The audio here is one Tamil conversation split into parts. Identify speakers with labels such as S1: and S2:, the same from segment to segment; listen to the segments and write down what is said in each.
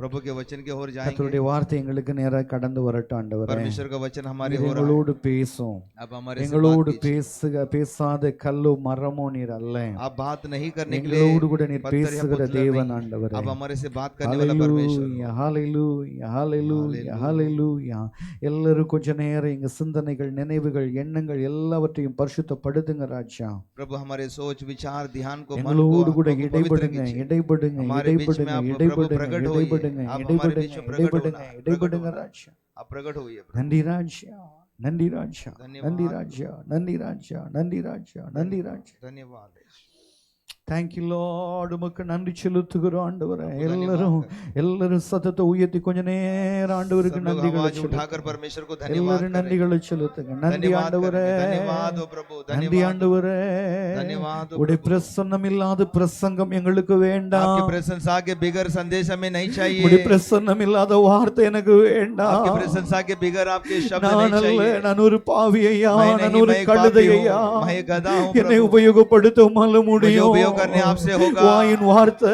S1: प्रभु के वचन की ओर जाएंगे।
S2: கர்த்தருடைய வார்த்தை எங்களுக்கு நேரா கடந்து வரட்டும் ஆண்டவரே.
S1: परमेश्वर का वचन हमारे
S2: எங்களோடு பேசும்.
S1: अब हमारे
S2: எங்களோடு பேசாத கல்லோ மரமோ நீர் அல்ல.
S1: आप बात नहीं करने के लिए
S2: எங்களோடு கூட நீர் பேசுகிற தேவன் ஆண்டவரே.
S1: अब हमारे से बात करने वाला परमेश्वर।
S2: ஹalleluya ஹalleluya ஹalleluya. எல்லாரும் கொஞ்ச நேரம் எங்க சிந்தனைகள் நினைவுகள் எண்ணங்கள் எல்லாவற்றையும் பரிசுத்தப்படுத்துங்க ராஜா.
S1: प्रभु हमारे सोच विचार ध्यान को मन को
S2: எங்களோடு கூட இடைபடுங்க ராஜா.
S1: आप प्रकट होइए।
S2: நன்றி ராஜா நன்றி ராஜா நன்றி ராஜா நன்றி ராஜா நன்றி ராஜா நன்றி ராஜா.
S1: धन्यवाद।
S2: Thank you Lord. உமக்கு நன்றி செலுத்துகிறோம் ஆண்டவரே. எல்லாரும் சத்தத்தை உயர்த்தி கொஞ்ச நேரம் ஆண்டவருக்கு நன்றிகளை
S1: उठाकर परमेश्वर को धन्यवाद
S2: எல்லாரும் நன்றிகளை செலுத்துங்க. நன்றி ஆண்டவரே,
S1: धन्यवाद ओ प्रभु,
S2: நன்றி ஆண்டவரே.
S1: धन्यवाद।
S2: உடைய பிரசன்னம் இல்லாத பிரசங்கம் எங்களுக்கு வேண்டாம்.
S1: आपकी प्रशंसा के बिगर संदेश हमें नहीं चाहिए।
S2: உடைய பிரசன்னம் இல்லாத வார்த்தை எனக்கு வேண்டாம்.
S1: आपकी प्रशंसा के बिगर आपके शब्द नहीं चाहिए।
S2: நான் ஒரு பாவி ஐயா, நான் ஒரு கழுதை ஐயா,
S1: मैं गधा हूं।
S2: என்னை உபயோகப்படுத்த முடியும்
S1: करने आपसे होगा।
S2: வாயின் வார்த்தை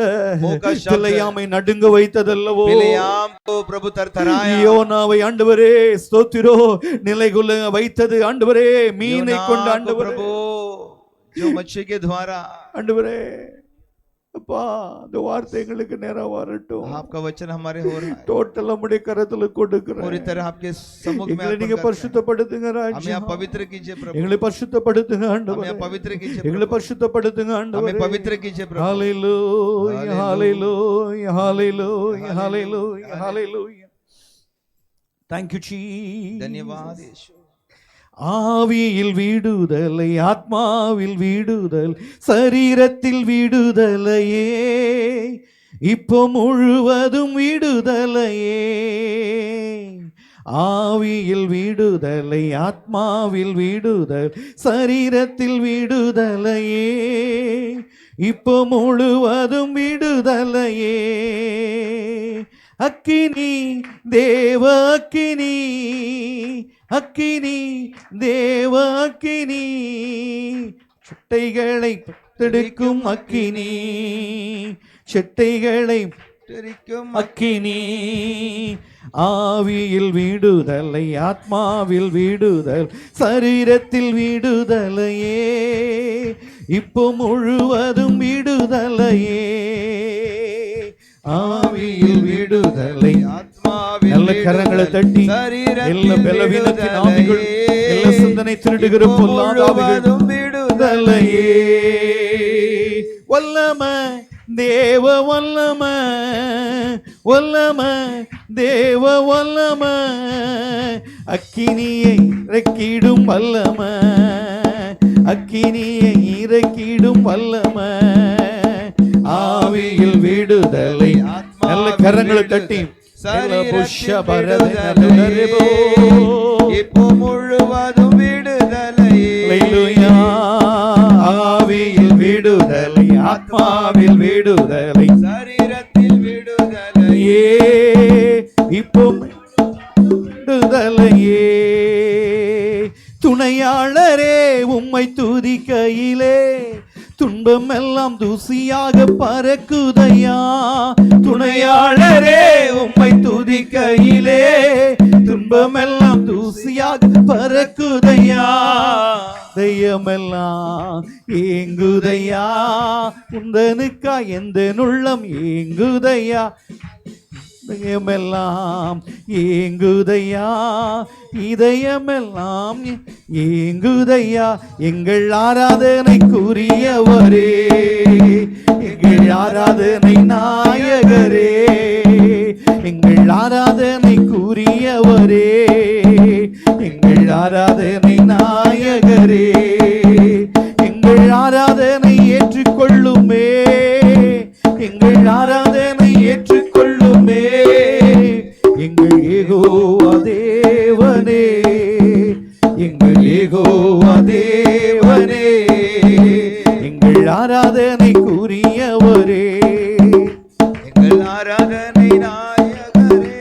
S2: பிழையாமை நடுங்க வைத்ததல்லவோ,
S1: பிழையாம் को प्रभु थरथराया।
S2: யோனாவை ஆண்டவரே ஸ்தோத்திரோ நிலைகுல வைத்தது ஆண்டவரே, மீனை கொண்டு ஆண்டவரே,
S1: प्रभु जो मच्छी के द्वारा
S2: ஆண்டவரே அப்பா அந்த வார்த்தை எங்களுக்கு நேரா வரட்டும்.
S1: आपका वचन हमारे हो रहा है।
S2: டோட்டல் நம்முடைய கரத்துல கொடுக்கிறேன்.
S1: पूरी तरह आपके सम्मुख में
S2: எங்களை நீங்க பரிசுத்தப்படுத்துங்க ராஜா.
S1: हमें आप पवित्र कीजिए प्रभु।
S2: எங்களை பரிசுத்தப்படுத்துங்க ஆண்டவரே.
S1: हमें पवित्र कीजिए।
S2: எங்களை பரிசுத்தப்படுத்துங்க ஆண்டவரே.
S1: हमें पवित्र कीजिए प्रभु।
S2: ஹalleluya ஹalleluya ஹalleluya ஹalleluya ஹalleluya. Thank you Jesus.
S1: धन्यवाद यीशु।
S2: ஆவியில் விடுதலை, ஆத்மாவில் விடுதல், சரீரத்தில் விடுதலையே, இப்போ முழுவதும் விடுதலையே. ஆவியில் விடுதலை, ஆத்மாவில் விடுதல், சரீரத்தில் விடுதலையே, இப்போ முழுவதும் விடுதலையே. அக்கினி தேவ அக்கினி, அக்கினி தேவ அக்கினி, சட்டைகளை தடுக்கும் அக்கினி, சட்டைகளை அக்கினி. ஆவியில் விடுதலை, ஆத்மாவில் விடுதல், சரீரத்தில் விடுதலையே, இப்போ முழுவதும் விடுதலையே. ஆவியில் விடுதலை, ஆத்மாவில் நல்ல கரங்களை தட்டி எல்லா பலவீனத்தின் ஆவிகள், எல்லா சிந்தனை திருடுகிற பொல்லாத ஆவிகள் விடுதலையே. வல்லமை தேவ வல்லமை, வல்லமை தேவ வல்லமை, அக்கினியை இறக்கிடும் வல்லமை, அக்கினியை இறக்கிடும் வல்லமை. ஆவியில் விடுதலை, நல்ல கரங்களை தட்டி
S1: இப்போ முழுவதும் விடுதலை.
S2: ஆவியில் விடுதலை, ஆத்மாவில் விடுதலை,
S1: சரீரத்தில் விடுதலையே,
S2: இப்போ விடுதலையே. துணையாளரே உம்மை துதிக்கையிலே, துன்பம் எல்லாம் தூசியாக பறக்குதையா. துணையாளரே உம்மை துதிக்கையிலே, துன்பம் எல்லாம் தூசியாக பறக்குதையா. தெய்யமெல்லாம் ஏங்குதையா, உந்தனுக்கா எந்த நுள்ளம் ஏங்குதையா. இதயமெல்லாம் ஏங்குதையா, இதயமெல்லாம் ஏங்குதையா. எங்கள் ஆராதனைக்குரியவரே, எங்கள் ஆராதனை நாயகரே, எங்கள் ஆராதனைக்குரியவரே, எங்கள் ஆராதனை நாயகரே. எங்கள் ஆராதனை ஏற்றுக்கொள்ளுமே, எங்கள் ஆராதனை ஏற்றுக்கொள்ளுமே. எங்கள் யெகோவா தேவனே, எங்கள் யெகோவா தேவனே, எங்கள் ஆராதனைக்குரியவரே,
S1: எங்கள் ஆராதனை நாயகரே,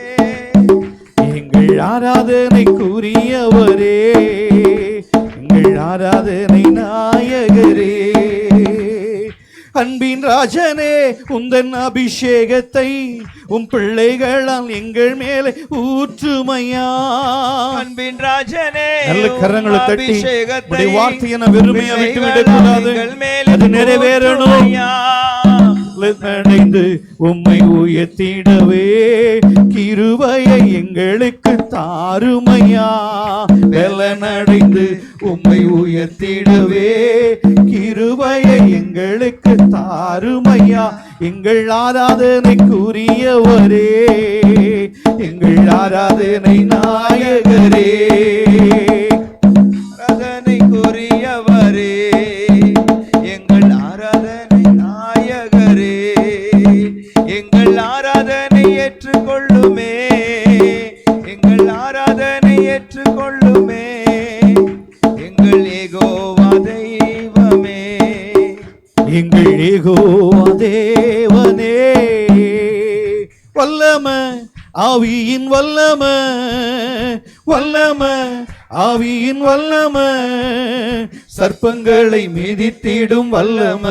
S2: எங்கள் ஆராதனைக்குரியவரே, எங்கள் ஆராதனை நாயகரே. அன்பின் ராஜனே உந்தன் அபிஷேகத்தை உம் பிள்ளைகளால் எங்கள் மேலே ஊற்றுமையா.
S1: அன்பின் ராஜனே
S2: நல்ல கரங்களை தட்டி
S1: அபிஷேகத்தை
S2: உம்முடைய வார்த்தையை நான் வெறுமையா விட்டு விடக்கூடாது.
S1: எங்கள் மேலே
S2: அது நிறைவேறணும்.
S1: ஊற்றுமையா.
S2: நடைந்து உம்மை உயர்த்திடவே கிருபையை எங்களுக்கு தாருமையா. வெள்ளனடைந்து உம்மை உயர்த்திடவே கிருபையை எங்களுக்கு தாருமையா. எங்கள் ஆராதனைக்குரியவரே, எங்கள் ஆராதனை நாயகரே,
S1: ஆராதனைக்குரியவரே, எங்கள் ஆராதனை நாயகரே, எங்கள் ஆராதனை ஏற்றுக்கொள்ளுமே, எங்கள் ஆராதனை ஏற்றுக்கொள்ளுமே, எங்கள் ஏகோவா தெய்வமே,
S2: எங்கள் யெகோவா தேவனே. வல்லம ஆவியின் வல்லம, வல்லம ஆவியின் வல்லம, சர்ப்பங்களை மீதித்திடும் வல்லம,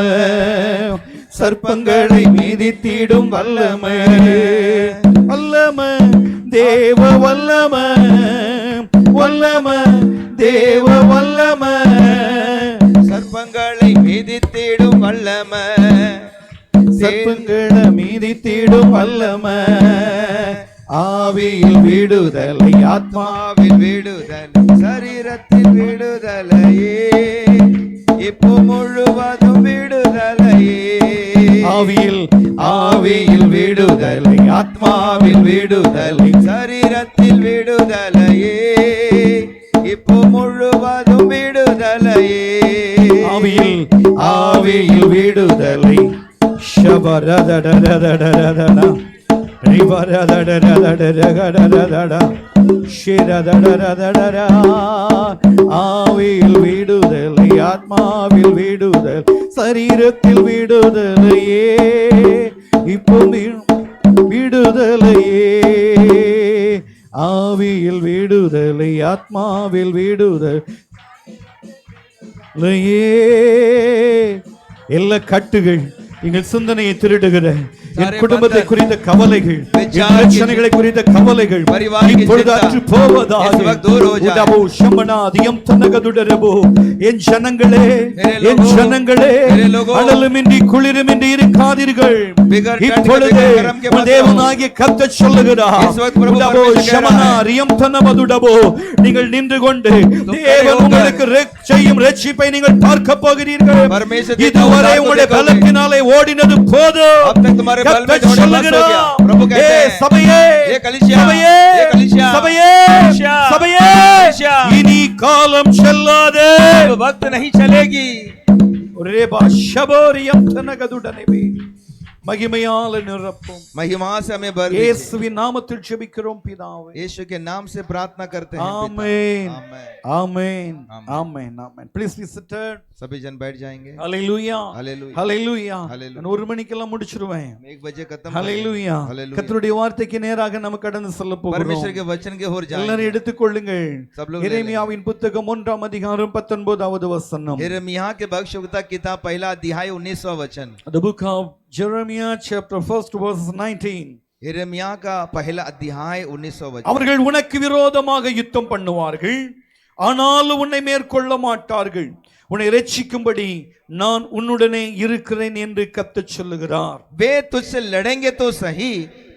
S2: சர்ப்பங்களை மீதித்திடும் வல்லம, வல்லம தேவ வல்லம, வல்லம தேவ வல்லம,
S1: சர்ப்பங்களை மீதித்திடும் வல்லம,
S2: சர்ப்பங்களை மீதித்திடும் வல்லம, ஆவியில் விடுதலை,
S1: ஆத்மாவில் விடுதலை, சரீரத்தில் விடுதலையே, இப்போ முழுவதும் விடுதலையே,
S2: ஆவியில் விடுதலை, ஆத்மாவில் விடுதலை,
S1: சரீரத்தில் விடுதலையே, இப்போ முழுவதும் விடுதலையே,
S2: ஆவியில் விடுதலை. ஷபரதடரதடரதடா ரிவரதடரதடரதடரதடா ஷிரதடரதடரா. ஆவியில் விடுதலை, ஆத்மாவில் விடுதலை, சரீரத்தில் விடுதலையே, இப்போ விடுதலையே, ஆவியில் விடுதலை, ஆத்மாவில் விடுதலையே. எல்லா கட்டுகள் எங்கள் சிந்தனையை திருடுகிற என் குடும்பத்தை குறித்த கவலைகள், என் பிரச்சனைகளை குறித்த கவலைகள் இப்பொழுது அற்று போவதாக. என் ஜனங்களே, என் ஜனங்களே, அனலுமின்றி குளிருமின்றி இருக்காதீர்கள். இப்பொழுது தேவனாகிய கர்த்தர் சொல்லுகிறார், நீங்கள் நின்று கொண்டு தேவன் உங்களுக்கு செய்யும் ரட்சிப்பை நீங்கள் பார்க்க போகிறீர்கள். இதுவரை உங்களுடைய பலத்தினாலே ஓடினது போதும்.
S1: प्रभु कहते हैं
S2: சபையே,
S1: ये कलीसिया,
S2: சபையே, சபையே, இனி காலம் செல்லாதே,
S1: वक्त नहीं चलेगी.
S2: ரேபா ஷபோரியம் தனகதுடனே மகிமையால் நிரப்பும்.
S1: महिमा से हमें भर दीजिए.
S2: இயேசுவின் நாமத்தில் ஜெபிக்கிறோம் பிதாவே.
S1: यीशु के नाम से प्रार्थना करते हैं.
S2: ஆமென்,
S1: आमेन.
S2: ஆமென், ஆமென், ஆமென். Please be seated.
S1: सभी जन बैठ जाएंगे.
S2: ஹalleluya,
S1: हालेलुया,
S2: ஹalleluya.
S1: हालेलुया.
S2: நான் 1 மணிக்கெல்லாம் முடிச்சிருவேன்.
S1: 1 बजे खत्म.
S2: ஹalleluya.
S1: हालेलुया.
S2: கர்த்தருடைய வார்த்தைக்கு நேராக நம்ம கடந்து செல்ல
S1: परमेश्वर
S2: போகிறோம்.
S1: के वचन के ओर
S2: எல்லாரும்
S1: जाएंगे.
S2: எடுத்துக்கொள்ளுங்கள்.
S1: सब लोग ले लें.
S2: எரேமியாவின் புத்தகம் 1ஆம் அதிகாரம் 19வது வசனம்.
S1: यिर्मयाह के भविष्यवक्ता किताब पहला अध्याय 19वां वचन.
S2: The book of Jeremiah chapter 1 verse 19.
S1: यिर्मयाह का पहला अध्याय 19वां वचन.
S2: அவர்கள் உனக்கு விரோதமாக யுத்தம் பண்ணுவார்கள், ஆனால் உன்னை மேற்கொள்ள மாட்டார்கள். உன்னை இரட்சிக்கும்படி நான் உன்னுடனே இருக்கிறேன் என்று கர்த்தர் சொல்லுகிறார்.
S1: वे तुझसे लड़ेंगे तो सही,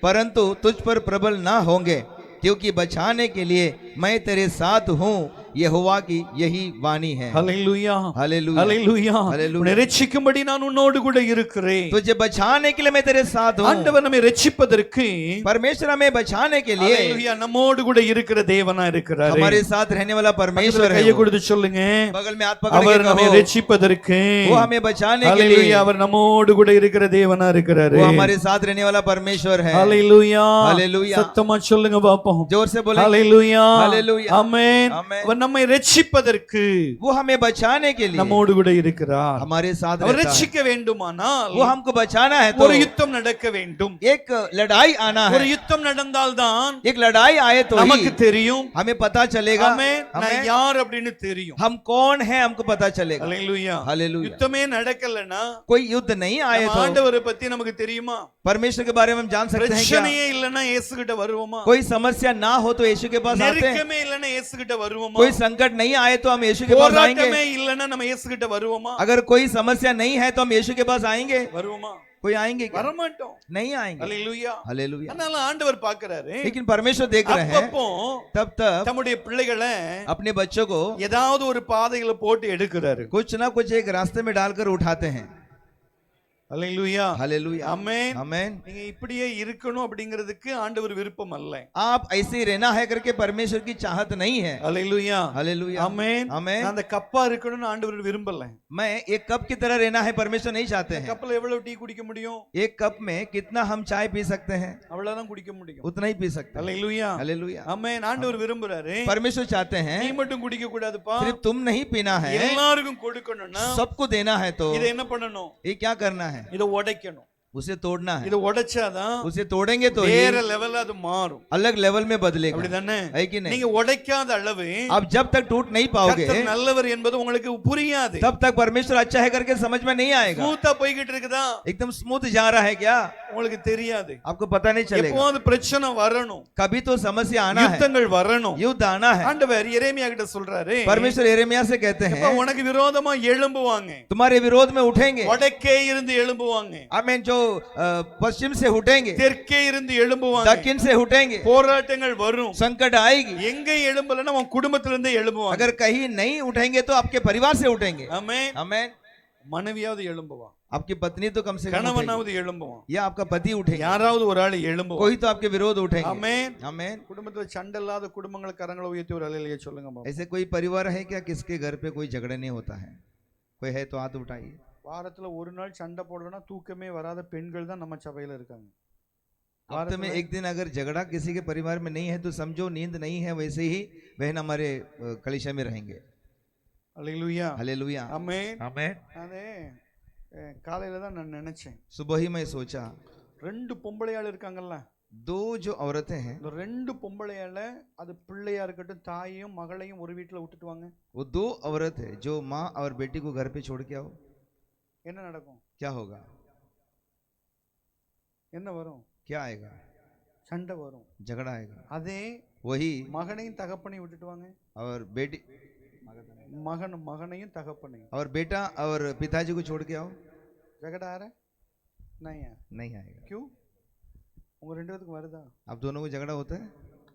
S1: परंतु तुझ पर प्रबल ना होंगे, क्योंकि बचाने के लिए मैं तेरे साथ हूँ. यहोवा की यही वाणी है.
S2: ஹல்லேலூயா,
S1: हालेलुया,
S2: ஹல்லேலூயா.
S1: हालेलुया.
S2: உன்னை இரட்சிக்கும்படி நான் உன்னோடு கூட இருக்கிறேன்.
S1: तुझे बचाने के लिए मैं तेरे साथ हूँ.
S2: ஆண்டவர் நம்மை இரட்சிப்பதற்கு,
S1: परमेश्वर हमें बचाने के लिए
S2: ஹல்லேலூயா, நம்மோடு கூட இருக்கிற தேவனா இருக்கிறார்.
S1: हमारे साथ रहने वाला परमेश्वर है.
S2: கையை
S1: वो।
S2: கொடுத்து சொல்லுங்க,
S1: बगल में हाथ पकड़
S2: அவர்
S1: के
S2: நம்மை
S1: कहो,
S2: இரட்சிப்பதற்கு,
S1: वो हमें बचाने के लिए,
S2: ஹல்லேலூயா, அவர் நம்மோடு கூட இருக்கிற தேவனா இருக்கிறாரு.
S1: वो हमारे साथ रहने वाला परमेश्वर है.
S2: ஹல்லேலூயா,
S1: ஹல்லேலூயா.
S2: சத்தமா சொல்லுங்க பாப்போம்.
S1: जोर से बोले.
S2: ஹல்லேலூயா,
S1: ஹல்லேலூயா.
S2: ஆமென்.
S1: ஆமென்.
S2: அவர் நம்மை ரட்சிப்பதற்கு
S1: वो हमें बचाने के लिए
S2: நம்மோடு கூட இருக்கிறார்.
S1: हमारे साथ
S2: அவர்
S1: रहता है।
S2: ரட்சிக்க வேண்டுமானால்
S1: वो हमको बचाना है तो
S2: ஒரு யுத்தம் நடக்க வேண்டும்.
S1: एक लड़ाई आना
S2: ஒரு
S1: है।
S2: யுத்தம் நடந்தால்தான்
S1: एक लड़ाई आए तो
S2: நமக்கு
S1: ही
S2: தெரியும்
S1: हमें पता चलेगा
S2: ஆமென், நான் யார் அப்படின்னு தெரியும்.
S1: हम कौन हैं, हमको पता चलेगा।
S2: ஹalleluya.
S1: हालेलुया।
S2: யுத்தமே நடக்கலனா
S1: कोई युद्ध नहीं आए
S2: நம்ம
S1: तो
S2: ஆண்டவரை பத்தி நமக்கு தெரியுமா?
S1: परमेश्वर के बारे में हम जान सकते हैं क्या?
S2: பிரச்சனையே இல்லனா இயேசு கிட்ட வருவோமா?
S1: कोई समस्या ना हो तो यीशु के पास आते हैं।
S2: நெருக்கமே இல்லனா இயேசு கிட்ட வருவோமா?
S1: कोई संकट नहीं आए तो हम यीशु के पास आएंगे।
S2: போராட்டமே இல்லனா நம்ம இயேசு கிட்ட வருவோமா?
S1: अगर कोई समस्या नहीं है तो हम यीशु के पास आएंगे।
S2: வருவோமா?
S1: कोई आएंगे क्या?
S2: வரமாட்டோம்.
S1: नहीं आएंगे।
S2: ஹalleluya.
S1: हालेलुया।
S2: அதனால ஆண்டவர் பார்க்கறாரு.
S1: लेकिन परमेश्वर देख रहे हैं
S2: அப்பப்போ
S1: तब तब
S2: தம்முடைய பிள்ளைகளை
S1: अपने बच्चों को
S2: ஏதாவது ஒரு பாதையில போட்டு எடுக்கிறாரு.
S1: कुछ ना कुछ एक रास्ते में डालकर उठाते हैं।
S2: ஹalleluya.
S1: हालेलुया।
S2: ஆமென்.
S1: आमेन।
S2: நீங்க இப்படியே இருக்கணும் அப்படிங்கிறதுக்கு ஆண்டவர் விருப்பம் அல்ல.
S1: आप ऐसे ही रहना है करके परमेश्वर की चाहत नहीं है।
S2: ஹalleluya.
S1: हालेलुया।
S2: ஆமென்.
S1: आमेन।
S2: நான் அந்த கப்பா இருக்கணும்னு ஆண்டவர் விரும்பல.
S1: मैं एक कप की तरह रहना है परमेश्वर नहीं चाहते हैं।
S2: கப்பல எவ்வளவு டீ குடிக்க முடியும்?
S1: एक कप में कितना हम चाय पी सकते हैं,
S2: அவ்வளவுதான் குடிக்க முடியும்.
S1: उतना ही पी सकते हैं।
S2: ஹalleluya.
S1: हालेलुया।
S2: ஆமென். ஆண்டவர் விரும்புறாரு.
S1: परमेश्वर चाहते हैं
S2: நீ மட்டும் குடிக்க கூடாதுப்பா.
S1: सिर्फ तुम नहीं पीना है,
S2: எல்லாருக்கும் கொடுக்கணும்னா
S1: सबको देना है। तो
S2: இதை என்ன பண்ணணும்?
S1: ये क्या करना है?
S2: இதை உடைக்கணும்.
S1: उसे तोड़ना है।
S2: இதை உடைச்சாதான்
S1: उसे तोड़ेंगे तो ही
S2: வேற லெவல்ல அது மாறும்.
S1: अलग लेवल में बदलेगा,
S2: அப்படிதானே?
S1: है कि नहीं?
S2: நீங்க உடைக்காத அளவு
S1: आप जब तक टूट नहीं पाओगे
S2: கர்த்தர் நல்லவர் என்பது உங்களுக்கு புரியாது.
S1: तब तक परमेश्वर अच्छा है करके समझ में नहीं आएगा।
S2: ஸ்மூத்தா போய்கிட்டு இருக்குதா?
S1: एकदम स्मूथ जा रहा है क्या,
S2: உங்களுக்கு தெரியாது.
S1: आपको पता नहीं चलेगा।
S2: எப்போது பிரச்சனை வரணும்,
S1: कभी तो समस्या आना है,
S2: யுத்தங்கள் வரணும்.
S1: युद्ध आना है।
S2: ஆண்டவர் எரேமியா கிட்ட சொல்றாரு,
S1: परमेश्वर यिर्मयाह से कहते हैं
S2: எப்ப உனக்கு விரோதமா எழும்புவாங்க,
S1: तुम्हारे विरोध में उठेंगे।
S2: வடக்கே இருந்து எழும்புவாங்க,
S1: आमीन। जो पश्चिम से उठेंगे,
S2: தெற்கே இருந்து எழும்புவாங்க,
S1: दक्षिण से उठेंगे,
S2: போராட்டங்கள் வரும்.
S1: संकट आएगी।
S2: எங்க எழும்பலன்னா உன் குடும்பத்துல இருந்தே எழும்புவாங்க.
S1: अगर कहीं नहीं उठेंगे तो आपके परिवार से उठेंगे।
S2: ஆமென்.
S1: आमीन।
S2: மனைவியாவது எழும்புவான்,
S1: आपकी पत्नी तो कम से कम उठेगी,
S2: கணவனாவது எழும்புவான்,
S1: या आपका पति उठेगा,
S2: யாராவது ஒரு ஆள் எழும்புவான்.
S1: कोई तो आपके विरोध उठेंगे।
S2: ஆமென்.
S1: आमीन।
S2: குடும்பத்துல சண்டை இல்லாத குடும்பங்கள் கரங்களை உயர்த்தி ஒரு அலையிலேயே சொல்லுங்க பாப்போம்.
S1: ऐसे कोई परिवार है क्या किसके घर पे कोई झगड़ा नहीं होता है? कोई है तो हाथ उठाइए।
S2: வாரத்துல ஒரு நாள் சண்டை போடலன்னா தூக்கமே வராத பெண்கள் தான் நம்ம சபையில இருக்காங்க.
S1: हफ्ते में एक दिन अगर झगड़ा किसी के परिवार में नहीं है तो समझो नींद नहीं है, वैसे ही बहन हमारे कलीसिया में रहेंगे।
S2: அல்லேலூயா.
S1: हालेलुया।
S2: ஆமென்.
S1: आमीन।
S2: அதே காலையில தான் நான் நினைச்சேன்,
S1: सुबह ही मैं सोचा
S2: ரெண்டு பொம்பளையாள் இருக்காங்கல்ல,
S1: दो जो औरतें हैं,
S2: இந்த ரெண்டு பொம்பளையால அது பிள்ளையா இருக்கட்டும் தாயையும் மகளையும் ஒரு வீட்டுல விட்டுட்டு வாங்க,
S1: वो दो औरत है जो माँ और बेटी को घर पे छोड़ के आओ,
S2: என்ன நடக்கும்?
S1: क्या होगा?
S2: என்ன வரும்?
S1: क्या आएगा?
S2: சண்டை வரும்,
S1: झगड़ा आएगा।
S2: அதே
S1: वही
S2: மகனையும் தகப்பனையும் விட்டுட்டு வாங்க,
S1: और बेटी
S2: மகனையும் தகப்பனையும்,
S1: और बेटा और पिताजी को छोड़ के आओ,
S2: झगड़ा आ रहा है नहीं है?
S1: नहीं आएगा।
S2: क्यों? உங்க ரெண்டு பேத்துக்கு வருதா?
S1: आप दोनों को झगड़ा होता है,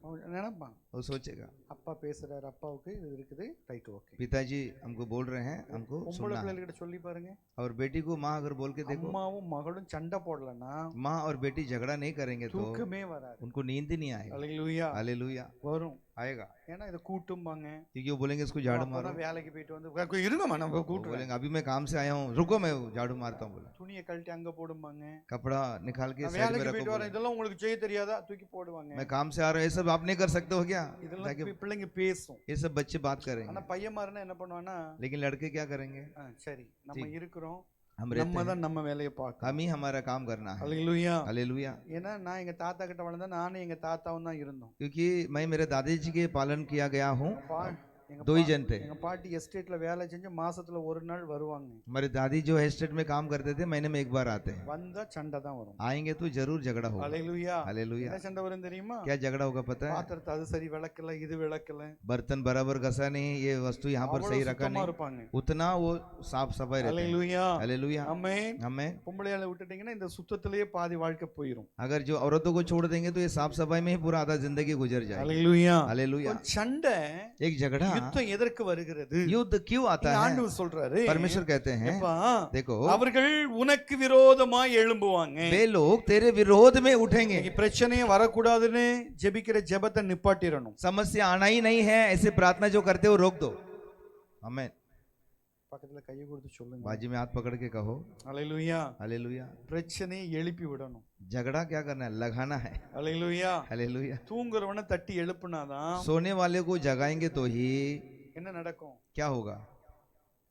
S2: அவன் நினைப்பான்,
S1: वो सोचेगा
S2: அப்பா பேசுறாரு, அப்பாவுக்கு இது இருக்குது, ரைட் ஓகே.
S1: पिताजी हमको बोल रहे हैं, हमको
S2: பொம்பளை
S1: सुनना है।
S2: பிள்ளைகிட்ட சொல்லி பாருங்க,
S1: और बेटी को माँ अगर बोल के देखो,
S2: அம்மாவும் மகளும் சண்டை போடலன்னா
S1: माँ और बेटी झगड़ा नहीं करेंगे तो
S2: தூக்கமே வராது.
S1: उनको नींद ही नहीं आएगा।
S2: அல்லேலூயா.
S1: हालेलुया।
S2: வரும்,
S1: आएगा
S2: ஏன்னா இதை கூட்டும்பாங்க.
S1: क्योंकि वो बोलेंगे इसको झाड़ू मारो,
S2: அப்பதான் வேலைக்கு போயிட்டு வந்து இருங்கம்மா நம்ம
S1: वो
S2: கூட்டுறேன்,
S1: बोलेंगे अभी मैं काम से आया हूँ, रुको मैं झाड़ू मारता हूँ। बोला
S2: துணியை கழட்டி அங்க போடும்பாங்க.
S1: कपड़ा निकाल के
S2: நான்
S1: साइड में
S2: வேலைக்கு
S1: रखो।
S2: போயிட்டு வரேன்,
S1: बोला,
S2: இதெல்லாம் உங்களுக்கு செய்ய தெரியாதா? தூக்கி போடுவாங்க.
S1: मैं काम से आ रहा हूँ, ये सब आप नहीं कर सकते हो क्या?
S2: இதெல்லாம்
S1: ताकि
S2: பிள்ளைங்க பேசும்.
S1: ये सब बच्चे बात करेंगे,
S2: ஆனா பையன் மாறினா என்ன பண்ணுவானா,
S1: लेकिन लड़के क्या करेंगे?
S2: சரி நம்ம இருக்கிறோம்,
S1: हम
S2: நம்ம
S1: रहते हैं,
S2: தான் நம்ம வேலையை பார்க்கணும்.
S1: हम ही हमारा काम करना है।
S2: அல்லேலூயா.
S1: हालेलुया।
S2: ஏன்னா நான் எங்க தாத்தா கிட்ட வளர்ந்தேன், நானும் எங்க தாத்தாவும் தான் இருந்தோம்.
S1: क्योंकि मैं मेरे दादाजी के पालन किया गया हूँ,
S2: எங்க
S1: दो ही जन थे।
S2: எங்க பாட்டி எஸ்டேட்ல வேலை செஞ்சு மாசத்துல ஒரு நாள் வருவாங்க.
S1: हमारे दादी जो एस्टेट में काम करते थे, महीने में एक बार आते हैं।
S2: வந்தா சண்டை தான் வரும்.
S1: आएंगे तो जरूर झगड़ा होगा।
S2: அல்லேலூயா.
S1: हालेलुया।
S2: என்ன சண்டை வரும் தெரியுமா?
S1: क्या झगड़ा होगा पता है?
S2: பாத்திரத்தை அது சரி விளக்கல, இது விளக்கல,
S1: बर्तन बराबर घसा नहीं, ये वस्तु यहाँ पर सही रखा
S2: சுத்தமா
S1: नहीं,
S2: இருப்பாங்க.
S1: उतना वो साफ सफाई रहते हैं।
S2: அல்லேலூயா.
S1: हालेलुया।
S2: ஆமென்.
S1: हमें
S2: பொம்பளையால விட்டுட்டீங்கன்னா இந்த சுத்தத்திலேயே பாதி வாழ்க்கை போயிடும்.
S1: अगर जो औरतों को छोड़ देंगे तो ये साफ सफाई में ही पूरा आधा जिंदगी गुजर जाएगी।
S2: அல்லேலூயா.
S1: हालेलुया।
S2: சண்டை,
S1: एक झगड़ा,
S2: யுத்தம் எதற்கு வருகிறது?
S1: युद्ध क्यों आता है?
S2: ஆண்டவர் சொல்றாரு,
S1: परमेश्वर कहते हैं
S2: எப்பா,
S1: देखो
S2: அவர்கள் உனக்கு விரோதமாய் எழும்புவாங்க.
S1: वे लोग तेरे विरोध में उठेंगे।
S2: இன்னைக்கு பிரச்சனையே வரக்கூடாதுன்னு ஜெபிக்கிற ஜெபத்தை நிப்பாட்டிரணும்.
S1: समस्या आना ही नहीं है, ऐसे प्रार्थना जो करते हो रोक दो। आमीन।
S2: பக்கத்துல கையை கொடுத்து சொல்லுங்க,
S1: बाजी में हाथ पकड़ के कहो
S2: அல்லேலூயா.
S1: हालेलुया।
S2: பிரச்சனையை எழுப்பி விடணும்.
S1: झगड़ा क्या करना है? लगाना है।
S2: அல்லேலூயா.
S1: हालेलुया।
S2: தூங்குறவனை தட்டி எழுப்புனாதான்
S1: सोने वाले को जगाएंगे तो ही
S2: என்ன நடக்கும்?
S1: क्या होगा?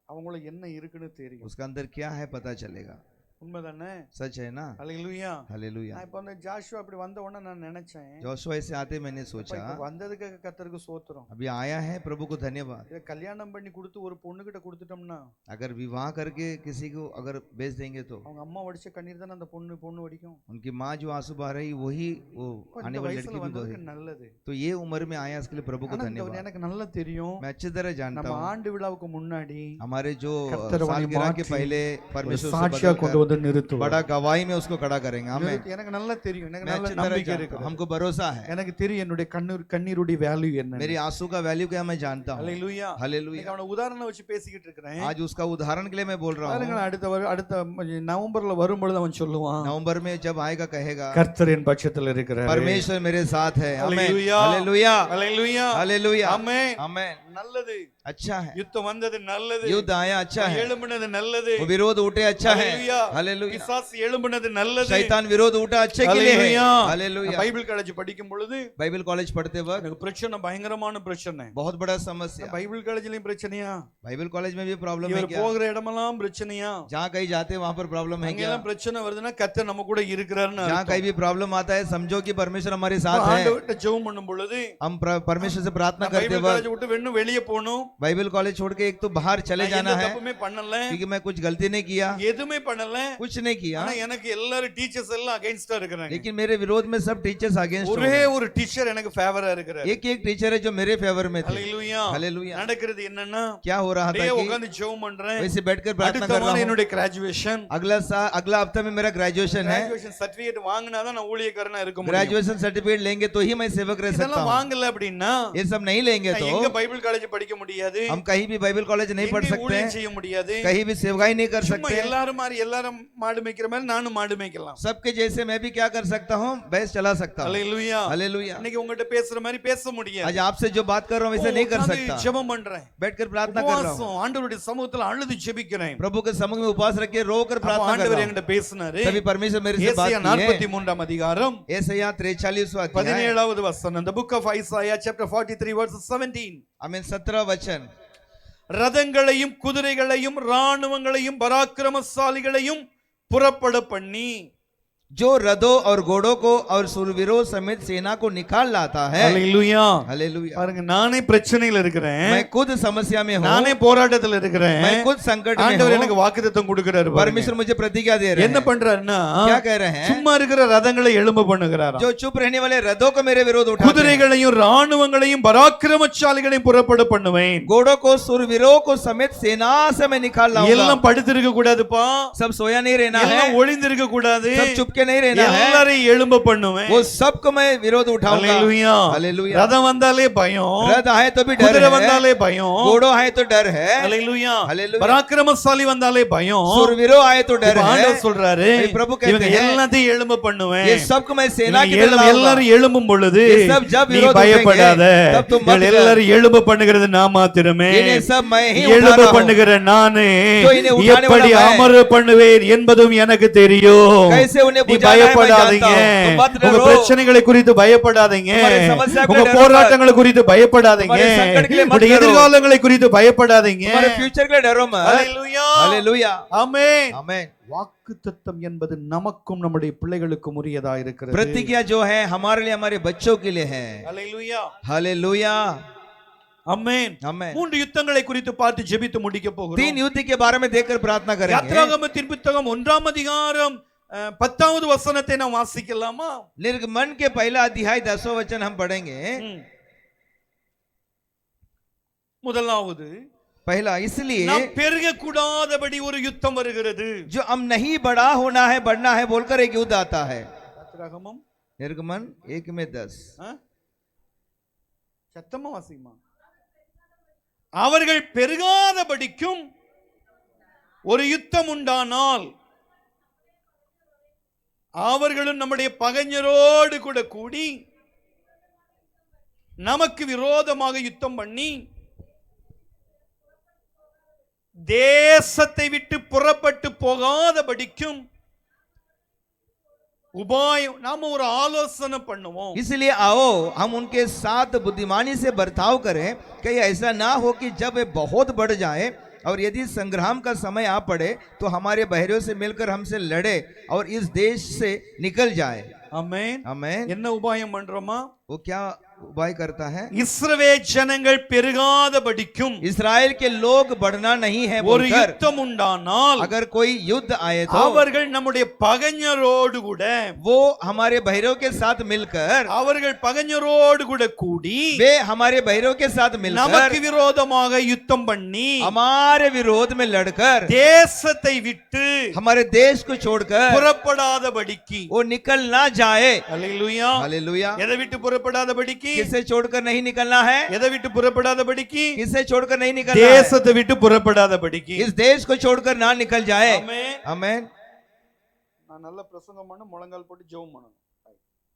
S2: அவங்களுக்கு என்ன இருக்குன்னு தெரியும்.
S1: उसका अंदर क्या है पता चलेगा।
S2: உண்மைதானே?
S1: सच है ना?
S2: ஹல்லேலூயா.
S1: हालेलुया।
S2: நான் இப்ப அந்த ஜாஷுவா அப்படி வந்த உடனே நான் நினைச்சேன்,
S1: जोशुआ से आते मैंने सोचा
S2: இப்ப வந்ததுக்கு கர்த்தருக்கு ஸ்தோத்திரம்.
S1: अभी आया है, प्रभु को धन्यवाद।
S2: இத கல்யாணம் பண்ணி கொடுத்து ஒரு பொண்ணு கிட்ட கொடுத்துட்டோம்னா,
S1: अगर विवाह करके किसी को अगर बेच देंगे तो
S2: அவங்க அம்மா வடிச்ச கண்ணீர் தானே அந்த பொண்ணு வடிக்கும்.
S1: उनकी माँ जो आंसू बहा रही वही वो आने
S2: இந்த
S1: वाली
S2: வயசுல
S1: लड़की भी
S2: வந்ததுக்கு
S1: बहेगी।
S2: நல்லது.
S1: तो ये उम्र में आया इसके लिए प्रभु को
S2: ஆனா
S1: धन्यवाद।
S2: எனக்கு நல்லா தெரியும்,
S1: मैं अच्छी तरह जानता
S2: நம்ம
S1: हूँ
S2: ஆண்டு விழாவுக்கு முன்னாடி
S1: हमारे जो
S2: கர்த்தர் அவனை
S1: सालगिरह के
S2: மாற்றி
S1: पहले
S2: ஒரு
S1: परमेश्वर से
S2: சாட்சியா
S1: बदलकर
S2: கொண்டு வந்து நிறுத்துவார்.
S1: बड़ा गवाही में उसको खड़ा करेंगे। हमें
S2: எனக்கு நல்லா தெரியும், எனக்கு
S1: मैं
S2: நல்ல
S1: अच्छी तरह
S2: நம்பிக்கை
S1: जानता
S2: இருக்கு.
S1: हूँ, हमको भरोसा है।
S2: எனக்கு தெரியும் என்னுடைய கண்ணீருடைய வேல்யூ என்ன.
S1: मेरी आंसू का वैल्यू क्या मैं जानता हूँ।
S2: ஹல்லேலூயா.
S1: हालेलुया।
S2: இன்னைக்கு அவன உதாரணம் வச்சு பேசிக்கிட்டு இருக்கிறேன்.
S1: आज उसका उदाहरण के लिए मैं बोल रहा
S2: பாருங்க,
S1: हूँ।
S2: அடுத்த நவம்பர்ல வரும்பொழுது அவன் சொல்லுவான்,
S1: नवंबर में जब आएगा कहेगा
S2: கர்த்தர் என் பட்சத்தில் இருக்கிறார்,
S1: परमेश्वर मेरे साथ है। आमेन।
S2: हालेलुया।
S1: हालेलुया।
S2: ஹல்லேலூயா.
S1: हालेलुया।
S2: ஆமென்.
S1: आमेन।
S2: நல்லது.
S1: अच्छा है,
S2: யுத்தம் வந்தது நல்லது.
S1: युद्ध आया अच्छा है,
S2: எழும்பினது நல்லது.
S1: वो विरोध उठे अच्छा है।
S2: ஹல்லேலூயா.
S1: हालेलुया।
S2: பிசாசு எழும்பினது நல்லது.
S1: शैतान विरोध उठा अच्छे के लिए है।
S2: ஹல்லேலூயா.
S1: हालेलुया।
S2: பைபிள் காலேஜ் படிக்கும் பொழுது
S1: बाइबल कॉलेज पढ़ते वक्त
S2: எனக்கு பிரச்சனை, பயங்கரமான பிரச்சனை.
S1: बहुत बड़ा समस्या।
S2: பைபிள் காலேஜ்லயும் பிரச்சனையா,
S1: बाइबल कॉलेज में भी प्रॉब्लम है
S2: இவர்
S1: क्या?
S2: போகிற இடமெல்லாம் பிரச்சனையா,
S1: जहाँ कहीं जाते वहाँ पर प्रॉब्लम है क्या?
S2: அங்கெல்லாம் பிரச்சனை வருதுன்னா கர்த்தர் நம்ம கூட இருக்கிறாருன்னு
S1: जहाँ
S2: அர்த்தம்.
S1: कहीं भी प्रॉब्लम आता है समझो कि परमेश्वर हमारे साथ है।
S2: ஆண்டவர்ட்ட ஜெபம் பண்ணும் பொழுது
S1: हम परमेश्वर से प्रार्थना करते
S2: பைபிள்
S1: वक्त
S2: காலேஜ் விட்டு வெண்ணு வெளியே போகணும்.
S1: बाइबल कॉलेज छोड़ के एक तो बाहर चले
S2: நான்
S1: जाना
S2: எந்த
S1: है
S2: தப்புமே பண்ணல,
S1: क्योंकि मैं कुछ गलती नहीं किया,
S2: எதுவுமே பண்ணல.
S1: कुछ नहीं किया,
S2: ஆனா எனக்கு எல்லாரும் டீச்சர்ஸ் எல்லாம் அகைன்ஸ்டா இருக்கிறாங்க.
S1: लेकिन मेरे विरोध में सब टीचर्स अगेंस्ट
S2: ஒரே ஒரு டீச்சர் எனக்கு ஃபேவரா இருக்கிறார்.
S1: एक टीचर है जो मेरे फेवर में थे।
S2: ஹல்லேலூயா.
S1: हालेलुया।
S2: நடக்கிறது என்னன்னா,
S1: क्या हो रहा था
S2: அப்படியே
S1: कि
S2: உட்கார்ந்து ஜெபம் பண்றேன்.
S1: वैसे बैठकर प्रार्थना
S2: அடுத்த
S1: कर रहा
S2: வாரம்
S1: हूँ।
S2: என்னுடைய கிராஜுவேஷன்
S1: अगला हफ्ता में मेरा ग्रेजुएशन है।
S2: கிராஜுவேஷன் சர்டிபிகேட் வாங்குனாதான் நான் ஊழியக்காரனா இருக்க முடியும்.
S1: ग्रेजुएशन सर्टिफिकेट लेंगे तो ही मैं सेवक रह सकता
S2: இதெல்லாம்
S1: हूँ।
S2: வாங்கல அப்படின்னா
S1: ये सब नहीं लेंगे
S2: நான்
S1: तो
S2: எங்க பைபிள் காலேஜ் படிக்க முடியாது,
S1: हम कहीं भी बाइबल कॉलेज नहीं पढ़
S2: எங்க
S1: सकते,
S2: ஊழியம் செய்ய முடியாது.
S1: कहीं भी सेवकाई नहीं कर
S2: சும்மா
S1: सकते।
S2: எல்லாரும் மாதிரி எல்லாரும் மாடு மேய்க்கிற மாதிரி நானும் மாடு மேய்க்கலாம்.
S1: सबके जैसे मैं भी क्या कर सकता हूँ, भैंस चला सकता हूँ।
S2: ஹல்லேலூயா.
S1: हालेलुया।
S2: இன்னைக்கு உங்ககிட்ட பேசுற மாதிரி பேச முடியாது.
S1: आज आपसे जो बात कर रहा हूँ वैसे नहीं कर
S2: உட்கார்ந்து
S1: सकता,
S2: ஜெபம் பண்றேன்,
S1: बैठकर प्रार्थना कर रहा हूँ।
S2: உபவாசம், ஆண்டவருடைய சமூகத்துல அழுது ஜெபிக்கிறேன்.
S1: प्रभु के सम्मुख में उपवास रख के रो कर
S2: அப்ப
S1: प्रार्थना कर
S2: ஆண்டவர்
S1: रहा हूँ।
S2: என்கிட்ட பேசினாரு.
S1: तभी परमेश्वर मेरे से बात
S2: ஏசாயா
S1: की है।
S2: 43ஆம் அதிகாரம்
S1: यशायाह 43वां अध्याय
S2: 17வது வசனம். The book of Isaiah chapter 43 verse 17.
S1: आमीन 17 वचन।
S2: ரதங்களையும் குதிரைகளையும் ராணுவங்களையும் பராக்கிரமசாலிகளையும் புறப்பட பண்ணி,
S1: जो रथों और घोड़ों को और शूरवीरों समेत सेना को निकाल लाता है।
S2: ஹல்லேலூயா.
S1: हालेलुया।
S2: பாருங்க, நானே பிரச்சனையில இருக்கிறேன்,
S1: मैं खुद समस्या में हूँ,
S2: நானே போராட்டத்துல இருக்கிறேன்.
S1: मैं खुद संकट में
S2: ஆண்டவர்
S1: हूँ।
S2: எனக்கு வாக்குத்தத்தம் கொடுக்கிறாரு.
S1: परमेश्वर मुझे प्रतिज्ञा दे रहे
S2: என்ன
S1: हैं।
S2: பண்றாருன்னா,
S1: क्या कह रहे हैं?
S2: சும்மா இருக்கிற ரதங்களை எழும்ப பண்ணுகிறாராம்.
S1: जो चुप रहने वाले रथों को मेरे विरोध उठाते हैं,
S2: குதிரைகளையும் ராணுவங்களையும் பராக்கிரமசாலிகளையும் புறப்பட பண்ணுவேன்.
S1: घोड़ों को शूरवीरों को समेत सेना से मैं निकाल लाऊंगा।
S2: எல்லாம் படுத்திருக்க கூடாதுப்பா,
S1: सब सोया नहीं रहना है,
S2: எல்லாம் ஒளிந்திருக்க கூடாது,
S1: सब चुपके नहीं रहना है,
S2: எல்லாரையும் எழும்ப பண்ணுவேன்.
S1: वो सबको मैं विरोध उठाऊंगा।
S2: ஹல்லேலூயா.
S1: हालेलुया।
S2: ரதம் வந்தாலே பயம்,
S1: रथ आए तो भी डर
S2: குதிரை
S1: है,
S2: வந்தாலே பயம்,
S1: घोड़ों आए तो डर है,
S2: ஹல்லேலூயா.
S1: हालेलुया।
S2: பராக்கிரமசாலி வந்தாலே பயம்.
S1: शूरवीरों आए तो डर
S2: இப்ப
S1: है।
S2: ஆண்டவர் சொல்றாரு,
S1: अभी प्रभु कहते
S2: இவங்க
S1: हैं,
S2: எல்லாத்தையும் எழும்ப பண்ணுவேன்.
S1: ये सबको मैं सेना की
S2: இவங்க
S1: तरह लाऊंगा।
S2: எல்லாரும் எழும்பும் பொழுது
S1: ये सब जब
S2: நீ
S1: विरोध
S2: பயப்படாத.
S1: उठेंगे, तब तुम मत
S2: இவங்க
S1: डर।
S2: எல்லாரும் எழும்ப பண்ணுகிறது நான் மாத்திரமே.
S1: इन्हें सब मैं ही उठा
S2: எழும்ப
S1: रहा हूं।
S2: பண்ணுகிற நானே
S1: जो इन्हें उठाने
S2: எப்படி
S1: वाला मैं।
S2: அமர பண்ணுவேன் என்பதும் எனக்கு தெரியும்.
S1: कैसे उन्हें
S2: நீ
S1: बुझाना है मैं
S2: பயப்படாதீங்க,
S1: जानता हूं। तुम मत
S2: உங்க
S1: डरो।
S2: பிரச்சனைகளை குறித்து பயப்படாதீங்க,
S1: तुम्हारी समस्या के
S2: உங்க
S1: लिए डरो
S2: போராட்டங்களை குறித்து பயப்படாதீங்க,
S1: तुम्हारे संकट के लिए मत
S2: உங்களுடைய
S1: डरो।
S2: எதிர்காலங்களை குறித்து பயப்படாதீங்க.
S1: तुम्हारे फ्यूचर के लिए डरो मत।
S2: ஹல்லேலூயா.
S1: हालेलुया।
S2: ஆமென்.
S1: आमेन।
S2: வாக்குத்தத்தம் என்பது நமக்கும் நம்முடைய பிள்ளைகளுக்கும் உரியதா இருக்கிறது.
S1: प्रतिज्ञा जो है हमारे लिए, हमारे बच्चों के लिए है।
S2: ஹல்லேலூயா.
S1: हालेलुया।
S2: ஆமென்.
S1: आमेन।
S2: மூன்று யுத்தங்களை குறித்து பார்த்து ஜெபித்து முடிக்க போகிறோம்.
S1: 3 युद्ध के बारे में देखकर प्रार्थना करेंगे।
S2: யாத்ராகமத்தின் புத்தகம் 1ஆம் அதிகாரம் 10வது வசனத்தை நாம் வாசிக்கலாமா?
S1: निर्गमन के पहला अध्याय 10वां वचन हम पढ़ेंगे।
S2: முதலாவது,
S1: पहला, इसलिए
S2: நாம் பெருக கூடாதபடி ஒரு யுத்தம் வருகிறது.
S1: जो हम नहीं बड़ा होना है, बढ़ना है बोलकर एक युद्ध आता है।
S2: யாத்ராகமம்
S1: निर्गमन 1:10।
S2: சத்தமா வாசிமா. அவர்கள் பெருகாதபடிக்கும் ஒரு யுத்தம் உண்டானால் அவர்களும் நம்முடைய பகைஞரோடு கூட கூடி நமக்கு விரோதமாக யுத்தம் பண்ணி தேசத்தை விட்டு புறப்பட்டு போகாதபடிக்கும் உபாயம் நாம ஒரு ஆலோசனை பண்ணுவோம்.
S1: इसलिए आओ हम उनके साथ बुद्धिमानी से बर्ताव करें, कहीं ऐसा ना हो कि जब ये बहुत बढ़ जाए और यदि संग्राम का समय आ पड़े तो हमारे बहरियों से मिलकर हमसे लड़े और इस देश से निकल जाए।
S2: ஆமென்.
S1: आमीन।
S2: என்ன உபாயம் பண்றோமா?
S1: वो क्या उपाय करता है?
S2: இஸ்ரவேல் ஜனங்கள் பெருகாதபடிக்கும்
S1: इस्राएल के लोग बढ़ना नहीं है
S2: ஒரு
S1: बोलकर,
S2: யுத்தம் உண்டானால்
S1: अगर कोई युद्ध आए तो
S2: அவர்கள் நம்முடைய பகைஞரோடு கூட
S1: वो हमारे बहरों के साथ मिलकर,
S2: அவர்கள் பகைஞரோடு கூட கூடி
S1: वे हमारे बहरों के साथ
S2: நமக்கு
S1: मिलकर
S2: விரோதமாக யுத்தம் பண்ணி
S1: हमारे विरोध में लड़कर
S2: தேசத்தை விட்டு
S1: हमारे देश को छोड़कर
S2: புறப்படாதபடிக்கு.
S1: वो निकल ना जाए।
S2: அல்லேலூயா.
S1: हालेलुया।
S2: எதை விட்டு புறப்படாதபடிக்கு?
S1: किसे छोड़कर नहीं निकलना है?
S2: எதை விட்டு புறப்படாதபடிக்கு?
S1: किसे छोड़कर नहीं निकलना है?
S2: தேசத்தை விட்டு புறப்படாதபடிக்கு.
S1: इस देश को छोड़कर ना निकल जाए।
S2: ஆமென்.
S1: आमीन।
S2: நான் நல்ல பிரசங்கம் பண்ண முழங்கால் போட்டு ஜெபம் பண்ணணும்.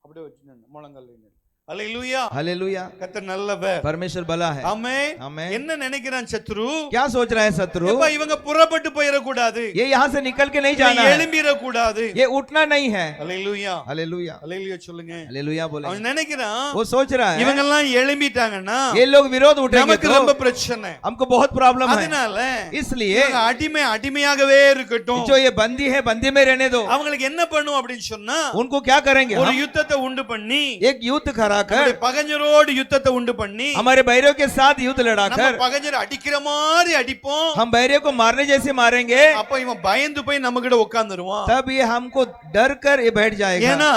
S2: அப்படியே வச்சு முழங்கால் நின்னு. அல்லேலூயா.
S1: हालेलुया।
S2: கர்த்தர் நல்லவர்.
S1: परमेश्वर भला है।
S2: ஆமென்.
S1: आमीन।
S2: என்ன நினைக்கிறான் சத்ரு?
S1: क्या सोच रहा है शत्रु?
S2: எப்பா இவங்க புறப்பட்டு போயிர கூடாது,
S1: ये यहाँ से निकल के नहीं जाना है,
S2: எழும்பிர கூடாது.
S1: ये उठना नहीं है।
S2: அல்லேலூயா.
S1: हालेलुया।
S2: அல்லேலூயா சொல்லுங்க.
S1: हालेलुया बोले।
S2: அவன் நினைக்கிறான்
S1: वो सोच रहा है
S2: இவங்க எல்லாம் எழும்பிட்டாங்கன்னா
S1: ये लोग विरोध उठेंगे
S2: நமக்கு
S1: तो
S2: ரொம்ப பிரச்சனை.
S1: हमको बहुत प्रॉब्लम है।
S2: அதனால
S1: इसलिए
S2: இவங்க அடிமையாகவே இருக்கட்டும்.
S1: जो ये बंदी है बंदी में रहने दो।
S2: அவங்களுக்கு என்ன பண்ணும் அப்படின்னு சொன்னா
S1: उनको क्या करेंगे?
S2: ஒரு
S1: हम
S2: யுத்தத்தை உண்டு பண்ணி
S1: एक युद्ध कराकर,
S2: நம்முடைய பகைஞரோடு யுத்தத்தை உண்டு பண்ணி
S1: हमारे बहरियों के साथ युद्ध
S2: நம்ம
S1: लड़ाकर
S2: பகைஞரை அடிக்கிற மாதிரி அடிப்போம்.
S1: हम बहरियों को मारने जैसे मारेंगे,
S2: அப்ப இவன் பயந்து போய் நம்ம கிட்ட உட்கார்ந்துருவான்.
S1: तब ये हमको डर कर ये बैठ जाएगा।
S2: ஏன்னா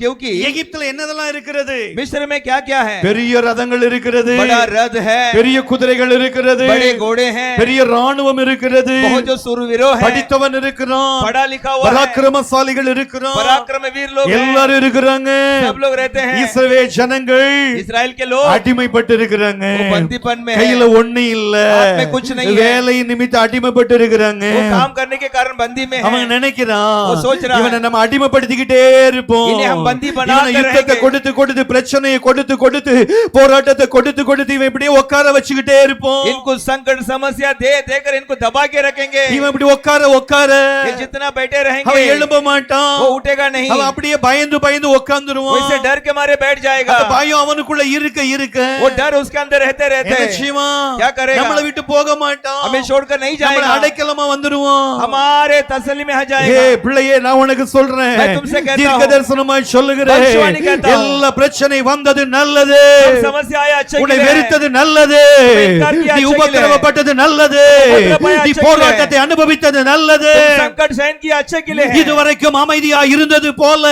S1: क्योंकि
S2: எகிப்துல என்னதெல்லாம் இருக்கிறது?
S1: मिस्र में क्या क्या है?
S2: பெரிய ரதங்கள் இருக்கிறது,
S1: बड़ा रथ है,
S2: பெரிய குதிரைகள் இருக்கிறது,
S1: बड़े घोड़े हैं,
S2: பெரிய ராணுவம் இருக்கிறது,
S1: बहुत जो सूरवीरों है,
S2: படித்தவன் இருக்கிறான்,
S1: पढ़ा लिखा हुआ है,
S2: பராக்கிரமசாலிகள் இருக்கிறான்,
S1: पराक्रम वीर लोग हैं,
S2: எல்லாரும் இருக்கிறாங்க.
S1: सब लोग रहते हैं।
S2: இஸ்ரவேல் ஜனங்கள்
S1: इस्राएल के लोग
S2: அடிமைப்பட்டு இருக்கிறாங்க.
S1: वो बंदीपन में है,
S2: கையில ஒண்ணு இல்ல,
S1: हाथ में कुछ नहीं है,
S2: வேலை நிமித்த அடிமைப்பட்டு இருக்கிறாங்க.
S1: वो काम करने के कारण बंदी में
S2: அவன்
S1: है।
S2: நினைக்கிறான்
S1: वो सोच रहा है,
S2: இவனை நம்ம அடிமைப்படுத்திக்கிட்டே இருப்போம்,
S1: इन्हें हम बंदी बना
S2: இவனை
S1: कर
S2: யுத்தத்தை
S1: रहेंगे,
S2: கொடுத்து கொடுத்து பிரச்சனையை கொடுத்து கொடுத்து போராட்டத்தை கொடுத்து கொடுத்து இவன் இப்படியே உட்கார வச்சுக்கிட்டே இருப்போம்.
S1: इनको संकट समस्या दे देकर इनको दबा के रखेंगे।
S2: இவன் இப்படி உட்கார உட்கார
S1: ये जितना बैठे
S2: அவன்
S1: रहेंगे
S2: எழும்ப மாட்டான்,
S1: वो उठेगा नहीं,
S2: அவன் அப்படியே பயந்து பயந்து
S1: वो
S2: உட்கார்ந்துருவான்.
S1: इसे डर के मारे बैठ जाएगा।
S2: அந்த பயம் அவனுக்குள்ள இருக்க இருக்க
S1: वो डर उसके अंदर रहते रहते
S2: என்ன செய்வான்?
S1: क्या करेगा?
S2: நம்மளை விட்டு போக மாட்டான்,
S1: हमें छोड़कर नहीं
S2: நம்மளை
S1: जाएगा,
S2: அடைக்கலமா வந்துருவான்.
S1: हमारे तसल्ली में आ
S2: ஏ
S1: जाएगा।
S2: பிள்ளையே, நான் உனக்கு சொல்றேன்,
S1: मैं तुमसे कहता
S2: தீர்க்க
S1: हूं,
S2: தரிசனமாய் சொல்லுகிறேன்,
S1: भविष्यवाणी कहता हूं,
S2: எல்லா பிரச்சனை வந்தது நல்லது,
S1: सब समस्या आया अच्छे के
S2: உன்னை
S1: लिए है,
S2: வெறுத்தது நல்லது,
S1: इनकार किया
S2: நீ
S1: अच्छे के लिए है,
S2: உபத்திரவப்பட்டது நல்லது,
S1: उपद्रव
S2: நீ
S1: अच्छे के लिए
S2: போராட்டத்தை அனுபவித்தது நல்லது,
S1: तुम संकट सहन किया अच्छे के लिए है।
S2: இதுவரைக்கும் அமைதியா இருந்தது போல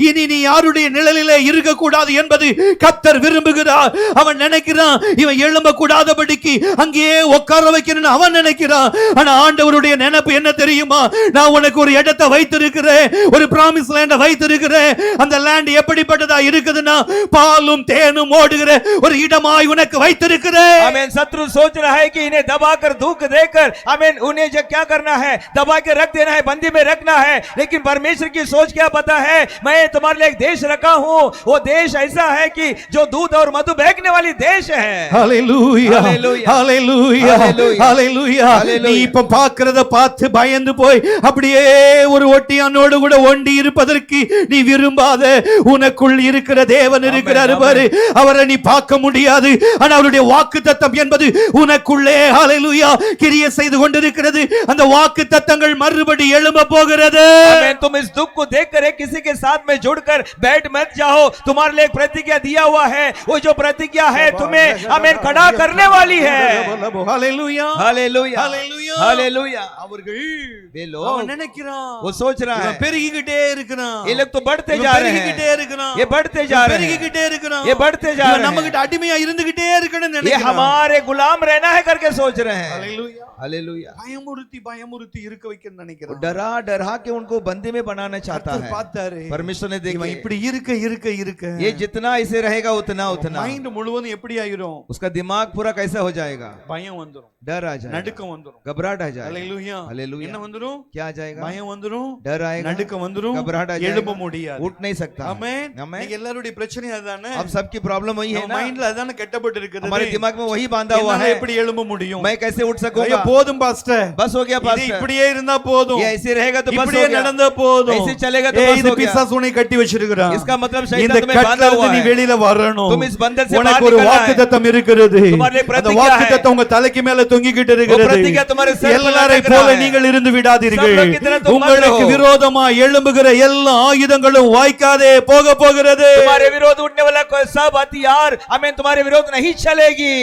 S2: இனி நீ யாருடைய நிழலிலே இருக்க கூடாது என்பது கர்த்தர் விரும்புகிறார். அவன் நினைக்கிறான் இவன் எழும்ப கூடாதபடிக்கு அங்கேயே உட்கார வைக்கணும்னு அவன் நினைக்கிறான். ஆனா ஆண்டவருடைய நினைப்பு என்ன தெரியுமா? நான் உனக்கு ஒரு இடத்தை வைத்திருக்கிறேன், ஒரு பிராமிஸ் லேண்ட வைத்திருக்கிறேன். அந்த லேண்ட் எப்படிப்பட்டதா இருக்குதுன்னா பாலும் தேனும் ஓடுகிற ஒரு இடமாய் உனக்கு வைத்திருக்கிறேன்.
S1: आमीन। शत्रु सोच रहा है कि इन्हें दबाकर धूक देकर, आमीन, उन्हें जो क्या करना है दबा के रख देना है, बंदी में रखना है, लेकिन परमेश्वर की सोच क्या पता है? मैं तुम्हारे लिए एक देश रखा हूं, वो देश ऐसा है कि जो दूध और मधु बहने वाली देश है।
S2: ஹல்லேலூயா,
S1: ஹல்லேலூயா,
S2: ஹல்லேலூயா,
S1: ஹல்லேலூயா,
S2: ஹல்லேலூயா.
S1: ஹல்லேலூயா.
S2: நீ இப்ப பார்க்கிறத பார்த்து பயந்து போய் அப்படியே ஒரு ஒட்டியானோடு கூட ஒண்டி இருப்பதற்கு நீ விரும்பாத, உனக்குள் இருக்கிற தேவன் இருக்கிறார் பாரு, அவரை நீ பார்க்க முடியாது, ஆனா அவருடைய வாக்குத்தத்தம் என்பது உனக்குள்ளே ஹல்லேலூயா கிரியை செய்து கொண்டிருக்கிறது. அந்த வாக்குத்தத்தங்கள் மறுபடி எழும்ப போகிறது.
S1: आमीन। तुम इस दुख को देखकर एक किसी के साथ में जुड़कर बैठ मत जाओ, तुम्हारे लिए एक प्रतिज्ञा दिया हुआ है, वो जो प्रतिज्ञा है तुम्हें आमीन खड़ा करने वाली है।
S2: ஹல்லேலூயா,
S1: हालेलुया,
S2: ஹல்லேலூயா.
S1: हालेलुया।
S2: அவர்கள்
S1: वे लोग
S2: அவன் நினைக்கிறான்
S1: वो सोच रहा
S2: இவன்
S1: है
S2: பெருகிக்கிட்டே இருக்கிறான்,
S1: ये लोग तो बढ़ते
S2: இவன்
S1: जा रहे
S2: பெருகிக்கிட்டே
S1: हैं,
S2: இருக்கிறான்,
S1: ये बढ़ते जा रहे हैं,
S2: பெருகிக்கிட்டே இருக்கிறான்,
S1: ये बढ़ते जा
S2: இவன்
S1: रहे
S2: நம்ம
S1: हैं,
S2: கிட்ட அடிமையா இருந்துகிட்டே இருக்கணும்னு
S1: ये
S2: நினைக்கிறான்.
S1: हमारे गुलाम रहना है करके सोच रहे हैं।
S2: ஹல்லேலூயா.
S1: हालेलुया।
S2: பயமுறுத்தி பயமுறுத்தி இருக்க வைக்க நினைக்கிறான்.
S1: डरा डरा के उनको बंदी में बनाना चाहता
S2: கர்த்தர்
S1: है।
S2: பார்த்தாரு,
S1: परमेश्वर ने
S2: இவன்
S1: देखा
S2: இப்படி இருக்க இருக்க இருக்க
S1: ये जितना ऐसे रहेगा उतना उतना
S2: மைண்ட் முழுவதும் எப்படி ஆயிரும்?
S1: उसका दिमाग पूरा कैसा हो जाएगा?
S2: பயம் வந்துரும்,
S1: डर आ जाएगा,
S2: நடுக்கம் வந்துரும்.
S1: घबराहट आ जाएगा।
S2: ஹalleluya.
S1: हालेलुया।
S2: என்ன வந்துரும்?
S1: क्या आ जाएगा?
S2: பயம் வந்துரும்,
S1: डर आएगा,
S2: நடுக்கம் வந்துரும்,
S1: घबराहट आ
S2: எழும்ப
S1: जाएगा,
S2: முடியாது.
S1: उठ नहीं सकता।
S2: ஆமென்.
S1: आमेन।
S2: நீங்க எல்லாருடைய பிரச்சனை அதானே?
S1: अब सबकी प्रॉब्लम वही है
S2: நம்ம
S1: ना,
S2: மைண்ட்ல அதானே கட்டப்பட்டு இருக்குது.
S1: हमारे दिमाग में वही बांधा हुआ
S2: என்னால
S1: है,
S2: எப்படி எழும்ப முடியும்?
S1: मैं कैसे उठ
S2: ஐயோ
S1: सकूंगा?
S2: போதும் பாஸ்டர்,
S1: बस हो गया
S2: இது
S1: पास्टर,
S2: இப்படியே இருந்தா போதும்,
S1: ये ऐसे रहेगा तो बस
S2: இப்படியே
S1: हो गया,
S2: நடந்தா போதும்,
S1: ऐसे चलेगा तो
S2: ஏய்
S1: बस
S2: இது
S1: हो गया।
S2: பிசாசு உன்னை கட்டி வச்சிருக்கான்.
S1: इसका मतलब
S2: இந்த
S1: शैतान तुम्हें बांधा
S2: கட்டளை
S1: हुआ
S2: நீ
S1: है,
S2: வெளியில வரணும்.
S1: तुम इस बंधन से
S2: உனக்கு
S1: बाहर
S2: ஒரு
S1: निकलना है।
S2: வாக்குத்தத்தம் இருக்கிறது.
S1: तुम्हारे लिए
S2: அந்த
S1: प्रतिज्ञा है।
S2: வாக்குத்தத்தம் உங்க தலைக்கு மேல தொங்கிக்கிட்டு
S1: वो
S2: இருக்கிறது.
S1: प्रतिज्ञा तुम्हारे सर पर
S2: எல்லாரை
S1: लटक
S2: போல
S1: रहा है।
S2: நீங்கள் இருந்து விடாதீர்கள்.
S1: सब लोग की तरह तुम मत
S2: உங்களுக்கு
S1: रहो।
S2: விரோதமா எழும்புகிற எல்லா ஆயுதங்களும் வாய்க்காதே போக போகிறது.
S1: तुम्हारे विरोध उठने वाला कोई सब हथियार हमें तुम्हारे विरोध नहीं चलेगी।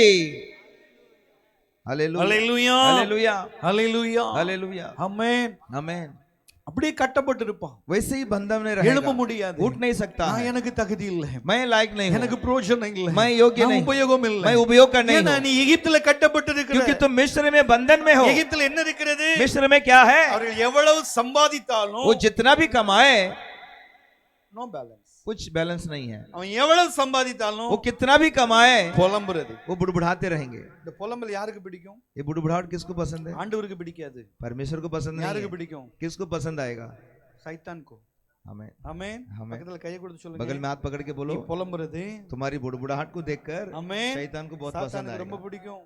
S1: हालेलुया,
S2: ஹalleluya,
S1: हालेलुया,
S2: ஹalleluya,
S1: हालेलुया,
S2: ஆமென்.
S1: आमेन।
S2: அப்படியே கட்டப்பட்டு இருப்பான்,
S1: वैसे ही बंधन में
S2: எழும்ப
S1: रहेगा,
S2: முடியாது.
S1: उठ नहीं सकता
S2: நான்
S1: है,
S2: எனக்கு தகுதி இல்லை,
S1: मैं लायक नहीं हूँ,
S2: எனக்கு பிரயோஜனம் இல்லை,
S1: मैं योग्य
S2: நான்
S1: नहीं,
S2: உபயோகம் இல்லை.
S1: मैं उपयोग का नहीं
S2: ஏன்னா
S1: हूँ,
S2: நீ எகிப்துல கட்டப்பட்டு இருக்கிற.
S1: क्योंकि तुम मिस्र में बंधन में हो।
S2: எகிப்துல என்ன இருக்கிறது?
S1: मिस्र में क्या है?
S2: அவர்கள் எவ்வளவு சம்பாதித்தாலும்
S1: वो जितना भी कमाए
S2: நோ பேலன்ஸ்.
S1: कुछ बैलेंस नहीं है,
S2: அவன் எவ்வளவு சம்பாதித்தாலும்
S1: वो कितना भी कमाए
S2: புலம்புறது.
S1: वो बुड़बुड़ाते रहेंगे।
S2: இந்த புலம்பல் யாருக்கு பிடிக்கும்?
S1: ये बुड़बुड़ाहट किसको पसंद है?
S2: ஆண்டவருக்கு பிடிக்காது.
S1: परमेश्वर को पसंद नहीं
S2: யாருக்கு
S1: है,
S2: பிடிக்கும்?
S1: किसको पसंद आएगा?
S2: சைத்தானுக்கு.
S1: हमें,
S2: ஆமென்.
S1: हमें।
S2: பக்கத்துல கையை கொடுத்து
S1: बगल
S2: சொல்லுங்க,
S1: में हाथ पकड़ के बोलो,
S2: நீ புலம்புறது
S1: तुम्हारी बुड़बुड़ाहट को देखकर
S2: ஆமென்
S1: शैतान को बहुत पसंद
S2: சாத்தானுக்கு ரொம்ப
S1: आएगा।
S2: பிடிக்கும்.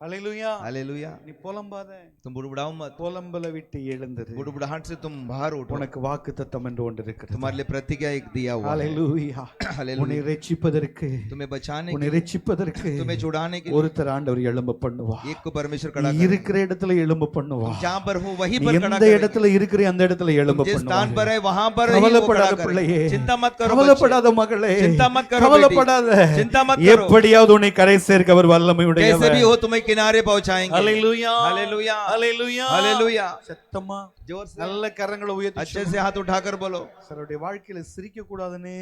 S2: ஹalleluya.
S1: हालेलुया।
S2: நீ புலம்பாத,
S1: तुम बुड़बुड़ाओ मत,
S2: புலம்பல விட்டு எழுந்தது.
S1: बुड़बुड़ाहट से तुम बाहर उठो,
S2: உனக்கு வாக்குத்தத்தம் என்று ஒன்று இருக்கிறது.
S1: तुम्हारे लिए प्रतिज्ञा एक दिया हुआ है।
S2: ஹalleluya. உன்னை
S1: हालेलुया।
S2: ரட்சிப்பதற்கு,
S1: तुम्हें बचाने
S2: உன்னை
S1: के लिए,
S2: ரட்சிப்பதற்கு
S1: तुम्हें छुड़ाने के लिए
S2: ஒருத்தர் ஆண்டவர் எழும்ப பண்ணுவா.
S1: एक को परमेश्वर खड़ा
S2: நீ
S1: करेगा।
S2: இருக்கிற இடத்துல எழும்ப பண்ணுவா.
S1: जहाँ पर हो वहीं
S2: நீ
S1: पर खड़ा
S2: எந்த
S1: करेगा।
S2: இடத்துல இருக்கிற அந்த இடத்துல எழும்ப
S1: जिस स्थान
S2: பண்ணுவா.
S1: पर है वहां पर ही वो खड़ा
S2: கவலைப்படாத
S1: करेगा।
S2: பிள்ளையே,
S1: चिंता मत करो बच्चे,
S2: கவலைப்படாத மகளே,
S1: चिंता मत करो
S2: கவலைப்படாத.
S1: बेटी, चिंता मत करो,
S2: எப்படியாவது உன்னை கரை சேர்க்க அவர் வல்லமை
S1: कैसे भी
S2: உடையவர்.
S1: हो तुम्हें किनारे पहुंचाएंगे।
S2: ஹalleluya,
S1: हालेलुया,
S2: ஹalleluya,
S1: हालेलुया।
S2: சத்தமா
S1: जोर से
S2: நல்ல கரங்களை உயர்த்தி
S1: अच्छे से हाथ उठाकर बोलो।
S2: சிலருடைய வாழ்க்கையில சிரிக்க கூடாதுன்னே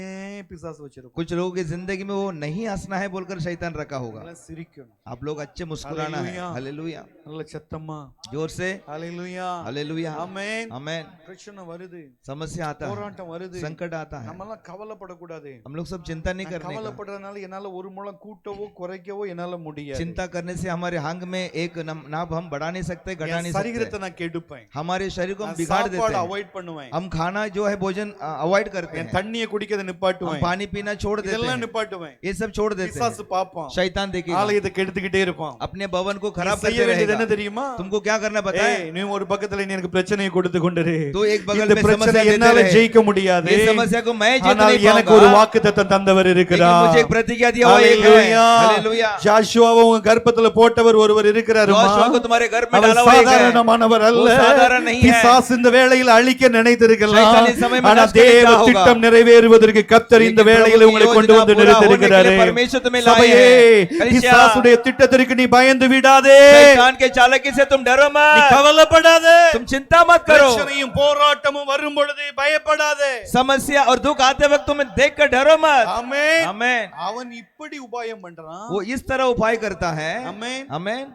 S2: பிசாசு வச்சிருக்கும்.
S1: कुछ लोगों की जिंदगी में वो नहीं हंसना है बोलकर शैतान रखा होगा।
S2: நல்லா சிரிக்கணும்.
S1: आप लोग अच्छे मुस्कुराना है।
S2: हालेलुया।
S1: हालेलुया,
S2: நல்ல சத்தமா
S1: जोर से
S2: ஹalleluya,
S1: हालेलुया,
S2: ஆமென்.
S1: आमेन।
S2: பிரச்சனை வருது,
S1: समस्या आता है,
S2: போராட்டம் வருது,
S1: संकट आता है,
S2: நம்ம எல்லாம் கவலைப்படக்கூடாது.
S1: हम लोग सब चिंता नहीं करने का।
S2: கவலைப்படுறதுனால என்னால ஒரு முழம் கூட்டவோ குறைக்கவோ என்னால முடியாது.
S1: चिंता करने से हमारे अंग में एक नाप हम बढ़ा नहीं सकते, घटा नहीं
S2: சரீரத்தை
S1: सकते।
S2: நான் கெடுப்பேன்,
S1: हमारे शरीर को हम
S2: நான்
S1: बिगाड़ देते
S2: சாப்பாடு
S1: हैं,
S2: அவாய்ட் பண்ணுவேன்,
S1: हम खाना जो है भोजन अवॉइड करते
S2: என்
S1: हैं,
S2: தண்ணியை குடிக்கிறத
S1: हम
S2: நிப்பாட்டுவேன்,
S1: पानी पीना छोड़ देते
S2: இதெல்லாம்
S1: हैं,
S2: நிப்பாட்டுவேன்.
S1: ये सब छोड़ देते
S2: பிசாசு
S1: हैं।
S2: பாப்பான்,
S1: शैतान देखिए
S2: ஆலயத்தை கெடுத்துக்கிட்டே இருப்பான்.
S1: अपने भवन को
S2: நீ
S1: खराब
S2: செய்ய
S1: करते
S2: வேண்டியது என்ன
S1: रहेगा।
S2: தெரியுமா?
S1: तुमको क्या करना पता है?
S2: ஏய், நீ ஒரு பக்கத்துல நீ எனக்கு பிரச்சனையை கொடுத்து கொண்டிரு.
S1: तो एक बगल
S2: இந்த
S1: में
S2: பிரச்சனை
S1: समस्या देते
S2: என்னால
S1: रहे।
S2: ஜெயிக்க முடியாது.
S1: ये समस्या को मैं जीत
S2: ஆனால்
S1: नहीं
S2: எனக்கு ஒரு
S1: पाऊंगा,
S2: வாக்குத்தத்தம் தந்தவர்
S1: लेकिन
S2: இருக்கிறார்.
S1: मुझे एक प्रतिज्ञा दिया हुआ एक है।
S2: ஹalleluya.
S1: हालेलुया।
S2: ஜாஷுவாவை உங்க கர்ப்பத்துல போட்டவர் ஒருவர் இருக்கிறாருமா?
S1: जोशुआ को तुम्हारे घर में
S2: அவர்
S1: डाला हुआ एक है।
S2: சாதாரணமானவர் அல்ல.
S1: वो साधारण नहीं है।
S2: பிசாசு இந்த வேளையில் அழிக்க நினைத்திருக்கலாம்.
S1: शैतान इस समय में
S2: ஆனா
S1: नष्ट करने
S2: தேவ
S1: चाहोगा।
S2: திட்டம் நிறைவேறுவதற்கு கர்த்தர் இந்த
S1: लेकिन
S2: வேளையில்
S1: प्रभु की
S2: உங்களை கொண்டு
S1: योजना
S2: வந்து
S1: पूरा होने के
S2: நிறுத்தியிருக்கிறார்.
S1: लिए परमेश्वर तुम्हें लाए
S2: சபையே,
S1: हैं। कलीसिया,
S2: பிசாசுடைய திட்டத்திற்கு நீ பயந்து விடாதே.
S1: शैतान के चालाकी से तुम डरो
S2: நீ
S1: मत,
S2: கவலைப்படாதே.
S1: तुम चिंता मत करो।
S2: பிரச்சனையும் போராட்டமும் வரும் பொழுது பயப்படாதே.
S1: समस्या और दुख आते वक्त तुम्हें देखकर डरो मत।
S2: ஆமென்.
S1: आमेन।
S2: அவன் இப்படி உபாயம் பண்றான்.
S1: वो इस तरह उपाय करता है।
S2: ஆமென்.
S1: आमेन।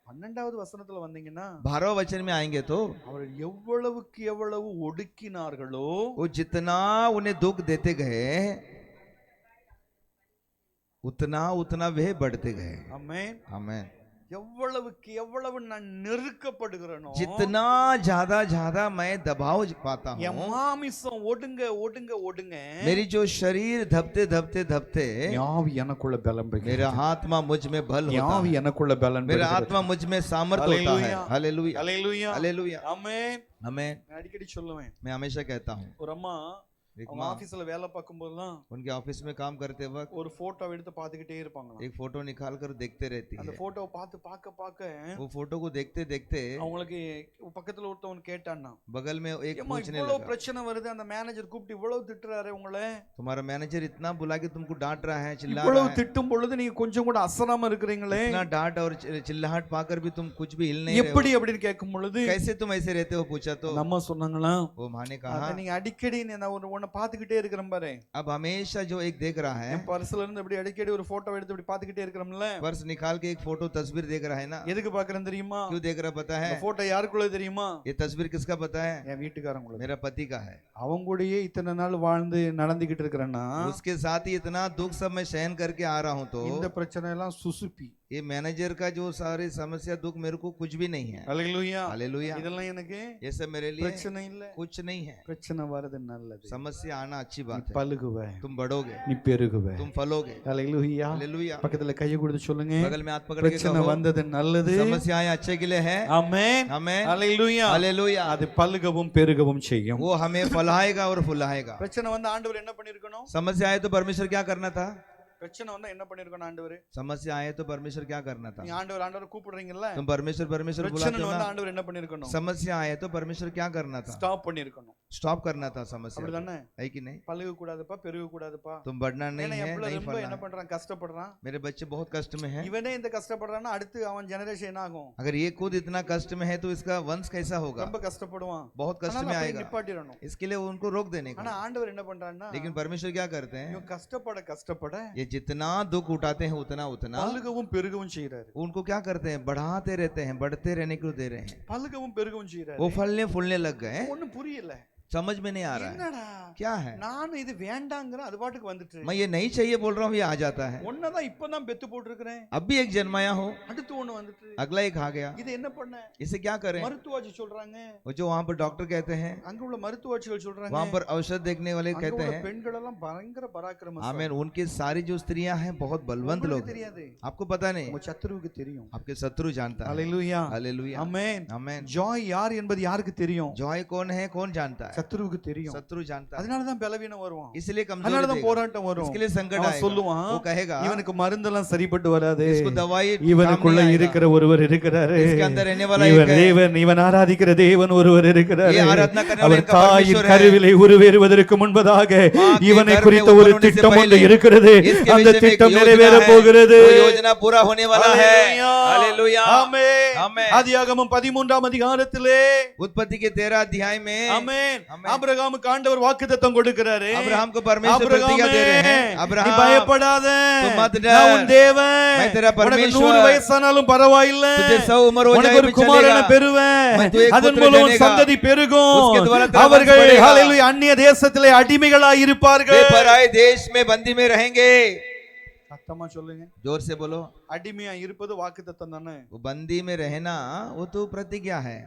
S2: 12வது வசனத்துல வந்தீங்கன்னா
S1: 12 वचन में आएंगे तो
S2: அவர்கள் எவ்வளவுக்கு எவ்வளவு ஒடுக்கினார்களோ
S1: वो जितना उन्हें दुख देते गए उतना उतना वे बढ़ते गए।
S2: ஆமென்.
S1: आमेन।
S2: எவ்வளவுக்கு எவ்வளவு நான் நெருக்கப்படுகிறேனோ
S1: जितना ज्यादा मैं दबाव पाता
S2: என்
S1: हूँ,
S2: மாமிசம் ஒடுங்க ஒடுங்க ஒடுங்க
S1: मेरी जो शरीर धपते धपते धपते
S2: யாவி எனக்குள்ள பலம் பெறுகிறது.
S1: मेरा आत्मा मुझ में बल होता
S2: யாவி
S1: है,
S2: எனக்குள்ள பலம்
S1: मेरा
S2: பெறுகிறது.
S1: आत्मा मुझ में सामर्थ्य होता है।
S2: हालेलुया।
S1: हालेलुया,
S2: ஹalleluya.
S1: हालेलुया।
S2: ஆமென்.
S1: आमेन।
S2: நான் அடிக்கடி சொல்லுவேன்,
S1: मैं हमेशा कहता हूँ,
S2: ஒரு அம்மா
S1: एक
S2: அவங்க
S1: माँ
S2: ஆபீஸ்ல வேலை பார்க்கும்போதெல்லாம்
S1: उनके ऑफिस में काम करते वक्त
S2: ஒரு போட்டோ எடுத்து பார்த்துக்கிட்டே இருப்பாங்களாம்.
S1: एक फोटो निकाल कर देखते रहती
S2: அந்த
S1: है।
S2: போட்டோவை பார்க்க பார்க்க
S1: वो फोटो को देखते देखते
S2: அவங்களுக்கு பக்கத்துல ஒருத்தவன் கேட்டான்னா,
S1: बगल में एक
S2: ஏம்மா
S1: पूछने
S2: இவ்வளவு
S1: लगा,
S2: பிரச்சனை வருது, அந்த மேனேஜர் கூப்பிட்டு இவ்வளவு திட்டுறாரு உங்களை,
S1: तुम्हारा मैनेजर इतना बुला के तुमको डांट रहा है, चिल्ला रहा
S2: இவ்வளவு
S1: है,
S2: திட்டும் பொழுது நீங்க கொஞ்சம் கூட அசராம இருக்கிறீங்களே,
S1: इतना डांट और चिल्लाहट पाकर भी तुम कुछ भी हिल नहीं रहे
S2: எப்படி
S1: हो,
S2: அப்படின்னு கேட்கும் பொழுது
S1: कैसे तुम ऐसे रहते हो? पूछा तो
S2: நம்ம சொன்னாங்களா,
S1: वो माँ ने
S2: அதை
S1: कहा,
S2: நீங்க அடிக்கடி நான் உன்னை அவனை பாத்துக்கிட்டே இருக்கிறேன் பாரு.
S1: अब हमेशा जो एक देख रहा है,
S2: என் பர்ஸ்ல இருந்து இப்படி அடிக்கடி ஒரு போட்டோ எடுத்து இப்படி பாத்துக்கிட்டே இருக்கிறோம்ல.
S1: पर्स निकाल के एक फोटो तस्वीर देख रहा है ना.
S2: எதுக்கு பாக்குறேன் தெரியுமா?
S1: क्यों देख रहा पता है?
S2: போட்டோ யாருக்குள்ள தெரியுமா?
S1: ये तस्वीर किसका पता है?
S2: என் வீட்டுக்காரங்களுடைய.
S1: मेरा पति का है.
S2: அவங்க கூடயே இத்தனை நாள் வாழ்ந்து நடந்துகிட்டு இருக்கிறேன்னா
S1: उसके साथ ही इतना दुख सब मैं सहन करके आ रहा हूँ, तो
S2: இந்த பிரச்சனை எல்லாம் சுசுப்பி.
S1: ये मैनेजर का जो सारी समस्या दुख मेरे को कुछ भी नहीं है.
S2: அல்லேலூயா.
S1: हालेलुया.
S2: இதெல்லாம் எனக்கு
S1: ये सब मेरे लिए
S2: பிரச்சனை இல்ல.
S1: कुछ नहीं है.
S2: பிரச்சனை வரது நல்லது.
S1: समस्या आना अच्छी बात है.
S2: பலுகுவ,
S1: तुम बढ़ोगे,
S2: நீ பெருகுவ.
S1: तुम फलोगे.
S2: அல்லேலூயா.
S1: हालेलुया.
S2: பக்கத்துல கையை கொடுத்து சொல்லுங்க,
S1: बगल में हाथ पकड़ के
S2: பிரச்சனை
S1: कहो,
S2: வந்தது நல்லது.
S1: समस्याएं अच्छे के लिए है.
S2: ஆமென்.
S1: आमेन.
S2: அல்லேலூயா.
S1: हालेलुया.
S2: அது பலுகவும் பெருகவும் செய்யும்.
S1: वो हमें फलाएगा और फुलाएगा.
S2: பிரச்சனை வந்து ஆண்டவர் என்ன பண்ணிருக்கணும்?
S1: समस्या आए तो परमेश्वर क्या करना था?
S2: பிரச்சனை வந்தா என்ன பண்ணிருக்கணும் ஆண்டவர்?
S1: समस्या आए तो परमेश्वर क्या करना था?
S2: நீ ஆண்டவர் கூப்பிடுறீங்கல்ல,
S1: तुम परमेश्वर परमेश्वर
S2: பிரச்சனை
S1: बुलाते हो
S2: வந்தா
S1: ना.
S2: ஆண்டவர் என்ன பண்ணிருக்கணும்?
S1: समस्या आए तो परमेश्वर क्या करना था?
S2: ஸ்டாப் பண்ணிருக்கணும்.
S1: स्टॉप करना था समस्या को.
S2: அப்படிதானே?
S1: है कि नहीं?
S2: பலுக கூடாதுப்பா, பெருக கூடாதுப்பா.
S1: तुम बढ़ना नहीं
S2: ஏன்னா
S1: है,
S2: எவ்வளவு
S1: नहीं
S2: ரொம்ப
S1: फलना
S2: என்ன
S1: है.
S2: பண்றான்? கஷ்டப்படுறான்.
S1: मेरे बच्चे बहुत कष्ट में हैं.
S2: இவனே இந்த கஷ்டப்படுறான்னா அடுத்து அவன் ஜெனரேஷன் என்ன ஆகும்?
S1: अगर ये खुद इतना कष्ट में है तो इसका वंश कैसा होगा?
S2: ரொம்ப கஷ்டப்படுவான்.
S1: बहुत कष्ट में आएगा.
S2: நிப்பாட்டிரணும்.
S1: इसके लिए उनको रोक देने
S2: ஆனா
S1: का.
S2: ஆண்டவர் என்ன பண்றான்னா,
S1: लेकिन परमेश्वर क्या करते हैं?
S2: இவன் கஷ்டப்பட
S1: ये जितना दुख उठाते हैं उतना उतना
S2: பலுகவும் பெருகவும் செய்றாரு.
S1: उनको क्या करते हैं? बढ़ाते रहते हैं, बढ़ते रहने को दे रहे हैं.
S2: பலுகவும் பெருகவும் செய்றாரு.
S1: वो फलने फूलने लग गए.
S2: ஒண்ணும் புரியல.
S1: समझ में नहीं आ रहा है
S2: என்னடா
S1: क्या है.
S2: நான் இது வேண்டாங்கற அது பாட்டுக்கு வந்துட்டு.
S1: मैं ये नहीं चाहिए बोल रहा हूँ, ये आ जाता है.
S2: ஒன்னதான் இப்பதான் பெத்து போட்டுருக்கேன்.
S1: अब भी एक जन्माया हो,
S2: அடுத்து ஒன்னு வந்துட்டு.
S1: अगला एक आ गया.
S2: இது என்ன பண்ண?
S1: इसे क्या करें?
S2: மருத்துவாச்சி சொல்றாங்க.
S1: वो जो वहाँ पर डॉक्टर कहते हैं,
S2: அங்க உள்ள மருத்துவாச்சிகள் சொல்றாங்க.
S1: वहाँ पर औषध देखने वाले
S2: அங்க
S1: कहते
S2: உள்ள
S1: हैं,
S2: பெண்கள் எல்லாம் பயங்கர பராக்கிரமசாலி.
S1: आमीन, उनकी सारी जो स्त्रियां हैं बहुत बलवंत लोग हैं.
S2: தெரியாது.
S1: आपको पता नहीं,
S2: உங்க சத்துருவுக்கு தெரியும்.
S1: आपके शत्रु जानता है.
S2: ஹalleluya.
S1: हालेलुया.
S2: ஆமென்.
S1: आमीन.
S2: ஜாய் யார் என்பது யாருக்கு தெரியும்?
S1: जॉय कौन है, कौन जानता है?
S2: சத்துருவுக்கு தெரியும்.
S1: शत्रु जानता है.
S2: அதனால தான் பலவீனம் வருவான்.
S1: इसलिए
S2: அதனால
S1: कमजोरी
S2: தான்
S1: देगा.
S2: போராட்டம் வரும்.
S1: इसके लिए संकट
S2: அவன்
S1: आएगा.
S2: சொல்லுவான்,
S1: वो कहेगा,
S2: இவனுக்கு மருந்தெல்லாம் சரிப்பட்டு வராது.
S1: इसको दवाई काम
S2: இவனுக்குள்ள
S1: नहीं आएगा.
S2: இருக்கிற ஒருவர் இருக்கிறாரு.
S1: इसके अंदर रहने वाला
S2: இவன்
S1: एक है.
S2: தேவன், இவன் ஆராதிக்கிற தேவன் ஒருவர் இருக்கிறாரு.
S1: ये आराधना करने वाला
S2: அவர்
S1: इनका
S2: தாயின்
S1: परमेश्वर है.
S2: கருவிலே உருவேறுவதற்கு முன்பதாக
S1: माँ के
S2: இவனை
S1: गर्भ
S2: குறித்த
S1: में
S2: ஒரு
S1: उत्पन्न होने से
S2: திட்டம் ஒன்று
S1: पहले
S2: இருக்கிறது.
S1: इसके
S2: அந்த
S1: विषय में एक
S2: திட்டம்
S1: योजना
S2: நிறைவேற
S1: है.
S2: போகிறது.
S1: वो योजना पूरा होने वाला है. हालेलुया.
S2: ஆமென்.
S1: आमीन.
S2: ஆதியாகமம் 13ஆம் அதிகாரத்திலே
S1: उत्पत्ति के 13 अध्याय में
S2: ஆமென்,
S1: ஆமென்.
S2: ஆபிரகாமுக்கு ஆண்டவர் வாக்குத்தத்தம் கொடுக்கிறாரு.
S1: अब्राहम को परमेश्वर प्रतिज्ञा
S2: ஆபிரகாமே,
S1: दे रहे हैं.
S2: நீ
S1: अब्राहम,
S2: பயப்படாத,
S1: तुम मत डर,
S2: நான் உன் தேவன்.
S1: मैं तेरा
S2: உனக்கு
S1: परमेश्वर,
S2: 100 வயசானாலும் பரவாயில்லை,
S1: तुझे 100 उम्र हो
S2: உனக்கு
S1: जाए
S2: ஒரு
S1: भी
S2: குமாரனை
S1: चलेगा.
S2: பெறுவேன்.
S1: मैं तुझे एक
S2: அதன்
S1: पुत्र
S2: மூலம் உன்
S1: देनेगा.
S2: சந்ததி பெருகும்.
S1: उसके द्वारा तेरा
S2: அவர்கள்
S1: वंश बढ़ेगा.
S2: ஹalleluya அந்நிய தேசத்திலே அடிமைகளாய்
S1: वे
S2: இருப்பார்கள்.
S1: पराए देश में बंदी में रहेंगे.
S2: சத்தமா சொல்லுங்க.
S1: जोर से बोलो.
S2: அடிமையா இருப்பது வாக்குத்தத்தம் தானே?
S1: वो बंदी में रहना वो तो प्रतिज्ञा है.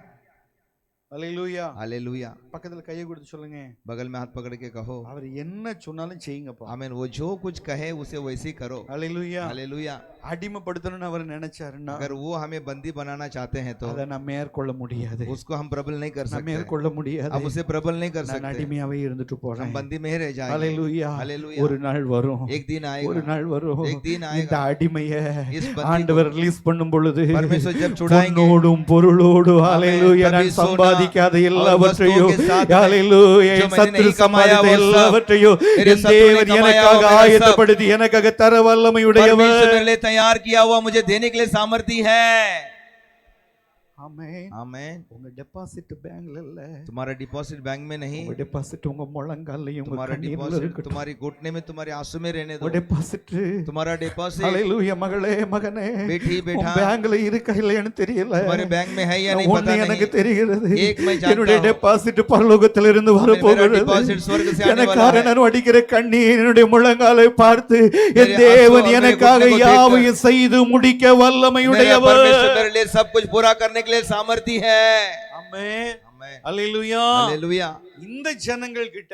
S2: ஹalleluya.
S1: हालेलुया.
S2: பக்கத்துல கையை கொடுத்து சொல்லுங்க,
S1: बगल में हाथ पकड़ के कहो,
S2: அவர் என்ன சொன்னாலும் செய்யுங்கப்பா.
S1: आमीन. वो जो कुछ कहे उसे वैसे ही करो.
S2: ஹalleluya.
S1: हालेलुया.
S2: அடிமைப்படுத்தணும்னு அவர் நினைச்சாருன்னா
S1: अगर वो हमें बंदी बनाना चाहते हैं तो
S2: அதை நம்ம மேற்கொள்ள முடியாது.
S1: उसको हम प्रबल नहीं कर
S2: நம்ம
S1: सकते.
S2: மேற்கொள்ள முடியாது.
S1: हम उसे प्रबल नहीं कर
S2: நான்
S1: सकते.
S2: அடிமையாவே இருந்துட்டு
S1: हम
S2: போறேன்.
S1: बंदी में ही रह जाएंगे.
S2: ஹalleluya.
S1: हालेलुया.
S2: ஒரு நாள் வரும்,
S1: एक दिन
S2: ஒரு
S1: आएगा.
S2: நாள் வரும்.
S1: एक दिन
S2: இந்த
S1: आएगा.
S2: அடிமைய
S1: इस बंदी
S2: ஆண்டவர் ரிலீஸ் பண்ணும் பொழுது
S1: परमेश्वर जब छुड़ाएंगे,
S2: பொன்னோடும் பொருளோடு ஹalleluya
S1: कभी
S2: நான்
S1: सोना
S2: சம்பாதிக்காத
S1: और
S2: எல்லாவற்றையும்
S1: वस्तुओं के साथ में
S2: ஹalleluya
S1: जो
S2: என்
S1: मैंने
S2: சத்துரு
S1: नहीं कमाया
S2: சம்பாதித்த
S1: वो सब
S2: எல்லாவற்றையும்
S1: मेरे
S2: என்
S1: शत्रु ने
S2: தேவன்
S1: कमाया
S2: எனக்காக
S1: वो मेरा सब
S2: ஆயத்தப்படுத்தி எனக்காக தர வல்லமையுடையவர்.
S1: परमेश्वर मेरे लिए तैयार किया हुआ मुझे देने के लिए सामर्थ्य है.
S2: ஆமென்.
S1: आमीन.
S2: உங்க டெபாசிட் பேங்க்ல இல்ல,
S1: तुम्हारा डिपॉजिट बैंक में नहीं,
S2: உங்க டெபாசிட் உங்க முழங்கால்லையும் உங்க
S1: तुम्हारा
S2: கண்ணீர்ல
S1: डिपॉजिट
S2: இருக்கட்டும்.
S1: तुम्हारी घुटने में, तुम्हारे आंसू में रहने दो.
S2: உங்க டெபாசிட்
S1: तुम्हारा डिपॉजिट
S2: ஹalleluya மகளே மகனே
S1: बेटी
S2: உன்
S1: बेटा
S2: பேங்க்ல இருக்கா இல்லையான்னு தெரியல.
S1: तुम्हारे बैंक में है या नहीं
S2: ஒண்ணு
S1: पता
S2: எனக்கு
S1: नहीं.
S2: தெரிகிறது,
S1: एक मैं जानता
S2: என்னுடைய
S1: हूं.
S2: டெபாசிட் பரலோகத்திலிருந்து வர
S1: मेरा
S2: போகிறது.
S1: डिपॉजिट स्वर्ग से आने वाला
S2: எனக்காக
S1: है.
S2: நான் வடிக்கிற கண்ணீர் என்னுடைய முழங்காலை பார்த்து என்
S1: मेरे
S2: தேவன்
S1: आंसू और
S2: எனக்காக
S1: मेरे घुटने को
S2: யாவையும் செய்து முடிக்க
S1: मेरा
S2: வல்லமையுடையவர்.
S1: परमेश्वर मेरे लिए सब कुछ पूरा करने के लिए सामर्थ्य है.
S2: ஆமென்.
S1: आमीन.
S2: அல்லேலூயா.
S1: हालेलुया.
S2: இந்த ஜனங்கள் கிட்ட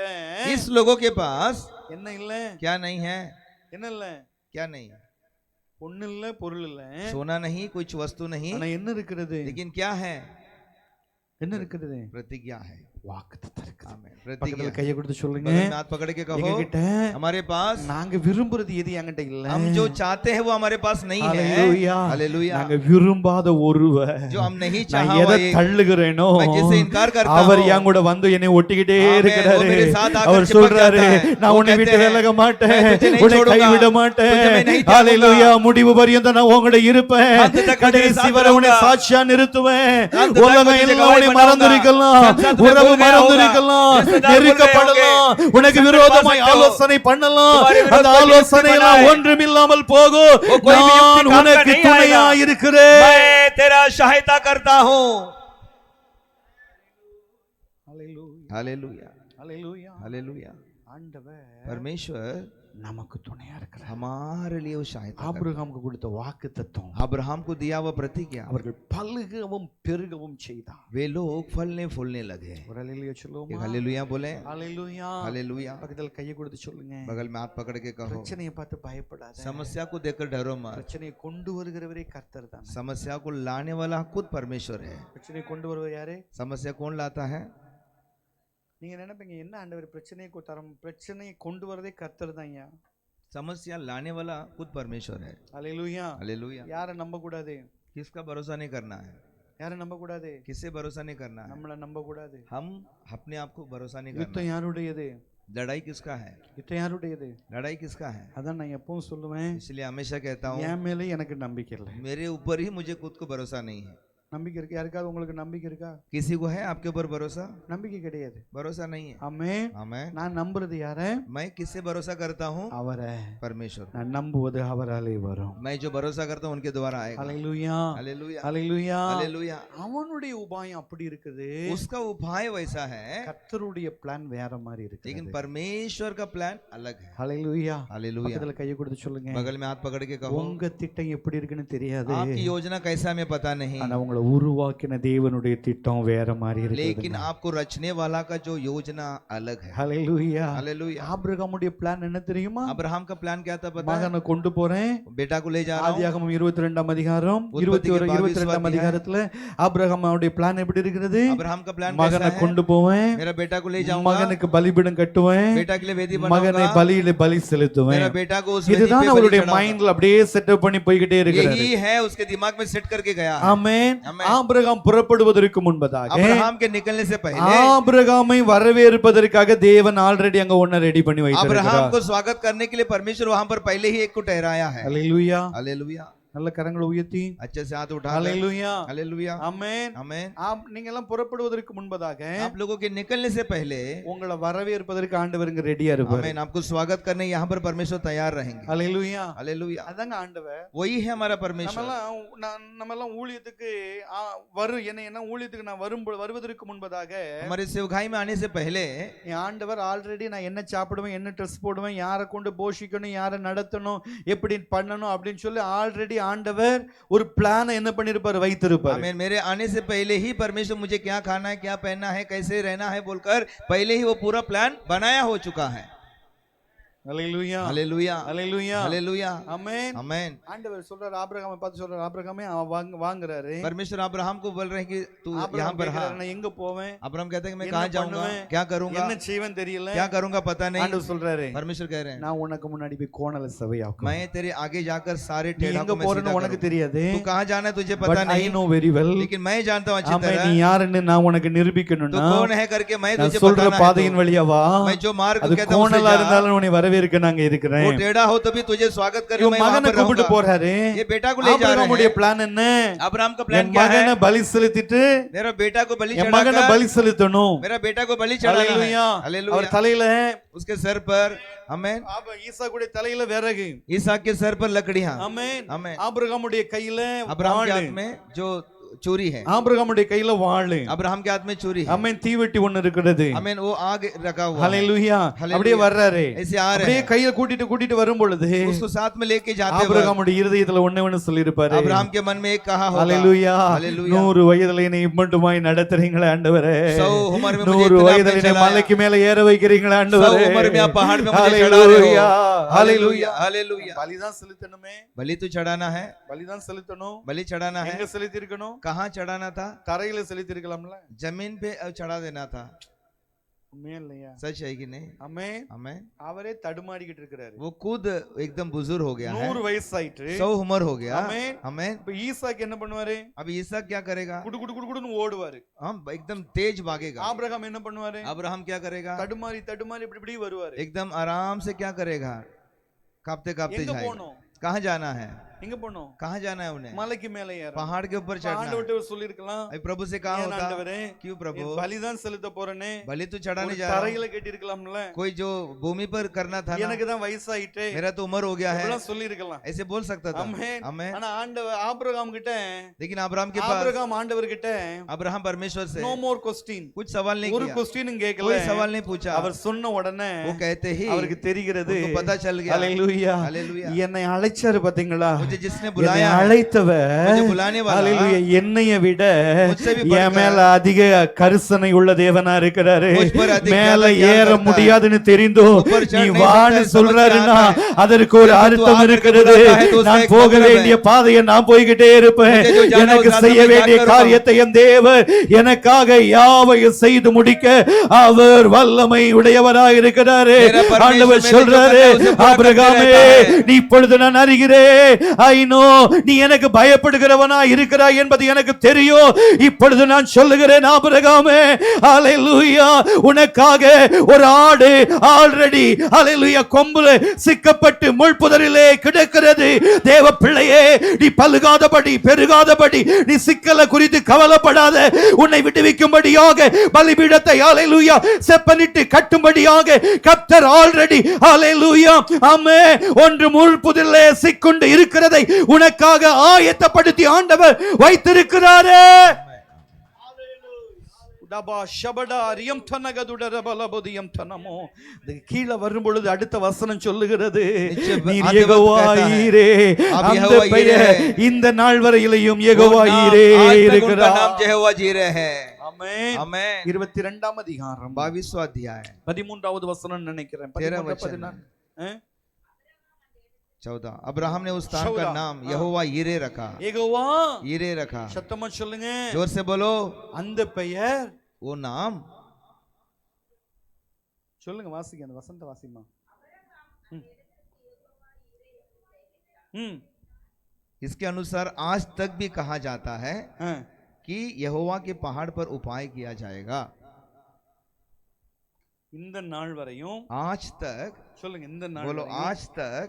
S1: इस लोगों के पास
S2: என்ன இல்ல?
S1: क्या नहीं है?
S2: என்ன இல்ல?
S1: क्या नहीं?
S2: பொண்ணு இல்ல, பொருள் இல்ல,
S1: सोना नहीं, कुछ वस्तु नहीं,
S2: ஆனா என்ன இருக்குது?
S1: लेकिन क्या है?
S2: என்ன இருக்குது?
S1: प्रतिज्ञा है.
S2: வாக்குத்தத்தம் இருக்குது.
S1: आमीन.
S2: பக்கத்துல
S1: प्रतिज्ञा.
S2: கையை கொடுத்து சொல்லுங்க,
S1: बगल में हाथ पकड़ के
S2: எங்க
S1: कहो,
S2: கிட்ட
S1: हमारे पास
S2: நாங்க விரும்புறது எது என்கிட்ட இல்ல.
S1: हम जो चाहते हैं वो हमारे पास नहीं है.
S2: ஹalleluya.
S1: हालेलुया.
S2: நாங்க விரும்பாத ஒருவர்,
S1: जो हम नहीं
S2: நான்
S1: चाहा
S2: எதை
S1: वो एक,
S2: தள்ளுகிறேனோ
S1: मैं जिससे इनकार करता
S2: அவர்
S1: हूं,
S2: என் கூட வந்து என்னை ஒட்டிக்கிட்டே
S1: ஆமென்.
S2: இருக்கிறாரு.
S1: वो मेरे साथ आकर
S2: அவர்
S1: चिपक
S2: சொல்றாரு,
S1: जाता है.
S2: நான்
S1: वो
S2: உன்னை விட்டு
S1: कहते हैं,
S2: விலக மாட்டேன்,
S1: मैं तुझे नहीं
S2: உன்னை
S1: छोड़ूंगा,
S2: கைவிட
S1: तुझे मैं
S2: மாட்டேன்.
S1: नहीं त्यागूंगा.
S2: ஹalleluya. முடிவு பரியந்தம் நான் உங்களோட இருப்பேன்,
S1: अंत तक मैं तेरे
S2: கடைசி
S1: साथ
S2: வரை உன்னை
S1: रहूंगा.
S2: சாட்சியா நிறுத்துவேன்.
S1: अंत तक मैं
S2: உலகம்
S1: तुझे
S2: எல்லாம்
S1: गवाही
S2: உன்னை
S1: बनाऊंगा.
S2: மறந்திருக்கலாம்,
S1: संसार तुम्हें
S2: உறவு
S1: भूल गया होगा,
S2: மறந்திருக்கலாம்,
S1: रिश्तेदार भूल गए
S2: நெருக்கப்படலாம்,
S1: होंगे,
S2: உனக்கு
S1: संकट
S2: விரோதமாய்
S1: पा सकते हो,
S2: ஆலோசனை பண்ணலாம்.
S1: तुम्हारे विरुद्ध
S2: அந்த
S1: कोई युक्ति
S2: ஆலோசனையெல்லாம்
S1: बनाए,
S2: ஒன்றுமில்லாமல் போகும்.
S1: वो कोई भी युक्ति
S2: நான்
S1: काम का
S2: உனக்கு
S1: नहीं
S2: துணையா
S1: आएगा,
S2: இருக்கிறேன்.
S1: मैं तेरा सहायता करता हूँ. हालेलुया,
S2: ஹalleluya.
S1: हालेलुया.
S2: ஆண்டவர்
S1: परमेश्वर
S2: நமக்கு துணையா இருக்கிறார்.
S1: हमारे लिए वो सहायता करता है.
S2: ஆபிரகாமுக்கு கொடுத்த வாக்குத்தத்தம்
S1: अब्राहम को दिया हुआ प्रतिज्ञा,
S2: அவர்கள் பலுகவும் பெருகவும் செய்தார்.
S1: वे लोग फलने फूलने लगे.
S2: ஒரு ஹalleluya
S1: एक
S2: சொல்லுவோமா?
S1: हालेलुया बोले,
S2: ஹalleluya.
S1: हालेलुया.
S2: பக்கத்துல கையை கொடுத்து சொல்லுங்க.
S1: बगल में हाथ पकड़ के कहो,
S2: பிரச்சனையை பார்த்து பயப்படாத.
S1: समस्या को देखकर डरो मत.
S2: பிரச்சனையை கொண்டு வருகிறவரே கர்த்தர் தான்.
S1: समस्या को लाने वाला खुद परमेश्वर है.
S2: பிரச்சனையை கொண்டு வருவர் யாரு?
S1: समस्या कौन लाता है?
S2: நீங்க நினைப்பீங்க என்ன ஆண்டவர் பிரச்சனையை தரம், பிரச்சனையை கொண்டு வரதே கர்த்தர் தான். ஐயா
S1: समस्या लाने वाला खुद परमेश्वर है.
S2: ஹalleluya.
S1: हालेलुया.
S2: யாரை நம்ப கூடாது?
S1: किसका भरोसा नहीं करना है?
S2: யாரை நம்ப கூடாது?
S1: किससे भरोसा नहीं करना है?
S2: நம்மள நம்ப கூடாது.
S1: हम अपने आप को भरोसा नहीं करना.
S2: யுத்தம் யாருடையது?
S1: लड़ाई किसका है?
S2: யுத்தம் யாருடையது?
S1: लड़ाई किसका है?
S2: அதான் நான் எப்பவும் சொல்லுவேன்,
S1: इसलिए हमेशा कहता हूँ,
S2: என் மேலே எனக்கு நம்பிக்கை இல்லை.
S1: मेरे ऊपर ही मुझे खुद को भरोसा नहीं है.
S2: நம்பிக்கை இருக்கு? யாருக்காவது உங்களுக்கு நம்பிக்கை இருக்கா?
S1: किसी को है आपके ऊपर भरोसा?
S2: நம்பிக்கை கிடையாது.
S1: भरोसा नहीं है.
S2: ஆமென்.
S1: आमेन.
S2: நான் நம்புறது யார?
S1: मैं किससे भरोसा करता हूँ?
S2: அவரை.
S1: परमेश्वर.
S2: நான் நம்புவது அவராலே வரும்.
S1: मैं जो भरोसा करता हूँ उनके द्वारा आएगा.
S2: ஹalleluya.
S1: हालेलुया,
S2: ஹalleluya.
S1: हालेलुया.
S2: அவனுடைய உபாயம் அப்படி இருக்குது,
S1: उसका उपाय वैसा है,
S2: கர்த்தருடைய பிளான் வேற மாதிரி
S1: लेकिन
S2: இருக்குது.
S1: परमेश्वर का प्लान अलग है.
S2: ஹalleluya.
S1: हालेलुया.
S2: பக்கத்துல கையை கொடுத்து சொல்லுங்க,
S1: बगल में हाथ पकड़ के कहो,
S2: உங்க திட்டம் எப்படி இருக்குன்னு தெரியாது,
S1: आपकी योजना कैसा हमें पता नहीं,
S2: ஆனா உங்களை உருவாக்கின தேவனுடைய திட்டம் வேற மாதிரி இருக்குது.
S1: लेकिन आपको रचने वाला का जो योजना अलग है.
S2: ஹalleluya.
S1: हालेलुया.
S2: ஆபிரகாமுடைய பிளான் என்ன தெரியுமா?
S1: अब्राहम का प्लान क्या था पता है?
S2: மகனை கொண்டு போறேன்.
S1: बेटा को ले जा रहा हूँ.
S2: ஆதியாகமம் 22ஆம் அதிகாரம்
S1: உற்பத்தி
S2: 22ஆம் அதிகாரத்துல ஆபிரகாமுடைய பிளான் எப்படி இருக்குது?
S1: अब्राहम का प्लान कैसा
S2: மகனை
S1: है?
S2: கொண்டு போவேன்,
S1: मेरा बेटा को ले जाऊंगा,
S2: மகனுக்கு பலிபீடம் கட்டுவேன்,
S1: बेटा के लिए वेदी
S2: மகனை
S1: बनाऊंगा,
S2: பலியில பலி செலுத்துவேன்.
S1: मेरा बेटा को उस वेदी
S2: இதுதான்
S1: पे बलि
S2: அவருடைய
S1: चढ़ाऊंगा.
S2: மைண்ட்ல அப்படியே செட்டப் பண்ணி போய்கிட்டே இருக்கிறாரு.
S1: यही है उसके दिमाग में सेट करके गया.
S2: ஆமென்.
S1: ஆமென்.
S2: ஆபிரகாம் புறப்படுவதற்கு முன்பதாக
S1: अब्राहम के निकलने से पहले
S2: ஆபிரகாமை வரவேற்பதற்காக தேவன் ஆல்ரெடி அங்க ஒன்ன ரெடி பண்ணி
S1: अब्राहम
S2: வைத்திருக்கிறார்.
S1: को स्वागत करने के लिए परमेश्वर वहां पर पहले ही एक को ठहराया है.
S2: ஹalleluya.
S1: हालेलुया.
S2: நல்ல கரங்களை உயர்த்தி
S1: अच्छे से हाथ उठा.
S2: ஹalleluya.
S1: हालेलुया.
S2: ஆமென்.
S1: आमेन.
S2: நீங்க எல்லாம் புறப்படுவதற்கு முன்பதாக
S1: आप लोगों के निकलने से पहले
S2: உங்களை வரவேற்பதற்கு ஆண்டவர் இங்க ரெடியா இருப்பார்.
S1: आमेन, आपको स्वागत करने यहाँ पर परमेश्वर तैयार रहेंगे.
S2: ஹalleluya.
S1: हालेलुया.
S2: அதாங்க ஆண்டவர்.
S1: वही है हमारा परमेश्वर.
S2: நம்ம எல்லாம் ஊழியத்துக்கு என்ன ஊழியத்துக்கு நான் வருவதற்கு முன்பதாக
S1: हमारे सेवकाई में आने से पहले
S2: என் ஆண்டவர் ஆல்ரெடி நான் என்ன சாப்பிடுவேன், என்ன ட்ரெஸ் போடுவேன், யாரை கொண்டு போஷிக்கணும், யாரை நடத்தணும், எப்படி பண்ணணும் அப்படின்னு சொல்லி ஆல்ரெடி ஆண்டவர் ஒரு பிளான் என்ன பண்ணிருப்பார், வைத்திருப்பார்.
S1: आमीन. मेरे आने से पहले ही परमेश्वर मुझे क्या खाना है, क्या पहनना है, कैसे रहना है बोलकर पहले ही वो पूरा प्लान बनाया हो चुका है.
S2: ஹalleluya.
S1: हालेलुया.
S2: ஹalleluya.
S1: हालेलुया.
S2: ஆமென்.
S1: आमेन.
S2: ஆண்டவர் சொல்றாரு, ஆபிரகாமை பார்த்து சொல்றாரு, ஆபிரகாமே அவன் வாங்குறாரு.
S1: परमेश्वर अब्राहम को बोल रहे हैं कि तू यहाँ
S2: ஆபிரகாம்
S1: पर
S2: கேக்குறாரு,
S1: हाँ.
S2: நான் எங்க போவேன்,
S1: अब्राहम कहते हैं कि मैं
S2: என்ன
S1: कहाँ जाऊंगा,
S2: பண்ணுவேன்,
S1: क्या करूंगा,
S2: என்ன செய்வேன் தெரியல.
S1: क्या करूंगा पता नहीं.
S2: ஆண்டவர் சொல்றாரு,
S1: परमेश्वर कह रहे हैं
S2: நான் உனக்கு முன்னாடி போய் கோணல சபையாக்கும்.
S1: मैं तेरे आगे जाकर सारे
S2: நீ
S1: टेढ़ा
S2: எங்க
S1: को मैं
S2: போறேன்னு
S1: सीधा
S2: உனக்கு
S1: करूंगा.
S2: தெரியாது,
S1: तू कहाँ जाना है तुझे
S2: but
S1: पता
S2: I
S1: नहीं,
S2: know very well.
S1: लेकिन मैं जानता हूँ अच्छी
S2: ஆமென்.
S1: तरह.
S2: நீ யாருன்னு நான் உனக்கு
S1: तू
S2: நிரூபிக்கணும்னா
S1: कौन है करके मैं
S2: நான்
S1: तुझे
S2: சொல்ற
S1: बताना है.
S2: பாதையின் வழியா வா.
S1: मैं जो मार्ग
S2: அது
S1: कहता हूँ उससे
S2: கோணலா
S1: जा.
S2: இருந்தாலும் உன்னை வரவேற்க நாங்க
S1: वो
S2: இருக்கிறேன்.
S1: टेढ़ा हो तो भी तुझे स्वागत करने
S2: இவன்
S1: मैं वहां
S2: மகனை
S1: पर
S2: கூப்பிட்டு
S1: रहूंगा.
S2: போறாரு.
S1: ये बेटा को ले जा रहे
S2: ஆபிரகாமுடைய
S1: हैं.
S2: பிளான் என்ன?
S1: अब्राहम का प्लान
S2: என்
S1: क्या है?
S2: மகனை பலி செலுத்திட்டு
S1: मेरा बेटा को बलि
S2: என் மகனை
S1: चढ़ाकर
S2: பலி செலுத்தணும்.
S1: मेरा बेटा को बलि चढ़ाना है.
S2: ஹalleluya. அவர்
S1: हालेलुया.
S2: தலையில
S1: उसके सर पर आमेन.
S2: ஈசாக்குடைய தலையில விறகு.
S1: इसहाक के सर पर लकड़ियां.
S2: ஆமென்.
S1: आमेन.
S2: ஆபிரகாமுடைய கையில
S1: अब्राहम के
S2: வாள்.
S1: हाथ में जो चोरी है.
S2: ஆபிரகாமுடைய கையில வாள்.
S1: अब्राहम के हाथ में चोरी है.
S2: ஆமென். தீவெட்டி ஒன்னு இருக்குது.
S1: आमेन. वो आग रखा हुआ है.
S2: ஹalleluya.
S1: हालेलुया.
S2: அப்படியே வர்றாரு.
S1: ऐसे आ रहे
S2: அப்படியே
S1: हैं.
S2: கையில கூட்டிட்டு வரும் பொழுது
S1: उसको साथ में लेके जाते वक्त
S2: ஆபிரகாமுடைய இருதயத்துல ஒண்ணு சொல்லிருப்பாரு.
S1: अब्राहम के मन में एक कहा होगा.
S2: ஹalleluya.
S1: हालेलुया.
S2: 100 வயதுல என்னை இம்மட்டுமாய் நடத்துறீங்களே ஆண்டவரே.
S1: 100 उम्र में मुझे
S2: 100
S1: इतना
S2: வயதுல
S1: आपने
S2: என்னை
S1: चलाया.
S2: மலைக்கு மேல ஏற வைக்கிறீங்களே ஆண்டவரே.
S1: 100 उम्र में आप पहाड़ में मुझे चढ़ा रहे हो.
S2: ஹalleluya.
S1: हालेलुया. हालेलुया.
S2: பலிதான் செலுத்தணுமே.
S1: बलि तो चढ़ाना है.
S2: பலிதான் செலுத்தணும்.
S1: बलि चढ़ाना है.
S2: எங்க செலுத்தி இருக்கணும்?
S1: कहाँ चढ़ाना था?
S2: தரையில செலுத்தி இருக்கலாம்ல.
S1: जमीन पे चढ़ा देना था.
S2: உண்மையா இல்லையா?
S1: सच है कि नहीं?
S2: ஆமென்.
S1: हमें
S2: அவரே தடுமாறிக்கிட்டு இருக்காரு.
S1: वो खुद एकदम बुजुर्ग हो गया है.
S2: 100 வயசாயிட்டு.
S1: 100 उम्र हो गया.
S2: आमेन.
S1: हमें
S2: இப்ப ஈசாக்கு என்ன பண்ணுவாரு?
S1: अब ईसा क्या करेगा?
S2: குடுன்னு ஓடுவாரு.
S1: हम एकदम तेज भागेगा.
S2: ஆபிரகாம் என்ன பண்ணுவாரு?
S1: अब्राहम क्या करेगा?
S2: தடுமாறி இப்படி வருவாரு.
S1: एकदम आराम से क्या करेगा? कांपते कांपते
S2: எங்க
S1: जाएगा.
S2: போணும்?
S1: कहाँ जाना है?
S3: எங்க போனோம்?
S1: कहाँ जाना है उन्हें?
S3: மலைக்கு மேலே ஏற.
S1: पहाड़ के ऊपर चढ़ना है।
S3: ஆண்டவர்ட்ட சொல்லிருக்கலாம்,
S1: अभी प्रभु से कहा
S3: ஏன்
S1: होता,
S3: ஆண்டவரே
S1: क्यों प्रभु?
S3: பலிதான் செலுத்த போறேனே,
S1: बलि तो चढ़ाने जा रहा
S3: தரையில கட்டி இருக்கலாம்ல,
S1: हूँ, कोई जो भूमि पर करना था ना,
S3: எனக்கு தான் வயசாயிட்டே,
S1: मेरा तो उम्र हो गया है,
S3: இப்படிலாம் சொல்லிருக்கலாம்.
S1: ऐसे बोल सकता था।
S3: ஆமென்.
S1: आमेन।
S3: ஆனா ஆண்டவர் ஆபிரகாம் கிட்ட,
S1: लेकिन अब्राहम के पास,
S3: ஆபிரகாம் ஆண்டவர் கிட்ட
S1: अब्राहम परमेश्वर से
S3: நோ மோர் क्वेश्चन,
S1: कुछ सवाल नहीं
S3: ஒரு
S1: किया,
S3: क्वेश्चन கேட்கல,
S1: कोई सवाल नहीं पूछा।
S3: அவர் சொன்ன உடனே
S1: वो कहते ही
S3: அவருக்கு தெரிகிறது,
S1: उनको पता चल गया।
S3: ஹalleluya,
S1: हालेलुया।
S3: என்னை அழைச்சாரு பாத்தீங்களா,
S1: मुझे जिसने
S3: என்னை
S1: बुलाया है,
S3: அழைத்தவர்,
S1: मुझे बुलाने वाला,
S3: ஹalleluya, என்னைய விட
S1: मुझसे भी बढ़कर
S3: என் மேல அதிக கருசனை உள்ள தேவனா இருக்கிறாரு.
S1: मुझ पर अधिक
S3: மேல
S1: ज्यादा प्यार
S3: ஏற
S1: करता है।
S3: முடியாதுன்னு தெரிந்தும்
S1: ऊपर चढ़
S3: நீ
S1: नहीं
S3: வான்னு
S1: सकता,
S3: சொல்றாருன்னா
S1: समझ में आता है।
S3: அதற்கு ஒரு
S1: जब तू
S3: அர்த்தம்
S1: आकर
S3: இருக்கிறது.
S1: बुलाता है तो उसका
S3: நான்
S1: एक
S3: போக
S1: मतलब है।
S3: வேண்டிய பாதையை நான் போய்கிட்டே இருப்பேன்.
S1: मुझे जो जाना
S3: எனக்கு
S1: उस रास्ते
S3: செய்ய
S1: में
S3: வேண்டிய
S1: जाकर
S3: காரியத்தை என் தேவன் எனக்காக யாவையும் செய்து முடிக்க அவர் வல்லமை உடையவராக இருக்கிறாரு.
S1: मेरा परमेश्वर
S3: ஆண்டவர்
S1: मेरे
S3: சொல்றாரு,
S1: जो करता है, उसे पूरा
S3: ஆபிரகாமே,
S1: करते रहता है।
S3: நீ இப்பொழுது நான் அறிகிறேன், ஐ நோ, நீ எனக்கு பயப்படுகிறவனா இருக்கிறாய் என்பது எனக்கு தெரியும். இப்பொழுது நான் சொல்லுகிறேன் ஆபிரகாமே, ஹalleluya, உனக்காக ஒரு ஆடு ஆல்ரெடி ஹalleluya கொம்புல சிக்கப்பட்டு முள்புதரிலே கிடக்கிறது. தேவ பிள்ளையே, நீ பலுகாதபடி பெருகாதபடி நீ சிக்கல குறித்து கவலைப்படாத. உன்னை விடுவிக்கும்படியாக பலிபீடத்தை ஹalleluya செப்பனிட்டு கட்டும்படியாக கர்த்தர் ஆல்ரெடி ஹalleluya ஆமென் ஒன்று முள்புதரிலே சிக்குண்டு இருக்கிறதை உனக்காக ஆயத்தப்படுத்தி ஆண்டவர் வைத்திருக்கிறாரே. கீழே வரும் பொழுது அடுத்த வசனம் சொல்லுகிறது, நீர் யெகோவா ஈரே, அந்த பெயர் இந்த நாள் வரையிலையும் யெகோவா ஈரே இருக்கிறார்.
S1: नाम यहोवा जीरे है।
S3: ஆமென்.
S1: आमेन।
S3: 22ஆம் அதிகாரம்
S1: 22वां अध्याय
S3: 13வது வசனம் நினைக்கிறேன்.
S1: 13 वचन 14। अब्राहम ने उस स्थान का
S3: 14
S1: नाम यहोवा यीरे रखा।
S3: யெகோவா
S1: यीरे रखा।
S3: சத்தமா சொல்லுங்க,
S1: जोर से बोलो,
S3: அந்த பெயர்,
S1: वो नाम।
S3: சொல்லுங்க, வாசிங்க அந்த வசந்த வாசிமா.
S1: इसके अनुसार आज तक भी कहा जाता है कि यहोवा के पहाड़ पर उपाय किया जाएगा।
S3: இந்த நாள் வரையும்,
S1: आज तक
S3: சொல்லுங்க, இந்த நாள்
S1: बोलो,
S3: வரையும்.
S1: आज तक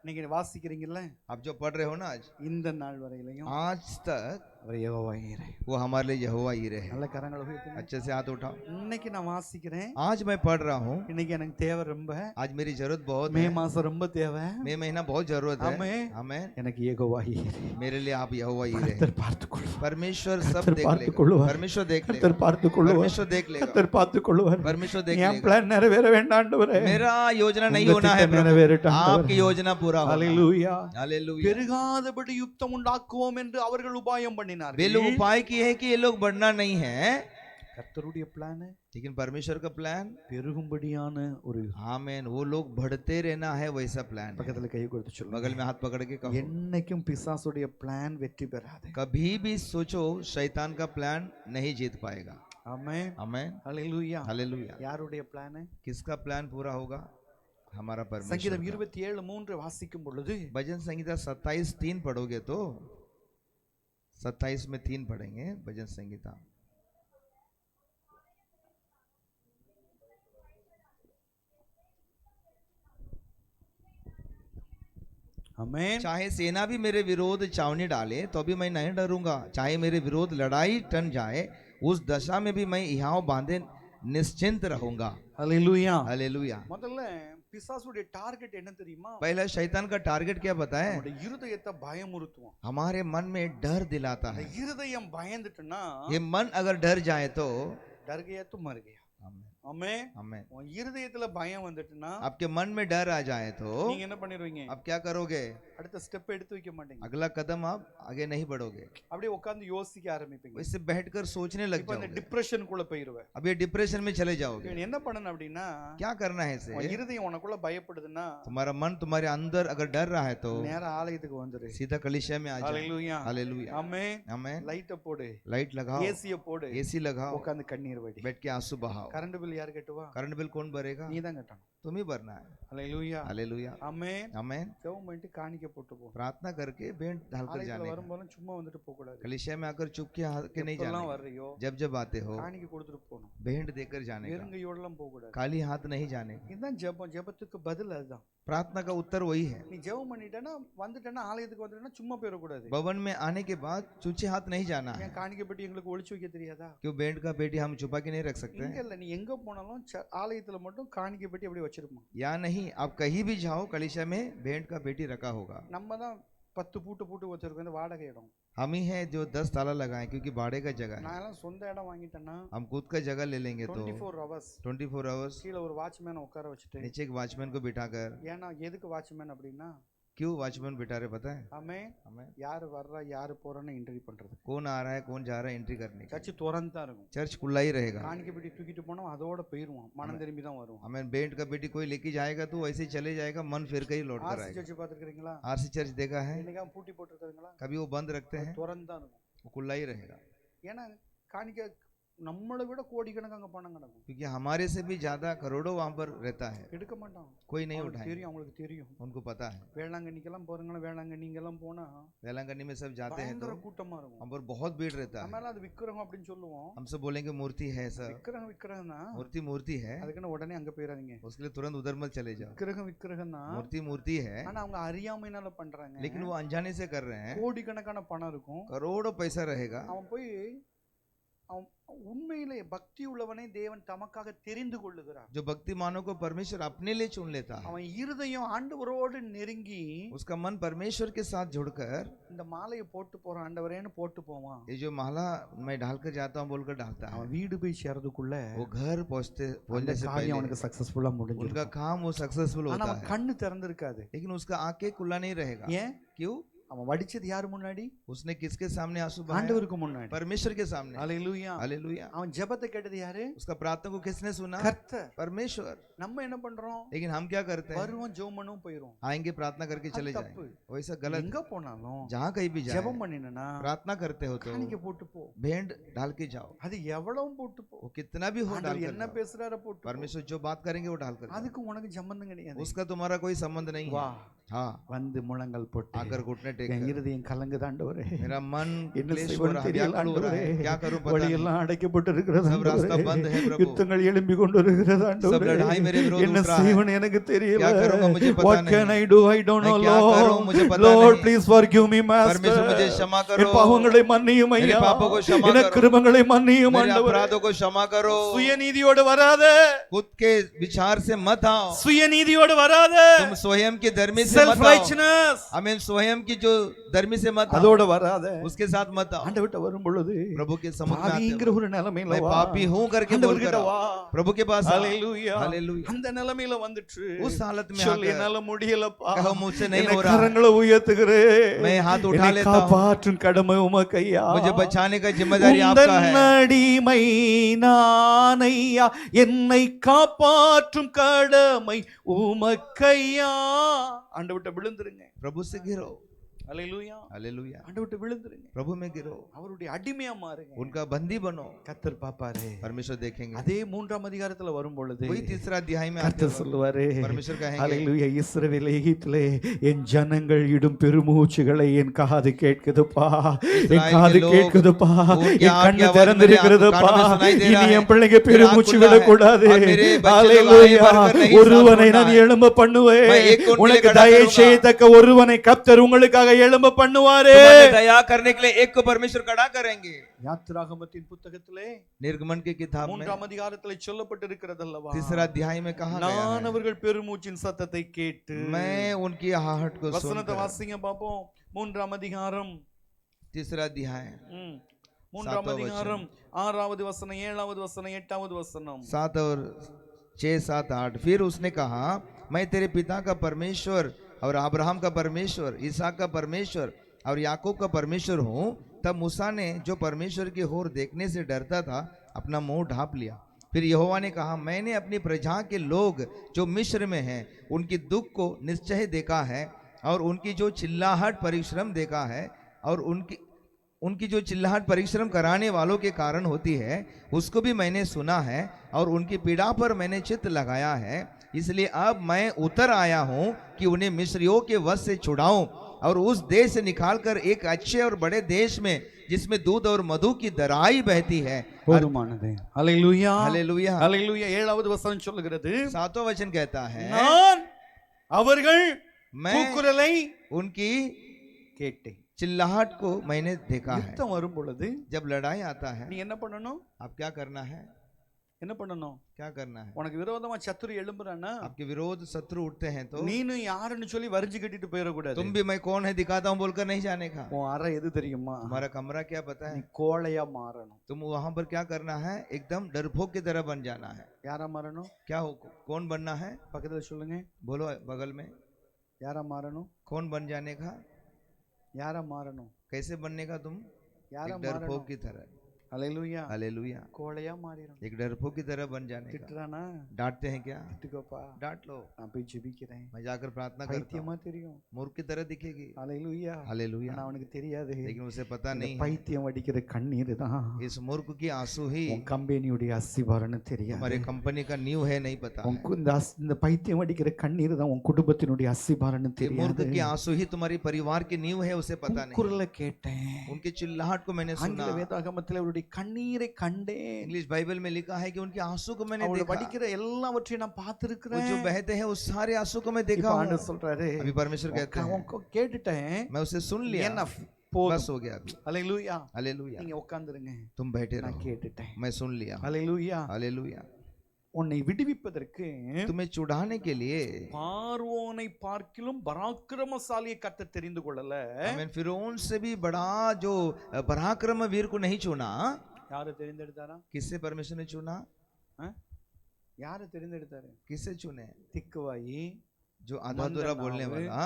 S3: நீங்க வாசிக்கிறீங்கல்ல,
S1: आप जो पढ़ रहे हो ना, आज
S3: இந்த நாள் வரையிலையும்
S1: आज तक
S3: அவர் யெகோவா ஈரே.
S1: वो हमारे लिए यहोवा यीरे है।
S3: நல்ல கரங்களை உயர்த்துங்க.
S1: अच्छे से हाथ उठाओ।
S3: இன்னைக்கு நான் வாசிக்கிறேன்,
S1: आज मैं पढ़ रहा हूँ,
S3: இன்னைக்கு எனக்கு தேவை ரொம்ப,
S1: आज मेरी जरूरत बहुत
S3: மே
S1: है,
S3: मासம் ரொம்ப தேவை,
S1: मई महीना बहुत जरूरत है।
S3: आमेन।
S1: आमेन।
S3: எனக்கு யெகோவா ஈரே.
S1: मेरे लिए आप यहोवा यीरे है।
S3: கர்த்தர் பார்த்துக் கொள்வார்,
S1: परमेश्वर सब
S3: கர்த்தர்
S1: देख
S3: பார்த்துக்
S1: लेगा।
S3: கொள்வார்,
S1: परमेश्वर देख लेगा।
S3: கர்த்தர் பார்த்துக் கொள்வார்,
S1: परमेश्वर देख लेगा।
S3: கர்த்தர் பார்த்துக் கொள்வார்.
S1: परमेश्वर देख
S3: என்
S1: लेगा।
S3: பிளான் நிறைவேற வேண்டாம் ஆண்டவரே,
S1: मेरा योजना नहीं
S3: உங்க
S1: होना है
S3: திட்டம்
S1: प्रभु,
S3: நிறைவேறட்டும்
S1: आपकी
S3: ஆண்டவரே.
S1: योजना पूरा हो।
S3: ஹalleluya.
S1: हालेलुया।
S3: பெருகாதபடி யுத்தம் உண்டாக்குவோம் என்று அவர்கள் உபாயம்
S1: वे
S3: பண்ணினார்கள்.
S1: लोग उपाय किए हैं कि ये लोग बढ़ना नहीं है,
S3: கர்த்தருடைய பிளான்
S1: लेकिन परमेश्वर का प्लान,
S3: பெருகும்படியான ஒரு,
S1: आमेन, वो लोग बढ़ते रहना है, वैसा प्लान है।
S3: பக்கத்துல கை கொடுத்து சொல்லுங்க,
S1: बगल में हाथ पकड़ के कहो,
S3: என்னைக்கும் பிசாசுடைய பிளான் வெற்றி பெறாது.
S1: कभी भी सोचो शैतान का प्लान नहीं जीत पाएगा।
S3: ஆமென்.
S1: आमेन।
S3: ஹalleluya.
S1: हालेलुया।
S3: யாருடைய பிளான்?
S1: किसका प्लान पूरा होगा? हमारा परमेश्वर
S3: சங்கீதம்
S1: का।
S3: 27:3 வாசிக்கும் பொழுது,
S1: भजन संहिता 27:3 पढ़ोगे तो 27 में 3 पढ़ेंगे भजन संहिता।
S3: ஆமென்.
S1: चाहे सेना भी मेरे विरोध छावनी डाले तो भी मैं नहीं डरूंगा, चाहे मेरे विरोध लड़ाई टन जाए, उस दशा में भी मैं यहाँ बांधे निश्चिंत रहूंगा।
S3: ஹalleluya.
S1: हालेलुया।
S3: முதல்ல பிசாசுடைய டார்கெட் என்ன தெரியுமா?
S1: पहला शैतान का टारगेट क्या पता है?
S3: நம்முடைய இருதயத்தை பயமுறுத்துவான்.
S1: हमारे मन में डर दिलाता
S3: அந்த
S1: है।
S3: இருதயம் பயந்துட்டுனா,
S1: ये मन अगर डर जाए तो,
S3: डर गया तो मर गया. ஆமென்.
S1: आमेन।
S3: உன் இருதயத்துல பயம் வந்துட்டுனா,
S1: आपके मन में डर आ जाए तो
S3: நீங்க என்ன பண்ணிடுவீங்க?
S1: आप क्या करोगे?
S3: அடுத்த ஸ்டெப் எடுத்து வைக்க மாட்டீங்க.
S1: अगला कदम आप आगे नहीं बढ़ोगे,
S3: அப்படியே உட்கார்ந்து யோசிக்க ஆரம்பிப்பீங்க.
S1: इससे बैठकर सोचने लग
S3: இப்போ அந்த
S1: जाओगे।
S3: டிப்ரஷன் குள்ள போயிருவே.
S1: अब ये डिप्रेशन में चले जाओगे।
S3: நீ என்ன பண்ணணும் அப்படினா,
S1: क्या करना है
S3: உன்
S1: इसे?
S3: இருதயம் உனக்குள்ள பயப்படுதுன்னா,
S1: तुम्हारा मन तुम्हारे अंदर अगर डर रहा है तो
S3: நேரா ஆலயத்துக்கு வந்துரு.
S1: सीधा कलीसिया में आ जाओ।
S3: ஹalleluya.
S1: हालेलुया।
S3: ஆமென்.
S1: आमेन।
S3: லைட்ட போடு,
S1: लाइट लगाओ,
S3: ஏசிய போடு,
S1: एसी लगाओ,
S3: உட்கார்ந்து கண்ணீர் வடி.
S1: बैठ के आंसू बहाओ।
S3: கரண்ட் பில் பில் யார் கட்டுவா?
S1: करंट बिल कौन भरेगा?
S3: நீ தான் கட்டணும்.
S1: तुम ही भरना है।
S3: ஹalleluya.
S1: हालेलुया।
S3: ஆமென்.
S1: आमेन।
S3: ஜெபம் பண்ணிட்டு காணிக்கை போட்டு போ.
S1: प्रार्थना करके भेंट ढालकर
S3: ஆலயத்துல
S1: जाने का।
S3: வரும்போது சும்மா வந்துட்டு போக கூடாது.
S1: कलीसिया में आकर चुप के हाथ के नहीं
S3: எப்பெல்லாம்
S1: जाने
S3: வர்றியோ
S1: का। जब आते हो
S3: காணிக்கை கொடுத்துட்டு போகணும்.
S1: भेंट देकर जाने का।
S3: வெறுங்கையோடலாம் போக கூடாது.
S1: खाली हाथ नहीं जाने का।
S3: இதுதான் ஜெபம். ஜெபத்துக்கு பதில் அதுதான்.
S1: प्रार्थना का उत्तर वही है।
S3: நீ ஜெபம் பண்ணிட்டேன்னா வந்துட்டேன்னா ஆலயத்துக்கு வந்துட்டேன்னா சும்மா போயிட கூடாது.
S1: भवन में आने के बाद चूचे हाथ नहीं जाना है।
S3: ஏன் காணிக்கை பெட்டி எங்களுக்கு ஒளிச்சு வைக்க தெரியாதா?
S1: क्यों भेंट का पेटी हम छुपा के नहीं रख सकते
S3: இங்க
S1: हैं?
S3: இல்ல, நீ எங்க போனாலும் ஆலயத்துல மட்டும் காணிக்கை பெட்டி அப்படியே வச்சிருப்போம்.
S1: या नहीं, आप कहीं भी जाओ कलीसिया में भेंट का पेटी रखा होगा।
S3: நம்ம தான் 10 பூட்டு பூட்டு வச்சிருக்கோம். இந்த வாடகை இடம்.
S1: हम ही हैं जो 10 ताला लगाए क्योंकि भाड़े का जगह है।
S3: நான் எல்லாம் சொந்த இடம் வாங்கிட்டேன்னா
S1: हम खुद का जगह ले लेंगे तो
S3: 24 hours
S1: 24 आवर्स
S3: கீழ ஒரு வாட்ச்மேன் உட்கார வச்சுட்டு.
S1: नीचे एक वॉचमैन को बिठाकर।
S3: ஏன்னா எதுக்கு வாட்ச்மேன் அப்படின்னா
S1: क्यों वॉचमैन बिठा रहे पता है?
S3: ஆமென்.
S1: हमें
S3: யார் வர்றா யார் போறான்னு என்ட்ரி பண்றது.
S1: कौन आ रहा है कौन जा रहा है एंट्री करने का।
S3: சர்ச் திறந்து தான் இருக்கும்.
S1: चर्च खुला ही रहेगा।
S3: காணிக்கை பெட்டி தூக்கிட்டு போனா அதோட போயிருவான். மனம் திரும்பி தான் வருவான்.
S1: हमें भेंट का पेटी कोई लेके जाएगा तो वैसे ही चले जाएगा, मन फिर के ही लौट कर
S3: ஆர்சி
S1: आएगा।
S3: சர்ச் பாத்துக்கிறீங்களா?
S1: आरसी चर्च देखा है?
S3: என்னைக்கா பூட்டி போட்டுருக்காங்களா?
S1: कभी वो बंद रखते हैं?
S3: திறந்து தான் இருக்கும்.
S1: वो खुला ही रहेगा।
S3: ஏன்னா காணிக்கை நம்மளை விட கோடிக்கணக்கு அங்க பணம் கிடக்கும்.
S1: क्योंकि हमारे से भी ज्यादा करोड़ों वहां पर रहता है।
S3: எடுக்க மாட்டான்.
S1: कोई नहीं
S3: அவங்களுக்கு
S1: उठाए,
S3: தெரியும், அவங்களுக்கு தெரியும்.
S1: उनको पता है।
S3: வேளாங்கண்ணிக்கெல்லாம் போறீங்களா? வேளாங்கண்ணிங்கெல்லாம் போனா
S1: वेलांगनी में सब जाते हैं तो
S3: பயங்கர கூட்டமா இருக்கும்.
S1: वहां पर बहुत भीड़ रहता है।
S3: நம்மளால அது விக்கிரகம் அப்படின்னு சொல்லுவோம்.
S1: हमसे बोलेंगे मूर्ति है सर।
S3: விக்கிரகம் தான்.
S1: मूर्ति मूर्ति है,
S3: அதுக்குன்னு உடனே அங்க போயிடாதீங்க.
S1: उसके लिए तुरंत उधर मत चले जाओ।
S3: விக்கிரகம் தான்.
S1: मूर्ति मूर्ति है,
S3: ஆனா அவங்க அறியாமையினால பண்றாங்க.
S1: लेकिन वो अनजाने से कर रहे हैं।
S3: கோடிக்கணக்கான பணம் இருக்கும்.
S1: करोड़ों पैसा रहेगा।
S3: அவன் போய் அவன் உண்மையிலே பக்தி உள்ளவனை தேவன் தமக்காக தெரிந்து கொள்ளுகிறார்.
S1: जो भक्तिमानों को परमेश्वर अपने लिए चुन लेता है।
S3: அவன் இருதயம் ஆண்டவரோடு நெருங்கி
S1: उसका मन परमेश्वर के साथ जुड़कर
S3: இந்த மாலையை போட்டு போறான் ஆண்டவரேன்னு போட்டு போவான்.
S1: ये जो माला मैं ढालकर जाता हूँ बोलकर ढालता है,
S3: அவன் வீடு போய் சேர்றதுக்குள்ள
S1: वो घर पहुंचने से
S3: காரியம்
S1: पहले
S3: அவனுக்கு சக்சஸ்ஃபுல்லா
S1: उनका
S3: முடிஞ்சிடும்.
S1: काम वो सक्सेसफुल
S3: ஆனா
S1: होता
S3: அவன்
S1: है,
S3: கண்ணு திறந்திருக்காது.
S1: लेकिन उसका आंखें खुला नहीं रहेगा।
S3: ஏன்?
S1: क्यों?
S3: அவன் வடிச்சது யாரு முன்னாடி?
S1: उसने किसके सामने आंसू बहाया?
S3: ஆண்டவருக்கு முன்னாடி.
S1: परमेश्वर के सामने।
S3: ஹalleluya.
S1: हालेलुया।
S3: அவன் ஜெபத்தை கேட்டது யாரு?
S1: उसका प्रार्थना को किसने सुना?
S3: கர்த்தர்.
S1: परमेश्वर।
S3: நம்ம என்ன பண்றோம்?
S1: लेकिन हम क्या करते हैं?
S3: வருவோம் ஜெபம் பண்ணுவோம் போயிரும்.
S1: आएंगे प्रार्थना करके चले
S3: அது தப்பு.
S1: जाएंगे, वैसा गलत।
S3: எங்க போனாலும்
S1: जहाँ कहीं भी जाए
S3: ஜெபம் பண்ணினா
S1: प्रार्थना करते हो तो
S3: காணிக்கை போட்டு போ.
S1: भेंट डाल के जाओ।
S3: அது எவ்வளவு போட்டு போ.
S1: वो कितना भी हो डाल
S3: ஆண்டவர்
S1: कर
S3: என்ன
S1: जाओ।
S3: பேசுறாரோ போட்டு போ.
S1: परमेश्वर जो बात करेंगे वो डाल कर जाओ।
S3: அதுக்கு உனக்கு சம்பந்தம் கிடையாது.
S1: उसका तुम्हारा कोई संबंध नहीं
S3: வா
S1: है। हाँ,
S3: வந்து முழங்கால் போட்டு
S1: आकर घुटने टेक
S3: என்
S1: कर।
S3: இருதயம் கலங்குது ஆண்டவரே.
S1: मेरा मन
S3: என்ன
S1: क्लेश हो
S3: செய்வேன்னு
S1: रहा है,
S3: தெரியல
S1: व्याकुल हो रहा
S3: ஆண்டவரே.
S1: है, क्या करूं पता नहीं।
S3: வழியெல்லாம் அடைக்கப்பட்டிருக்கிறது
S1: सब रास्ता
S3: ஆண்டவரே.
S1: बंद है प्रभु।
S3: யுத்தங்கள் எழும்பி கொண்டிருக்கிறது
S1: सब
S3: ஆண்டவரே.
S1: लड़ाई मेरे विरोध
S3: என்ன
S1: उठ रहा है।
S3: செய்வேன்னு எனக்கு தெரியல.
S1: क्या करूंगा मुझे पता
S3: What
S1: नहीं।
S3: can I do? I don't know
S1: मैं क्या करूं
S3: Lord.
S1: मुझे पता
S3: Lord
S1: नहीं।
S3: please forgive me master.
S1: परमेश्वर मुझे क्षमा करो।
S3: என் பாவங்களை மன்னியும்
S1: मेरे
S3: ஐயா.
S1: पापों को क्षमा
S3: என்
S1: करो।
S3: கிருபைகளை மன்னியும்
S1: मेरे
S3: ஆண்டவரே.
S1: अपराधों को क्षमा करो।
S3: சுயநீதியோடு வராத.
S1: खुद के विचार से मत आओ।
S3: சுயநீதியோடு வராத.
S1: तुम स्वयं की धर्मी से
S3: Self
S1: मत आओ।
S3: righteousness
S1: हमें स्वयं की जो धर्मी से मत आओ,
S3: அதோட வராத.
S1: उसके साथ मत आओ।
S3: ஆண்டவர்ட்ட வரும் பொழுது
S1: प्रभु के समुख में आते
S3: பாவிங்கிற
S1: हो,
S3: ஒரு நிலைமையில
S1: मैं
S3: வா.
S1: पापी हूं करके बोल
S3: ஆண்டவர்கிட்ட
S1: कर
S3: வா.
S1: आओ। प्रभु के पास आओ।
S3: ஹalleluya.
S1: हालेलुया।
S3: அந்த நிலைமையில வந்துட்டு
S1: उस हालत में
S3: சொல்லு
S1: आकर
S3: என்னால முடியலப்பா.
S1: कहो मुझसे नहीं
S3: என்னை
S1: हो रहा है।
S3: கரங்களை உயர்த்துகிறேன்.
S1: मैं हाथ उठा
S3: என்னை
S1: लेता हूं।
S3: காப்பாற்றும் கடமை உமக்கையா.
S1: मुझे बचाने का जिम्मेदारी आपका है।
S3: அடிமை நானையா. என்னை காப்பாற்றும் கடமை உமக்கையா. ஆண்டவர்ட்ட விழுந்துருங்க.
S1: प्रभु से गिरो।
S3: ஹalleluya.
S1: हालेलुया।
S3: ஆண்டவர்ட்ட விழுந்துருங்க.
S1: प्रभु में गिरो,
S3: அவருடைய அடிமையா மாறுங்க.
S1: उनका बंदी बनो।
S3: கர்த்தர் பாப்பாரே.
S1: परमेश्वर देखेंगे।
S3: அதே 3ஆம் அதிகாரத்துல வரும் பொழுது
S1: वही तीसरा अध्याय में आते
S3: கர்த்தர்
S1: वक्त
S3: சொல்லுவாரே,
S1: परमेश्वर कहेंगे,
S3: ஹalleluya, இஸ்ரவேல் எகிப்திலே என் ஜனங்கள் இடும் பெருமூச்சுகளை என் காது கேட்குதுப்பா. என் காது கேட்குதுப்பா. என் கண்ணு திறந்திருக்கிறதுப்பா. இனி என் பிள்ளைங்க பெருமூச்சு விடக்கூடாது. ஹalleluya. ஒருவனை நான் எழும்ப பண்ணுவேன். உனக்கு தயை செய்யத்தக்க ஒருவனை கர்த்தர் உங்களுக்காக எழும்ப பண்ணுவாரே.
S1: तुम्हारे दया करने के लिए एक को परमेश्वर खड़ा करेंगे।
S3: யாத்திராகமத்தின் புத்தகத்திலே
S1: निर्गमन की किताब में
S3: 3ஆம் அதிகாரத்திலே சொல்லப்பட்டிருக்கிறது அல்லவா,
S1: तीसरा अध्याय में कहा गया
S3: நான்
S1: है,
S3: அவர்கள் பெருமூச்சின் சத்தத்தை கேட்டு.
S1: मैं उनकी आहट को
S3: வசனத்தை
S1: सुनकर।
S3: வாசிங்க பாப்போம். 3ஆம் அதிகாரம்
S1: तीसरा अध्याय
S3: 3ஆம் அதிகாரம் 6வது வசனம் 7வது வசனம் 8வது வசனம்
S1: 7 और 6 7 8। फिर उसने कहा, मैं तेरे पिता का परमेश्वर और अब्राहम का परमेश्वर, इसहाक का परमेश्वर और याकूब का परमेश्वर हूँ। तब मूसा ने जो परमेश्वर की ओर देखने से डरता था अपना मुंह ढांप लिया। फिर यहोवा ने कहा, मैंने अपनी प्रजा के लोग जो मिस्र में हैं उनकी दुख को निश्चय देखा है और उनकी जो चिल्लाहट परिश्रम देखा है और उनकी जो चिल्लाहट परिश्रम कराने वालों के कारण होती है, उसको भी मैंने सुना है और उनकी पीड़ा पर मैंने चित्त लगाया है। इसलिए अब मैं उतर आया हूं कि उन्हें मिस्रियों के वश से छुड़ाऊं और उस देश से निकालकर एक अच्छे और बड़े देश में, जिसमें दूध और मधु की दराई बहती है।
S2: போதுமானது. ஹல்லேலூயா.
S1: हालेलुया।
S2: ஹல்லேலூயா. 7வது வசனம் சொல்லுகிறது,
S1: 7वां वचन कहता है,
S2: நான் அவர்கள்
S1: मैं
S2: கூக்குரலை
S1: उनकी
S2: கேட்டேன்.
S1: चिल्लाहट को मैंने देखा है।
S2: யுத்தம் வரும் பொழுது
S1: जब लड़ाई आता है,
S2: நீ என்ன பண்ணணும்?
S1: आप क्या करना है?
S2: என்ன பண்ணணும்?
S1: क्या करना है?
S2: உனக்கு விரோதமா சத்துரு எழும்புறானா,
S1: आपके विरोध शत्रु उठते हैं तो
S2: நீனு யாருன்னு சொல்லி வரிஞ்சு கட்டிட்டு போயிட கூடாது.
S1: तुम भी मैं कौन है दिखाता हूं बोलकर नहीं जाने का।
S2: உன் அறை எது தெரியுமா?
S1: हमारा कमरा क्या पता
S2: நீ
S1: है?
S2: கோழையா மாறணும்.
S1: तुम वहां पर क्या करना है? एकदम डरपोक की तरह बन जाना है।
S2: யாரா மாறணும்?
S1: क्या हो, कौन बनना है?
S2: பக்கத்துல சொல்லுங்க.
S1: बोलो बगल में,
S2: யாரா மாறணும்?
S1: कौन बन जाने का?
S2: யாரா மாறணும்?
S1: कैसे बनने का तुम?
S2: யாரா
S1: एक डरपोक
S2: மாறணும்?
S1: की तरह।
S2: ஹல்லேலூயா.
S1: हालेलुया।
S2: கோழையா மாறிடும்.
S1: एक डरपोक की तरह बन जाने का।
S2: திட்டுறானா?
S1: डांटते हैं क्या?
S2: திட்டுக்கோப்பா.
S1: डांट लो,
S2: நான் போய் ஜெபிக்கிறேன்.
S1: मैं जाकर प्रार्थना करता
S2: பைத்தியமா
S1: हूँ।
S2: தெரியும்.
S1: मूर्ख की तरह दिखेगी।
S2: ஹல்லேலூயா.
S1: हालेलुया।
S2: ஆனா அவனுக்கு தெரியாது.
S1: लेकिन उसे पता
S2: இந்த
S1: नहीं है,
S2: பைத்தியம் வடிக்கிற கண்ணீர் தான்
S1: इस मूर्ख की आंसू ही
S2: உன் கம்பெனியுடைய அஸ்திபாரம்னு தெரியாது.
S1: हमारे कंपनी का न्यू है, नहीं पता है।
S2: இந்த பைத்தியம் வடிக்கிற கண்ணீர் தான் உன் குடும்பத்தினுடைய அஸ்திபாரம்னு
S1: ये मूर्ख
S2: தெரியாது.
S1: की आंसू ही तुम्हारी परिवार की न्यू है, उसे पता नहीं।
S2: குரலை கேட்டேன்.
S1: उनके चिल्लाहट को मैंने सुना।
S2: ஆங்கில வேதாகமத்தில் அவருடைய கண்ணீரை கண்டேன்.
S1: इंग्लिश बाइबल में लिखा है कि उनके आंसू को मैंने
S2: அவளை
S1: देखा।
S2: வடிக்கிற எல்லாவற்றையும் நான்
S1: वो
S2: பார்த்திருக்கிறேன்.
S1: जो बहते हैं उस सारे आंसू को मैं देखा
S2: இப்ப
S1: हूं।
S2: ஆண்டவர் சொல்றாரு,
S1: अभी परमेश्वर कहते हैं,
S2: கேட்டுட்டேன்.
S1: मैं उसे सुन लिया,
S2: Enough.
S1: बस
S2: போதும்.
S1: हो गया अभी।
S2: ஹல்லேலூயா.
S1: हालेलुया।
S2: நீங்க உட்கார்ந்துருங்க.
S1: तुम बैठे
S2: நான்
S1: रहो,
S2: கேட்டுட்டேன்.
S1: मैं सुन लिया।
S2: ஹல்லேலூயா.
S1: हालेलुया।
S2: உன்னை விடுவிப்பதற்கு
S1: तुम्हें छुड़ाने के लिए
S2: பார்வோனை பார்க்கிலும் பராக்கிரமசாலியை கர்த்தர் தெரிந்து கொள்ளல.
S1: आमीन, फिरौन से भी बड़ा जो पराक्रम वीर को नहीं चुना।
S2: யாரை தெரிந்தெடுத்தாரா?
S1: किससे परमेश्वर ने चुना?
S2: யாரை தெரிந்தெடுத்தாரு?
S1: किससे चुने?
S2: திக்குவாயி,
S1: जो आधा अधूरा बोलने वाला,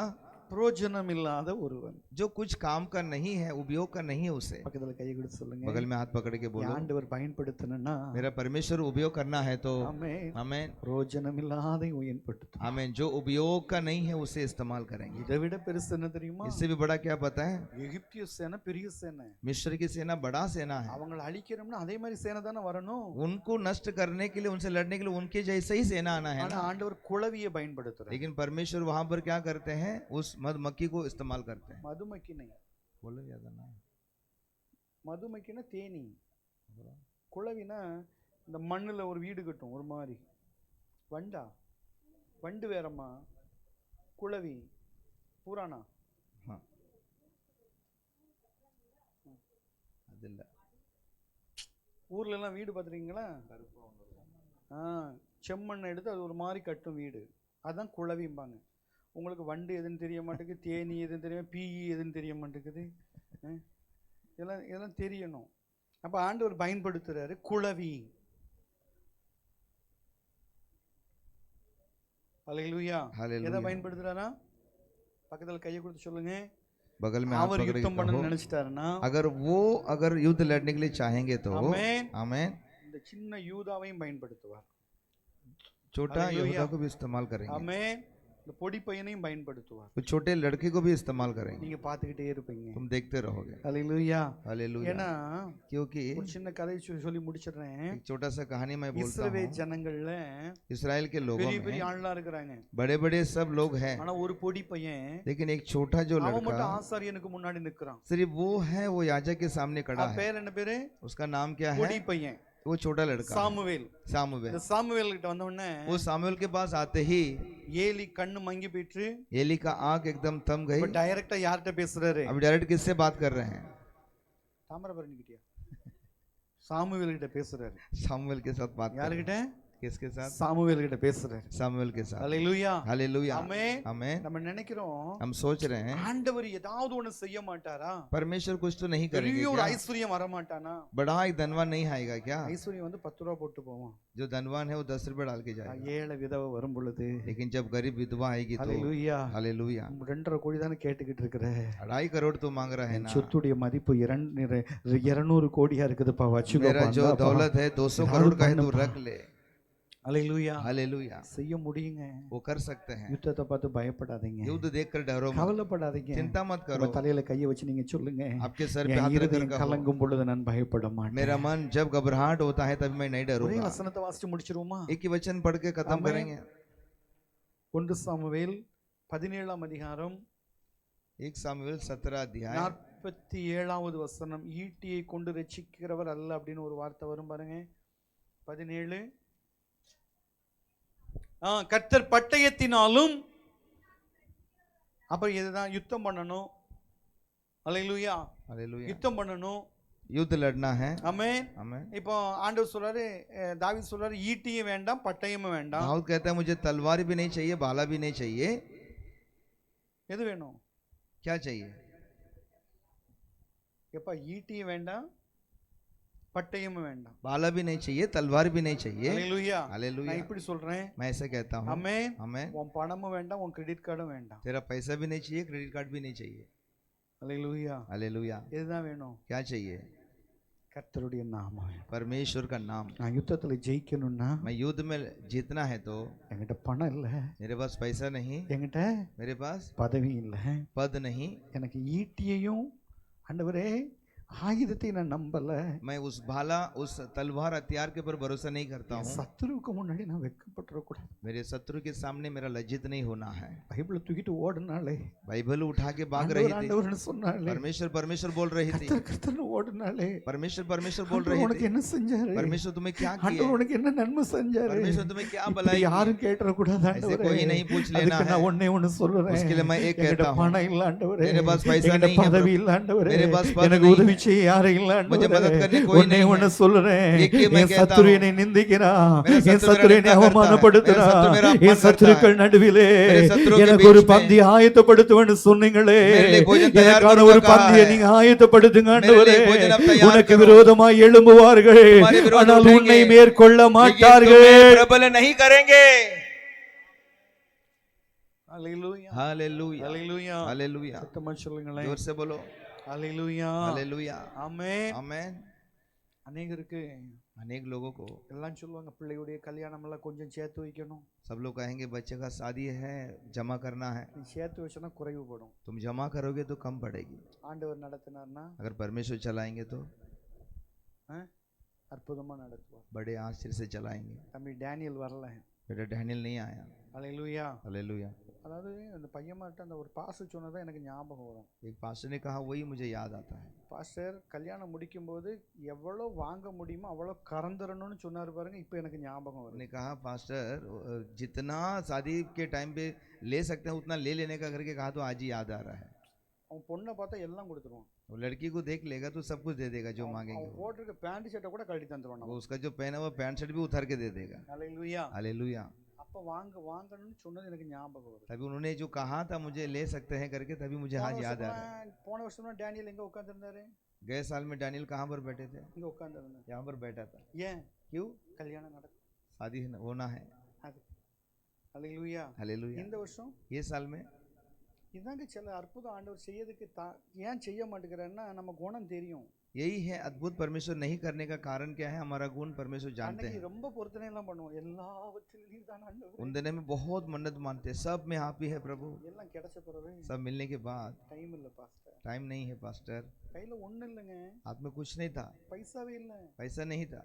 S2: பிரயோஜனம் இல்லாத ஒருவன்.
S1: जो कुछ काम का नहीं है, उपयोग का नहीं है उसे।
S2: பக்கத்துல கையை கொடுத்து சொல்லுங்க,
S1: बगल में हाथ पकड़ के बोलो,
S2: ஆண்டவர் பயன்படுத்தணும்னா
S1: मेरा परमेश्वर उपयोग करना है तो
S2: ஆமென்,
S1: आमीन,
S2: பிரயோஜனம் இல்லாத பயன்படுத்தும்.
S1: आमीन, जो उपयोग का नहीं है उसे इस्तेमाल करेंगे।
S2: இதை விட பெருசு என்ன தெரியுமா?
S1: इससे भी बड़ा क्या पता है?
S2: எகிப்திய சேனை பெரிய சேனை.
S1: मिस्र की सेना बड़ा सेना है।
S2: அவங்களை அழிக்கணும்னா அதே மாதிரி சேனை தானே வரணும்.
S1: उनको नष्ट करने के लिए, उनसे लड़ने के लिए उनके जैसे ही सेना आना है
S2: ஆனா
S1: ना।
S2: ஆண்டவர் குளவியை பயன்படுத்துறார்.
S1: लेकिन परमेश्वर वहां पर क्या करते हैं? उस मधुमक्खी को इस्तेमाल करते हैं।
S2: மதுமக்கி नहीं,
S1: बोलो याद ना,
S2: மதுமக்கினா தேனி, குளவினா இந்த மண்ணுல ஒரு வீடு கட்டும் ஒரு மாதிரி. வண்டா, வண்டு வேறம்மா, குளவி புராணா.
S1: हाँ அதில்ல,
S2: ஊர்ல எல்லாம் வீடு பார்த்துருக்கீங்களா? செம்மண்ணை எடுத்து அது ஒரு மாதிரி கட்டும் வீடு, அதுதான் குளவிம்பாங்க. உங்களுக்கு வண்டு எதுன்னு தெரிய மாட்டேங்குது, தேனி எதுன்னு தெரிய, பீயி எதுன்னு தெரிய மாட்டேங்குது. இதெல்லாம் தெரியணும். அப்ப ஆண்டவர் பயன்படுத்துறாரு குளவி. ஹல்லேலூயா. எதை பயன்படுத்துறாரா? பக்கத்துல கையை கொடுத்து சொல்லுங்க.
S1: बगल में हाथ
S2: அவர்
S1: पकड़ के
S2: யுத்தம் பண்ண
S1: कहो,
S2: நினைச்சிட்டாருன்னா,
S1: अगर युद्ध लड़ने के लिए चाहेंगे तो
S2: ஆமென்,
S1: आमीन,
S2: இந்த சின்ன யூதாவையும் பயன்படுத்துவார்.
S1: छोटा
S2: हालेलुया।
S1: यहूदा को भी इस्तेमाल करेंगे,
S2: ஆமென். இந்த பொடி பையனையும் பயன்படுத்துவார்.
S1: तो छोटे लड़के को भी इस्तेमाल करेंगे।
S2: நீங்க பார்த்துக்கிட்டே இருப்பீங்க.
S1: तुम देखते रहोगे।
S2: ஹல்லேலூயா.
S1: हालेलुया।
S2: ஏன்னா
S1: क्योंकि
S2: ஒரு சின்ன கதை சொல்லி முடிச்சிடுறேன்.
S1: एक छोटा सा कहानी मैं बोलता
S2: இஸ்ரவேல்
S1: हूँ।
S2: ஜனங்கள்ல
S1: इस्राएल के लोगों
S2: பெரிய பெரிய
S1: में
S2: ஆள்லாம் இருக்கிறாங்க.
S1: बड़े बड़े सब लोग हैं,
S2: ஆனா ஒரு பொடி பையன்,
S1: लेकिन एक छोटा जो
S2: அவன்
S1: लड़का
S2: மட்டும் ஆசாரியனுக்கு முன்னாடி நிக்கிறான்.
S1: सिर्फ वो है, वो याजक के सामने खड़ा
S2: அவன்
S1: है।
S2: பேர் என்ன பேரு?
S1: उसका नाम क्या
S2: பொடி
S1: है?
S2: பையன்
S1: वो छोटा लड़का है,
S2: சாமுவேல்.
S1: सामुवेल।
S2: இந்த சாமுவேல் கிட்ட வந்த உடனே
S1: वो सामुवेल के पास आते ही
S2: ஏலி கண்ணு மங்கி போயிட்டு
S1: एली का आंख एकदम थम गई।
S2: இப்ப டைரக்டா யார்கிட்ட பேசுறாரு?
S1: अभी डायरेक्ट किससे बात कर रहे हैं?
S2: தாமிரபரணி கிட்டயா? சாமுவேல் கிட்ட பேசுறாரு.
S1: सामुवेल के साथ बात कर रहे
S2: யார்கிட்ட?
S1: हैं। किसके साथ?
S2: சாமுவேல் கிட்ட பேசுறாரு.
S1: सामुवेल के साथ।
S2: ஹல்லேலூயா.
S1: हालेलुया।
S2: ஆமென்.
S1: आमीन।
S2: நம்ம நினைக்கிறோம்
S1: हम सोच रहे हैं
S2: ஆண்டவர் ஏதாவது ஒண்ணு செய்ய மாட்டாரா?
S1: परमेश्वर कुछ तो नहीं करेंगे
S2: பெரிய ஒரு
S1: क्या?
S2: ஐஸ்வர்யம் வர மாட்டானா?
S1: बड़ा एक धनवान नहीं आएगा क्या?
S2: ஐஸ்வர்யம் வந்து 10 ரூபாய் போட்டு போவான்.
S1: जो धनवान है वो 10 रुपए डाल के जाएगा,
S2: ஏழை விதவை வரும் பொழுது
S1: लेकिन जब गरीब विधवा आएगी तो
S2: ஹல்லேலூயா.
S1: हालेलुया।
S2: 2.5 கோடி தானே கேட்டுக்கிட்டு இருக்கிற.
S1: 2.5 करोड़ तो मांग रहा है ना।
S2: சொத்துடைய மதிப்பு 200 கோடியா இருக்குதுப்பா, வச்சுக்கோ.
S1: मेरा जो दौलत है 200 करोड़ का है, तू रख ले।
S2: அல்லேலூயா.
S1: हालेलुया,
S2: செய்ய முடியுங்க.
S1: वो कर सकते हैं।
S2: யுத்தத்தை பார்த்து பயப்படாதீங்க,
S1: युद्ध देखकर डरो मत,
S2: கவலைப்படாதீங்க.
S1: चिंता मत
S2: உங்க
S1: करो।
S2: தலையில கையை வச்சு நீங்க சொல்லுங்க,
S1: आपके सर पे
S2: என்
S1: हाथ रखकर
S2: இருதயம்
S1: कहो,
S2: கலங்கும் பொழுது நான் பயப்பட மாட்டேன்.
S1: मेरा मन जब घबराहट होता है तभी मैं नहीं
S2: ஒரே
S1: डरूंगा।
S2: வசனத்தை வாசிச்சு முடிச்சிருவோமா?
S1: एक ही वचन पढ़ के खत्म
S2: आमीन।
S1: करेंगे।
S2: 1 சாமுவேல் 17ஆம் அதிகாரம்
S1: 1 सामुएल 17 अध्याय
S2: 47வது வசனம். ஈட்டியை கொண்டு ரட்சிக்கிறவர் அல்ல அப்படின்னு ஒரு வார்த்தை வரும் பாருங்க. 17 கர்த்தர் பட்டயத்தினாலும், அப்ப இதுதான் யுத்தம் பண்ணணும். அல்லேலூயா,
S1: हालेलुया,
S2: யுத்தம் பண்ணணும்,
S1: युद्ध लड़ना है।
S2: ஆமென்.
S1: आमीन।
S2: இப்போ ஆண்டவர் சொல்றாரு, தாவீது சொல்றாரு, ஈட்டியும் வேண்டாம் பட்டயமும் வேண்டாம்.
S1: दाऊद कहता है मुझे तलवार भी नहीं चाहिए, भाला भी नहीं चाहिए।
S2: எது வேணும்?
S1: क्या चाहिए?
S2: எப்ப ஈட்டியும் வேண்டாம் பட்டயமும் வேண்டாம்.
S1: भाला भी नहीं चाहिए, तलवार भी नहीं चाहिए।
S2: அல்லேலூயா.
S1: हालेलुया,
S2: நான் இப்படி சொல்றேன்,
S1: मैं ऐसा कहता हूँ।
S2: ஆமென்.
S1: आमीन।
S2: உன் பணமும் வேண்டாம், உன் கிரெடிட் கார்டும் வேண்டாம்.
S1: तेरा पैसा भी नहीं चाहिए, क्रेडिट कार्ड भी नहीं चाहिए।
S2: அல்லேலூயா.
S1: हालेलुया,
S2: இதுதான் வேணும்.
S1: क्या चाहिए?
S2: கர்த்தருடைய நாமம் வேணும்.
S1: परमेश्वर का नाम।
S2: நான் யுத்தத்துல ஜெயிக்கணும்னா
S1: मैं युद्ध में जीतना है तो
S2: என்கிட்ட பணம் இல்ல,
S1: मेरे पास पैसा नहीं,
S2: என்கிட்ட
S1: मेरे पास
S2: பதவி இல்ல,
S1: पद नहीं,
S2: எனக்கு ஈட்டியையும் ஆண்டவரே ஆயுதத்தை நான் நம்பல,
S1: मैं उस भाला उस तलवार हथियार के ऊपर भरोसा नहीं करता हूँ।
S2: சத்துருவுக்கு முன்னாடி நான் வெட்கப்பட்டுறக்கூடாது.
S1: मेरे शत्रु के सामने मेरा लज्जित नहीं होना है।
S2: பைபிளை தூக்கிட்டு ஓடுனாலே,
S1: बाइबल उठा के भाग रही थी,
S2: ஆண்டவர்னு சொன்னாலே,
S1: परमेश्वर परमेश्वर बोल रही थी,
S2: கர்த்தர் கர்த்தர்னு ஓடுனாலே,
S1: परमेश्वर परमेश्वर बोल
S2: ஆண்டவர்
S1: रही
S2: உனக்கு
S1: थी,
S2: என்ன செஞ்சாரு?
S1: परमेश्वर तुम्हें क्या किया,
S2: ஆண்டவர் உனக்கு என்ன நன்மை செஞ்சாரு?
S1: परमेश्वर तुम्हें क्या
S2: இப்படி
S1: भलाई की?
S2: யாரும் கேட்டறக்கூடாது
S1: ऐसे
S2: ஆண்டவரே.
S1: कोई नहीं पूछ लेना
S2: அதுக்கு
S1: है।
S2: நான் ஒண்ணே ஒண்ணு சொல்றேன்,
S1: उसके लिए मैं एक
S2: என்கிட்ட
S1: कहता हूँ,
S2: பணம் இல்ல ஆண்டவரே,
S1: मेरे पास पैसा
S2: என்கிட்ட
S1: नहीं है
S2: பதவி
S1: प्रभु,
S2: இல்ல ஆண்டவரே,
S1: मेरे पास पद
S2: எனக்கு
S1: नहीं
S2: உதவி
S1: है,
S2: செய்ய யாரும் இல்ல
S1: मुझे मदद
S2: ஆண்டவரே.
S1: करने कोई
S2: ஒண்ணே
S1: नहीं
S2: ஒண்ணு
S1: है।
S2: சொல்றேன்,
S1: एक ही मैं
S2: என்
S1: कहता
S2: சத்துரு
S1: हूँ,
S2: என்னை நிந்திக்கிறான்,
S1: मेरा
S2: என்
S1: शत्रु
S2: சத்துரு
S1: मेरा
S2: என்னை
S1: निंदा करता है,
S2: அவமானப்படுத்துறான்,
S1: मेरा शत्रु मेरा
S2: என்
S1: अपमान करता
S2: சத்துருக்கள்
S1: है,
S2: நடுவிலே
S1: मेरे शत्रुओं के
S2: எனக்கு ஒரு
S1: बीच में
S2: பந்தி ஆயத்தப்படுத்துவேன்னு சொன்னீங்களே,
S1: मेरे लिए भोजन तैयार
S2: எனக்கான
S1: करूंगा
S2: ஒரு
S1: कहा
S2: பந்தியை
S1: है,
S2: நீங்க ஆயத்தப்படுத்துங்க
S1: मेरे
S2: ஆண்டவரே.
S1: लिए भोजन अब तैयार
S2: உனக்கு
S1: करो,
S2: விரோதமாய் எழும்புவார்கள்,
S1: तुम्हारे विरोध
S2: ஆனால்
S1: उठेंगे,
S2: உன்னை மேற்கொள்ள
S1: लेकिन
S2: மாட்டார்கள்.
S1: तुम्हें प्रबल नहीं करेंगे।
S2: அல்லேலூயா,
S1: हालेलुया,
S2: அல்லேலூயா.
S1: हालेलुया,
S2: சத்தமா சொல்லுங்களேன்,
S1: जोर से बोलो,
S2: அல்லேலூயா,
S1: हालेलुया,
S2: ஆமென்.
S1: आमेन।
S2: அநேகருக்கு
S1: अनेक लोगों को
S2: எல்லாம் சொல்லுவாங்க, பிள்ளையுடைய கல்யாணம் எல்லாம் கொஞ்சம் சேர்த்து வைக்கணும்.
S1: सब लोग कहेंगे बच्चे का शादी है, जमा करना है।
S2: நீ சேர்த்து வச்சனா குறைவுபடும்.
S1: तुम जमा करोगे तो कम पड़ेगी,
S2: ஆண்டவர் நடத்தினார்னா
S1: अगर परमेश्वर चलाएंगे तो
S2: அற்புதமா நடத்துவார்.
S1: बड़े आश्चर्य से चलाएंगे।
S2: தம்பி டேனியல் வரல.
S1: बेटा डैनियल नहीं आया।
S2: அல்லேலூயா.
S1: हालेलुया।
S2: அதாவது அந்த பையன்மார்ட்ட அந்த ஒரு பாஸ்டர் சொன்னதான் எனக்கு ஞாபகம் வரும்.
S1: एक पास्टर ने कहा, वही मुझे याद आता है।
S2: பாஸ்டர் கல்யாணம் முடிக்கும்போது எவ்வளவு வாங்க முடியுமோ அவ்வளவு கறந்துறணும்னு சொன்னார் பாருங்க, இப்போ எனக்கு ஞாபகம் வரும்.
S1: उन्होंने कहा, पास्टर जितना शादी के टाइम पे ले सकते हैं उतना ले लेने का करके कहा, तो आज ही याद आ रहा है।
S2: அவன் பொண்ணை பார்த்தா எல்லாம் கொடுத்துருவான்.
S1: वो लड़की को देख लेगा तो सब कुछ दे देगा जो मांगेंगे
S2: அவன்
S1: वो।
S2: போட்டிருக்க பேண்ட் ஷர்ட்டை கூட கழட்டி தந்துருவான்.
S1: वो उसका जो पहना हुआ पैंट शर्ट भी उतार के दे देगा।
S2: அல்லேலூயா.
S1: हालेलुया।
S2: அப்ப வாங்கணும்னு சொன்னது எனக்கு ஞாபகம் வரும்.
S1: तभी उन्होंने जो कहा था मुझे ले सकते हैं करके, तभी मुझे आज याद आ रहा है।
S2: போன வருஷம் டேனியல் எங்க உட்கார்ந்திருந்தாரு?
S1: गए साल में डैनियल कहाँ पर बैठे थे?
S2: இங்க உட்கார்ந்திருந்தாரு.
S1: यहाँ पर बैठा था।
S2: ஏன்?
S1: क्यों?
S2: கல்யாணம் நடக்கும்.
S1: शादी होना है।
S2: அது அல்லேலூயா.
S1: हालेलुया।
S2: இந்த வருஷம்
S1: ये साल में
S2: இதாங்க சில அற்புதம் ஆண்டவர் செய்யறதுக்கு ஏன் செய்ய மாட்டேங்கிறாருன்னா நம்ம குணம் தெரியும்.
S1: यही है अद्भुत परमेश्वर नहीं करने का कारण क्या है, हमारा गुण परमेश्वर जानते
S2: அன்னைக்கு
S1: हैं।
S2: ரொம்ப பொருத்தனை எல்லாம் பண்ணுவோம், எல்லாவற்றிலும் நீர்தான் ஆண்டவரே.
S1: उन दिनों में बहुत मन्नत मानते हैं, सब में आप ही है प्रभु।
S2: எல்லாம் கிடைச்ச பிறகு
S1: सब मिलने के बाद
S2: டைம் இல்ல பாஸ்டர்,
S1: टाइम नहीं है पास्टर,
S2: கையில ஒண்ணு இல்லைங்க,
S1: हाथ में कुछ नहीं था,
S2: பைசாவே இல்ல,
S1: पैसा नहीं था,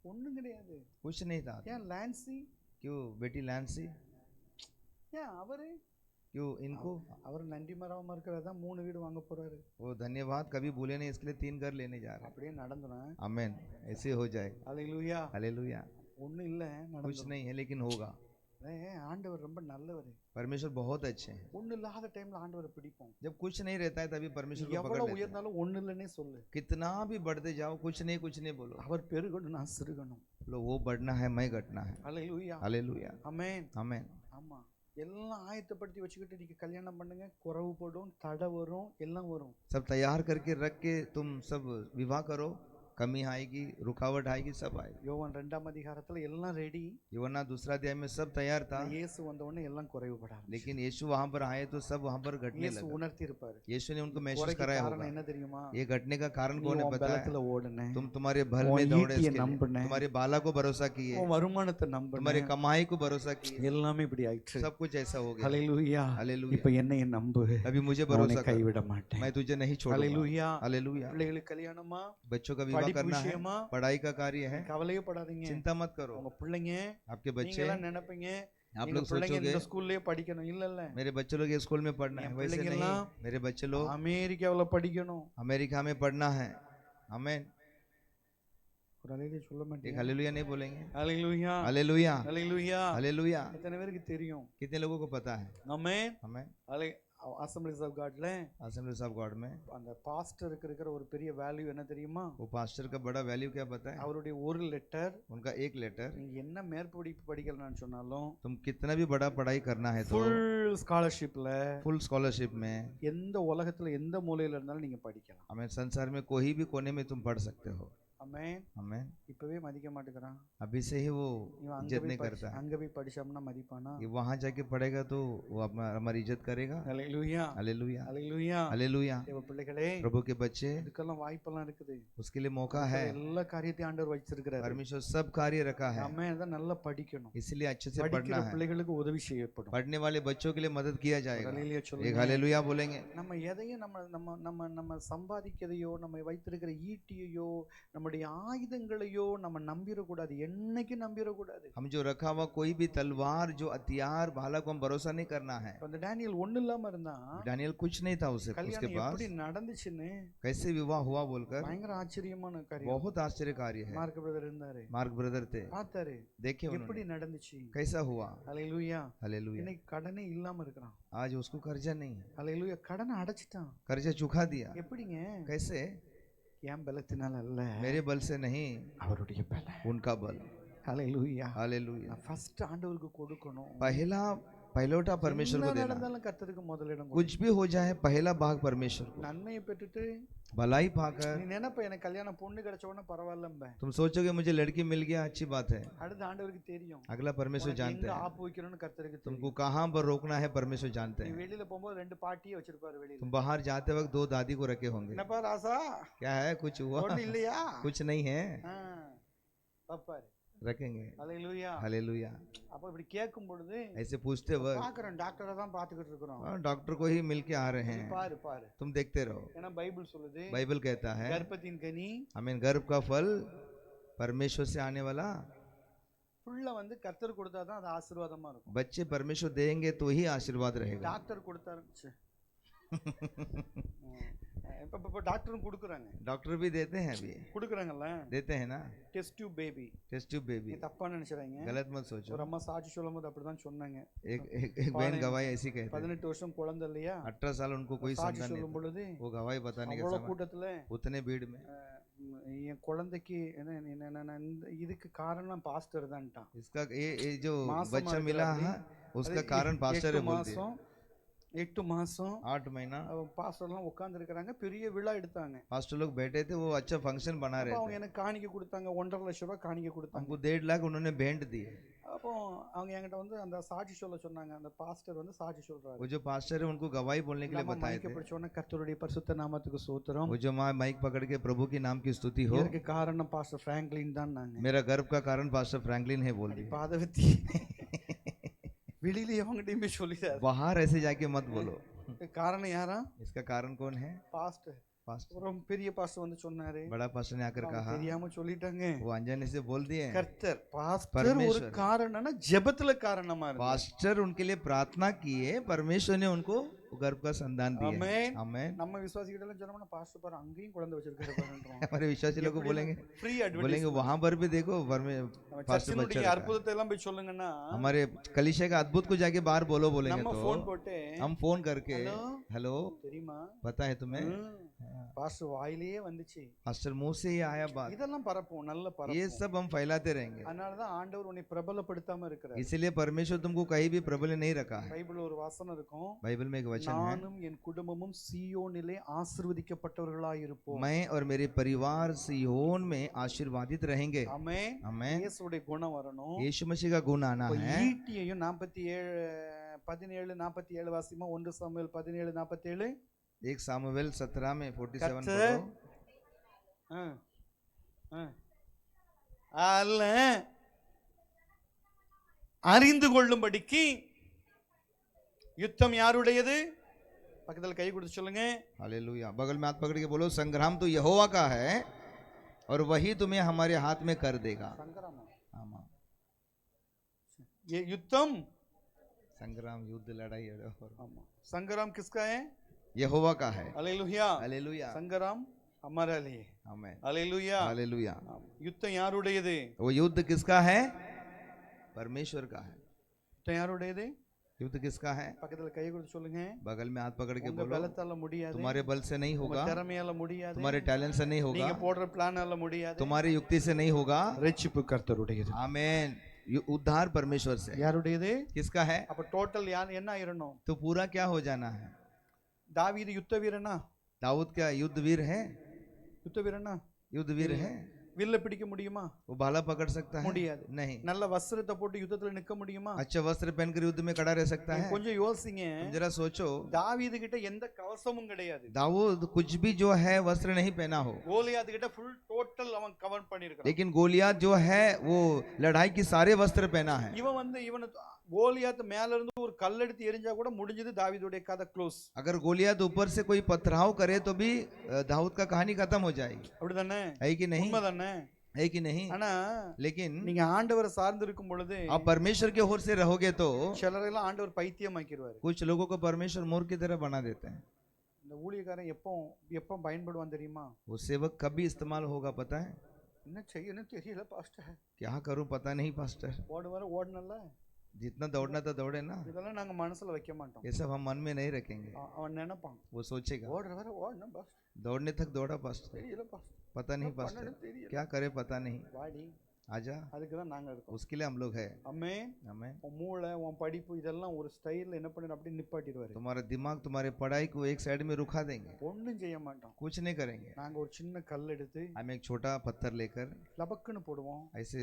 S2: ஒண்ணும் கிடையாது.
S1: कुछ नहीं था।
S2: ஏன் லான்சி?
S1: क्यों बेटी लैंसी?
S2: ஏன் அவரு?
S1: क्यों इनको?
S2: அவர் நன்றி மறவாம இருக்கிறதா 3 வீடு வாங்க போறாரு.
S1: वो धन्यवाद कभी भूले नहीं, इसके लिए 3 घर लेने जा रहे हैं।
S2: அப்படியே நடந்துரும்.
S1: आमेन, ऐसे हो जाए।
S2: அல்லேலூயா.
S1: हालेलुया।
S2: ஒண்ணும் இல்ல,
S1: कुछ
S2: நடந்துரும்.
S1: नहीं है लेकिन होगा।
S2: ஆண்டவர் ரொம்ப நல்லவர்.
S1: परमेश्वर बहुत अच्छे हैं।
S2: ஒண்ணு இல்லாத டைம்ல ஆண்டவரை பிடிப்போம்.
S1: जब कुछ नहीं रहता है तभी परमेश्वर को पकड़
S2: எவ்வளவு
S1: लेते हैं।
S2: உயர்ந்தாலும் ஒண்ணு இல்லன்னே சொல்லு.
S1: कितना भी बढ़ते जाओ, कुछ नहीं बोलो।
S2: அவர் பெருகணும், நான் சிறுகணும்.
S1: बोलो वो बढ़ना है, मैं घटना है।
S2: அல்லேலூயா.
S1: हालेलुया।
S2: ஆமென்.
S1: आमेन।
S2: ஆமா, எல்லாம் ஆயத்தப்படுத்தி வச்சுக்கிட்டு நீங்க கல்யாணம் பண்ணுங்க, குறவு போடும், தடை வரும், எல்லாம் வரும்.
S1: सब तैयार करके रख के तुम सब विवाह करो, कमी आएगी, रुकावट आएगी, सब आएगी।
S3: யோவான் 2ஆம் அதிகாரத்துல எல்லாம் ரெடி,
S1: यूहन्ना दूसरा अध्याय में सब तैयार था,
S3: இயேசு வந்த உடனே எல்லாம் குறைவுபட ஆரம்பிச்சு.
S1: लेकिन यीशु वहां पर आए तो सब वहां पर घटने
S3: இயேசு
S1: लगा।
S3: உணர்த்தி இருப்பாரு,
S1: यीशु ने उनको महसूस
S3: குறைக்கு
S1: कराया
S3: காரணம்
S1: होगा।
S3: என்ன தெரியுமா?
S1: ये घटने का कारण
S3: நீ
S1: कौन है
S3: உன்
S1: पता है?
S3: பலத்துல ஓடுன,
S1: तुम तुम्हारे बल
S3: உன்
S1: में दौड़े,
S3: ஈட்டியை
S1: इसके लिए
S3: நம்பின,
S1: तुम्हारे बाला को भरोसा किए,
S3: உன் வருமானத்தை நம்பின,
S1: तुम्हारी कमाई को भरोसा किए,
S3: எல்லாமே இப்படி ஆயிடுச்சு.
S1: सब कुछ ऐसा हो गया।
S3: ஹalleluya.
S1: हालेलुया।
S3: இப்ப என்னைய நம்பு,
S1: अभी मुझे
S3: நான்
S1: भरोसा
S3: உன்னை
S1: कर,
S3: கைவிட மாட்டேன்.
S1: मैं तुझे नहीं छोड़ूंगा।
S3: ஹalleluya.
S1: हालेलुया।
S3: பிள்ளைகளுக்கு கல்யாணமா,
S1: बच्चों का विवाह
S3: படிப்பு
S1: करना है,
S3: விஷயமா,
S1: पढ़ाई का कार्य है,
S3: கவலையே படாதீங்க.
S1: चिंता मत करो।
S3: உங்க பிள்ளைங்க,
S1: आपके
S3: நீங்க
S1: बच्चे,
S3: எல்லாம் நினைப்பீங்க
S1: आप
S3: எங்க
S1: लोग
S3: பிள்ளைங்க
S1: सोचोगे
S3: இந்த ஸ்கூல்லயே படிக்கணும். இல்ல இல்ல,
S1: मेरे बच्चे लोग ये स्कूल में पढ़ना है,
S3: என்
S1: वैसे
S3: பிள்ளைங்க
S1: नहीं।
S3: எல்லாம்
S1: मेरे बच्चे लोग
S3: அமெரிக்காவுல படிக்கணும்.
S1: अमेरिका में पढ़ना है। आमीन।
S3: ஒரு அலையிலே சொல்ல
S1: एक
S3: மாட்டீங்க.
S1: हालेलुया नहीं बोलेंगे?
S3: ஹalleluya.
S1: हालेलुया,
S3: ஹalleluya.
S1: हालेलुया।
S3: எத்தனை பேருக்கு தெரியும்?
S1: कितने लोगों को पता है?
S3: ஆமென்.
S1: आमीन।
S3: அசம்பிளிஸ் ஆஃப் காட்ல
S1: असेंबलीज ऑफ गॉड में
S3: அந்த பாஸ்டருக்கு இருக்கிற ஒரு பெரிய வேல்யூ என்ன தெரியுமா?
S1: वो पास्टर का बड़ा वैल्यू क्या पता है?
S3: அவருடைய ஒரு லெட்டர்,
S1: उनका एक लेटर,
S3: நீங்க என்ன மேற்படிப்பு படிக்கலன்னு சொன்னாலும்,
S1: तुम कितना भी बड़ा पढ़ाई करना है तो
S3: ஃபுல் ஸ்காலர்ஷிப்ல
S1: फुल स्कॉलरशिप में,
S3: எந்த உலகத்துல எந்த மூலையில இருந்தாலும் நீங்க படிக்கலாம்.
S1: हमें संसार में कोई भी कोने में तुम पढ़ सकते हो।
S3: ஆமென்.
S1: आमीन।
S3: இப்பவே மதிக்க மாட்டேங்கிறான்.
S1: अभी से ही वो
S3: இவன்
S1: इज्जत नहीं करता है।
S3: அங்க போய் படிச்சோம்னா மதிப்பானா?
S1: ये वहां जाके पढ़ेगा तो वो हमारी इज्जत करेगा।
S3: ஹalleluya.
S1: हालेलुया,
S3: ஹalleluya.
S1: हालेलुया।
S3: தேவ பிள்ளைகளே,
S1: प्रभु के बच्चे,
S3: இதுக்கெல்லாம் வாய்ப்பெல்லாம் இருக்குது.
S1: उसके लिए मौका है।
S3: எல்லா காரியத்தையும் ஆண்டவர் வச்சிருக்கிறாரு.
S1: परमेश्वर सब कार्य रखा है,
S3: ஆமென். அதான் நல்லா படிக்கணும்.
S1: इसलिए अच्छे से
S3: படிக்கிற
S1: पढ़ना है।
S3: பிள்ளைகளுக்கு உதவி செய்யப்படும்.
S1: पढ़ने वाले बच्चों के लिए मदद किया जाएगा।
S3: ஹalleluya
S1: एक
S3: சொல்லுங்க.
S1: हालेलुया बोलेंगे।
S3: நம்ம எதையும் நம்ம நம்ம நம்ம நம்ம சம்பாதிக்கிறதையோ, நம்ம வைத்திருக்கிற ஈட்டியையோ, நம்முடைய ஆயுதங்களையோ நம்ம நம்பிடக்கூடாது. என்னைக்கு நம்பிடக்கூடாது.
S1: हम जो रखा हुआ कोई भी तलवार, जो हथियार भाला को हम भरोसा नहीं करना है।
S3: அந்த டேனியல் ஒண்ணு இல்லாம இருந்தா,
S1: दानियल कुछ नहीं था उसके
S3: கல்யாணம்
S1: पास,
S3: எப்படி நடந்துச்சுன்னு
S1: कैसे विवाह हुआ बोलकर
S3: பயங்கர ஆச்சரியமான காரியம்.
S1: बहुत आश्चर्य कार्य है।
S3: மார்க் பிரதர் இருந்தாரு,
S1: मार्क ब्रदर थे,
S3: பார்த்தாரு
S1: देखे
S3: எப்படி
S1: उन्होंने
S3: நடந்துச்சு.
S1: कैसा हुआ।
S3: ஹalleluya.
S1: हालेलुया।
S3: இன்னைக்கு கடனே இல்லாம இருக்கிறான்.
S1: आज उसको कर्जा नहीं है,
S3: ஹalleluya. கடனை அடைச்சிட்டான்.
S1: कर्जा चुका दिया।
S3: எப்படிங்க?
S1: कैसे?
S3: என் பலத்தினால அல்ல,
S1: मेरे बल से नहीं,
S3: அவருடைய பலம்.
S1: उनका बल।
S3: ஹalleluya.
S1: हालेलुया।
S3: ஃபர்ஸ்ட் ஆண்டவருக்கு கொடுக்கணும்.
S1: पहला परमेश्वर को
S3: என்ன
S1: देना।
S3: நடந்தாலும் கர்த்தருக்கு முதலிடம் கொடு.
S1: कुछ भी हो जाए पहला भाग परमेश्वर को।
S3: நன்மையை பெற்றுட்டு
S1: भलाई पाकर
S3: நீ நினைப்ப எனக்கு கல்யாணம் பொண்ணு கிடைச்ச உடனே பரவாயில்லம்ப.
S1: तुम सोचोगे मुझे लड़की मिल गया, अच्छी बात है।
S3: அடுத்து ஆண்டவருக்கு தெரியும்.
S1: अगला परमेश्वर जानते
S3: எங்க
S1: हैं,
S3: ஆப்பு வைக்கணும்னு கர்த்தருக்கு தெரியும்.
S1: तुमको कहाँ पर रोकना है परमेश्वर जानते
S3: நீ
S1: हैं।
S3: வெளியில போகும்போது ரெண்டு பாட்டியை வச்சிருப்பாரு வெளியில.
S1: तुम बाहर जाते वक्त 2 दादी को रखे होंगे।
S3: என்னப்பா ராசா,
S1: क्या है, कुछ हुआ?
S3: பொண்ணு இல்லையா?
S1: कुछ नहीं है,
S3: பாப்பாரு.
S1: रखेंगे।
S3: ஹalleluya.
S1: हालेलुया।
S3: அப்ப இப்படி கேட்கும் பொழுது
S1: ऐसे पूछते वक्त
S3: பாக்குறோம், டாக்டரை தான் பாத்துக்கிட்டு இருக்கிறோம்.
S1: डॉक्टर को ही मिल के आ रहे हैं,
S3: பாரு பாரு.
S1: तुम देखते रहो।
S3: ஏன்னா பைபிள் சொல்லுது,
S1: बाइबल कहता है,
S3: கர்ப்பத்தின் கனி,
S1: हमें गर्भ का फल परमेश्वर से आने वाला,
S3: புள்ள வந்து கர்த்தர் கொடுத்தாதான் அது ஆசீர்வாதமா இருக்கும்.
S1: बच्चे परमेश्वर देंगे तो ही आशीर्वाद रहेगा।
S3: டாக்டர் கொடுத்தாரு. இப்ப டாக்டரும் கொடுக்குறாங்க.
S1: डॉक्टर भी देते हैं, अभी
S3: கொடுக்குறாங்கல்ல,
S1: देते हैं ना,
S3: test tube baby.
S1: Test tube baby.
S3: தப்பா நினைச்சறாங்க,
S1: गलत मत सोचो।
S3: ஒரு அம்மா சாட்சி சொல்லும்போது அப்படிதான் சொன்னாங்க.
S1: एक बहन गवाही ऐसी कहती है,
S3: 18 வருஷம் குழந்தை இல்லையா,
S1: 18 साल उनको कोई
S3: சாட்சி
S1: संतान
S3: சொல்லும்
S1: नहीं
S3: பொழுது
S1: था। वो गवाही बताने के
S3: அவ்வளவு
S1: समय
S3: கூட்டத்துல
S1: उतने भीड़ में
S3: என் குழந்தைக்கு இதுக்கு காரணம் பாஸ்டர் தான்ட்டான்.
S1: इसका ये जो
S3: மாசமா
S1: बच्चा मिला है उसका कारण पास्टर है बोलते हैं।
S3: 8 மாசம்
S1: 8 महीना
S3: பாஸ்டர்லாம் உட்கார்ந்து இருக்காங்க. பெரிய விழா எடுத்தாங்க.
S1: पास्टर लोग बैठे थे, वो अच्छा फंक्शन बना रहे
S3: அவங்க
S1: थे।
S3: எனக்கு காணிக்கை கொடுத்தாங்க. 1.5 லட்சம் ரூபாய் காணிக்கை கொடுத்தாங்க.
S1: हमको 1.5 लाख उन्होंने भेंट दिए।
S3: அப்போ அவங்க என்கிட்ட வந்து அந்த சாட்சி சொல்ல சொன்னாங்க. அந்த பாஸ்டர் வந்து சாட்சி சொல்றாரு.
S1: वो जो पास्टर है उनको गवाही बोलने के लिए बताए थे।
S3: படிச்ச உடனே கர்த்தருடைய பரிசுத்த நாமத்துக்கு ஸ்தோத்திரம்.
S1: वो जो माइक पकड़ के प्रभु के नाम की स्तुति हो,
S3: இதற்கு காரணம் பாஸ்டர் பிராங்க்லின் தான். நாங்க
S1: मेरा गर्व का कारण पास्टर फ्रैंकलिन है बोल दिया।
S3: பாதவத்தி வெளியில அவங்ககிட்டயும் போய் சொல்லிட்டாரு.
S1: बाहर ऐसे जाके मत बोलो।
S3: காரணம் யாரா?
S1: इसका कारण कौन है?
S3: பாஸ்டர்.
S1: पास्टर,
S3: ஒரு பெரிய பாஸ்டர் வந்து சொன்னாரு.
S1: बड़ा पास्टर ने आकर कहा,
S3: தெரியாம சொல்லிட்டாங்க.
S1: वो अनजाने से बोल दिए।
S3: கர்த்தர் பாஸ்டர் ஒரு காரணம்னா ஜெபத்துல காரணமா இருக்கு.
S1: पास्टर उनके लिए प्रार्थना किए, परमेश्वर ने उनको गर्भ का संतान दिया।
S3: आमेन।
S1: आमेन।
S3: நம்ம விசுவாசிகிட்ட எல்லாம் சொன்னோம்னா பாஸ்டர் பாரு அங்கேயும் குழந்தை வச்சிருக்காரு பாருன்றோம்.
S1: हमारे विश्वासी लोग को बोलेंगे,
S3: ஃப்ரீ
S1: बोलेंगे
S3: அட்வர்டைஸ்மென்ட்.
S1: वहां पर भी देखो पास्टर
S3: சர்ச்சினுடைய
S1: बच्चा।
S3: அற்புதத்தை எல்லாம் போய் சொல்லுங்கன்னா
S1: हमारे कलीसिया का अद्भुत को जाके बाहर बोलो बोलेंगे
S3: நம்ம
S1: तो
S3: ஃபோன் போட்டு
S1: हम फोन करके, हेलो
S3: தெரியுமா
S1: पता है तुम्हें,
S3: பாஸ்டர் வாயிலேயே வந்துச்சு,
S1: पास्टर मुंह से ही आया बात,
S3: இதெல்லாம் பரப்போம், நல்ல
S1: ये
S3: பரப்போம்.
S1: सब हम फैलाते रहेंगे।
S3: அதனால தான் ஆண்டவர் உன்னை பிரபலப்படுத்தாம இருக்கிறார்.
S1: इसीलिए परमेश्वर तुमको कहीं भी प्रबल नहीं रखा है।
S3: பைபிள் ஒரு வசனம் இருக்கும்,
S1: बाइबल में एक वचन वचन है,
S3: நானும் என் குடும்பமும் சீயோனிலே ஆசீர்வதிக்கப்பட்டவர்களாய் இருப்போம்.
S1: मैं और मेरे परिवार सिय्योन में आशीर्वादित रहेंगे.
S3: ஆமென்.
S1: आमेन.
S3: இயேசுவுடைய குணம் வரணும்.
S1: यीशु मसीह का गुण आना
S3: இப்ப
S1: है.
S3: ஈட்டியையும் 17 வாசிமா 1 சாமுவேல் 17:47
S1: 1 सामुएल 17 में 47
S3: கர்த்தர்
S1: पढ़ो.
S3: அல்ல அறிந்து கொள்ளும்படிக்கு யுத்தம் யாருடையது? பக்கத்துல கை கொடுத்து சொல்லுங்க.
S1: हालेलुया. बगल में हाथ पकड़ के बोलो, संग्राम तो यहोवा का है और वही तुम्हें हमारे हाथ में कर देगा.
S3: சங்கராமா
S1: आमा.
S3: ये யுத்தம்
S1: संग्राम, युद्ध, लड़ाई
S3: ஆமா संग्राम किसका है?
S1: यहोवा का है.
S3: हालेलुया.
S1: हालेलुया.
S3: संग्राम हमारे लिए.
S1: आमेन.
S3: हालेलुया.
S1: हालेलुया.
S3: யுத்தம் யாருடையது?
S1: वो युद्ध किसका है? परमेश्वर का है.
S3: யுத்தம் யாருடையது?
S1: युद्ध किसका है?
S3: பக்கத்துல கை கொடுத்து சொல்லுங்க.
S1: बगल में हाथ पकड़ के
S3: உங்க
S1: बोलो,
S3: பலத்தால முடியாது,
S1: तुम्हारे बल से नहीं
S3: உங்க
S1: होगा,
S3: திறமையால முடியாது,
S1: तुम्हारे टैलेंट से नहीं होगा,
S3: நீங்க போடுற பிளானால முடியாது.
S1: तुम्हारी युक्ति से नहीं होगा.
S3: ரட்சிப்பு கர்த்தருடையது.
S1: आमेन. उद्धार परमेश्वर से.
S3: யாருடையது?
S1: किसका है?
S3: அப்ப டோட்டல் என்ன ஆயிரணும்?
S1: तो पूरा क्या हो जाना है?
S3: தாவீது யுத்த வீரனா?
S1: दाऊद क्या युद्धवीर है?
S3: யுத்த வீரனா?
S1: युद्धवीर है.
S3: வில்ல பிடிக்க முடியுமா?
S1: वो भाला पकड़ सकता है?
S3: முடியாது.
S1: नहीं.
S3: நல்ல வஸ்திரத்தை போட்டு யுத்தத்துல நிக்க முடியுமா?
S1: अच्छा वस्त्र पहनकर युद्ध में खड़ा रह सकता है?
S3: கொஞ்சம் யோசிங்க.
S1: तुम जरा सोचो,
S3: தாவீது கிட்ட எந்த கவசமும் கிடையாது.
S1: दाऊद कुछ भी जो है वस्त्र नहीं पहना हो,
S3: கோலியாத் கிட்ட ஃபுல் டோட்டல் அவன் கவர் பண்ணிருக்கான்.
S1: लेकिन गोलियात जो है वो लड़ाई की सारे वस्त्र पहना है.
S3: இவன் கோலியாத் மேல இருந்து ஒரு கல் எடுத்து எரிஞ்சா கூட முடிஞ்சது, தாவீதுடைய கதை க்ளோஸ்.
S1: अगर गोलियात ऊपर से कोई पथराव करे तो भी दाऊद का कहानी खत्म हो जाएगी.
S3: அப்படிதானே?
S1: है कि नहीं?
S3: உண்மைதானே?
S1: है कि नहीं?
S3: ஆனா
S1: लेकिन
S3: நீங்க ஆண்டவரை சார்ந்து இருக்கும் பொழுது
S1: आप परमेश्वर के ओर से रहोगे तो
S3: சிலரெல்லாம் ஆண்டவர் பைத்தியமாக்கிடுவாரு.
S1: कुछ लोगों को परमेश्वर मोर की तरह बना देते हैं.
S3: இந்த ஊழியக்காரன் எப்போ பயன்படுவான் தெரியுமா?
S1: वो सेवक कभी इस्तेमाल होगा पता है?
S3: என்ன செய்யணும் தெரியல பாஸ்டர்.
S1: क्या करूं पता नहीं पास्टर.
S3: ஓடனல்ல,
S1: जितना दौड़ना था दौड़े ना,
S3: இதெல்லாம் நாங்க மனசுல வைக்க மாட்டோம்.
S1: ये सब हम मन में नहीं रखेंगे.
S3: அவன் நினைப்பான்,
S1: वो सोचेगा
S3: ஓடுற வர ஓடணும் பாஸ்டர்,
S1: दौड़ने तक दौड़ा पास्टर,
S3: தெரியல பாஸ்டர்,
S1: पता नहीं पास्टर, क्या करे पता नहीं.
S3: வாடி,
S1: आजा,
S3: அதுக்கு தான் நாங்க இருக்கோம்.
S1: उसके लिए हम लोग है.
S3: ஆமென்.
S1: हमें
S3: உன் மூளை, உன் படிப்பு இதெல்லாம் ஒரு ஸ்டைல்ல என்ன பண்ணணும் அப்படி நிப்பாட்டிடுவாரு.
S1: तुम्हारा दिमाग तुम्हारे पढ़ाई को एक साइड में रुका देंगे.
S3: ஒண்ணும் செய்ய மாட்டோம்.
S1: कुछ नहीं करेंगे.
S3: நாங்க ஒரு சின்ன கல் எடுத்து
S1: हम एक छोटा पत्थर लेकर
S3: லபக்குன்னு போடுவோம்,
S1: ऐसे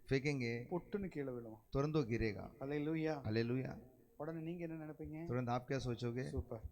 S1: फेंकेंगे,
S3: பொட்டுன்னு கீழே விழுவோம்.
S1: तुरंत वो गिरेगा.
S3: அல்லேலூயா.
S1: हालेलुया.
S3: உடனே நீங்க என்ன நினைப்பீங்க?
S1: तुरंत आप क्या सोचोगे?
S3: சூப்பர்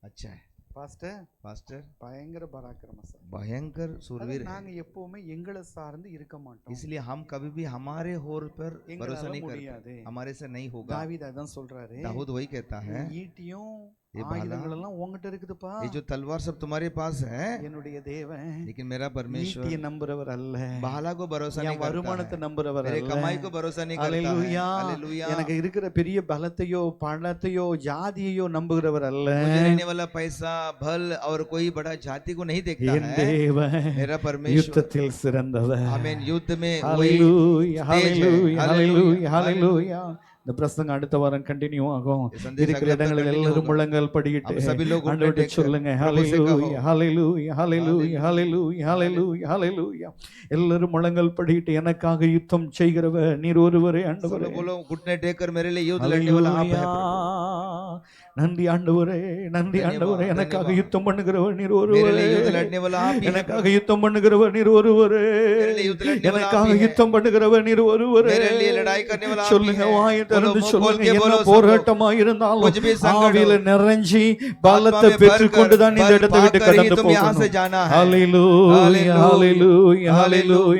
S1: अच्छा है
S3: பாஸ்டர்,
S1: पास्टर,
S3: பயங்கர பராக்கிரமசாலி.
S1: भयंकर सूरवीर है.
S3: நாங்க எப்பவுமே எங்களை சார்ந்து இருக்க மாட்டோம்.
S1: इसलिए हम कभी भी हमारे होर पर भरोसा
S3: எங்களால
S1: नहीं
S3: முடியாது.
S1: करते. हमारे से नहीं होगा.
S3: தாவீது அதான் சொல்றாரு,
S1: दाऊद वही कहता है,
S3: ஈட்டியும்
S1: ये भाला,
S3: ஆயுதங்கள் எல்லாம் உன்கிட்ட இருக்குதுப்பா,
S1: ये जो तलवार सब तुम्हारे पास है,
S3: என்னுடைய தேவன்
S1: लेकिन मेरा परमेश्वर
S3: ஈட்டியை நம்புறவர் அல்ல,
S1: भाला को भरोसा
S3: என்
S1: नहीं करता
S3: வருமானத்தை
S1: है,
S3: நம்புறவர்
S1: मेरे
S3: அல்ல.
S1: कमाई को भरोसा नहीं करता है.
S3: அல்லேலூயா.
S1: हालेलुया.
S3: எனக்கு இருக்கிற பெரிய பலத்தையோ பணத்தையோ ஜாதியையோ நம்புகிறவர் அல்ல.
S1: मुझे रहने वाला पैसा, बल और कोई बड़ा जाति को नहीं देखता
S3: என்
S1: है.
S3: தேவன்
S1: मेरा परमेश्वर
S3: யுத்தத்தில் சிறந்தவர்.
S1: आमीन. युद्ध में वही
S3: ஹalleluya, ஹalleluya,
S1: हालेलुया.
S3: ஹalleluya, ஹalleluya. இந்த பிரசங்கம் அடுத்த வாரம் கண்டினியூ ஆகும்.
S1: ये संदेश
S3: இருக்கிற
S1: अगले हफ्ते
S3: இடங்களில்
S1: continue
S3: எல்லாரும்
S1: होगा.
S3: முழங்கால் படியிட்டு
S1: अब सभी लोग
S3: ஆண்டவர்கிட்ட
S1: उठने टेक
S3: சொல்லுங்க,
S1: प्रभु से कहो.
S3: ஹalleluya, ஹalleluya, ஹalleluya, ஹalleluya, ஹalleluya, ஹalleluya. எல்லாரும் முழங்கால் படியிட்டு எனக்காக யுத்தம் செய்கிறவர் நீர் ஒருவரே ஆண்டவரே.
S1: सब बोलो, घुटने टेक कर मेरे लिए युद्ध लड़ने वाला आप है प्रभु.
S3: நன்றி ஆண்டவரே, நன்றி ஆண்டவரே. எனக்காக யுத்தம் பண்ணுகிறவர் நீர்
S1: मेरे लिए
S3: ஒருவரே.
S1: युद्ध लड़ने वाला आप ही है.
S3: எனக்காக யுத்தம் பண்ணுகிறவர் நீர் ஒருவரே.
S1: मेरे लिए युद्ध लड़ने वाला आप
S3: எனக்காக
S1: ही है.
S3: யுத்தம் பண்ணுகிறவர் நீர் ஒருவரே.
S1: मेरे लिए लड़ाई करने वाला आप ही
S3: சொல்லுங்க,
S1: है.
S3: வாயை
S1: बोलो,
S3: திறந்து
S1: मुंह खोल
S3: சொல்லுங்க.
S1: के
S3: என்ன
S1: बोलो सब लोग.
S3: போராட்டமா இருந்தாலும்
S1: कुछ भी संकट हो,
S3: ஆவியில நிறைஞ்சி பலத்தை
S1: आत्मा में
S3: பெற்றுக்கொண்டு தான் இந்த
S1: भर
S3: இடத்தை விட்டு
S1: पाकर ही
S3: கடந்து
S1: तुम यहाँ से
S3: போகணும்.
S1: जाना है.
S3: ஹalleluya,
S1: हालेलुया.
S3: ஹalleluya, ஹalleluya.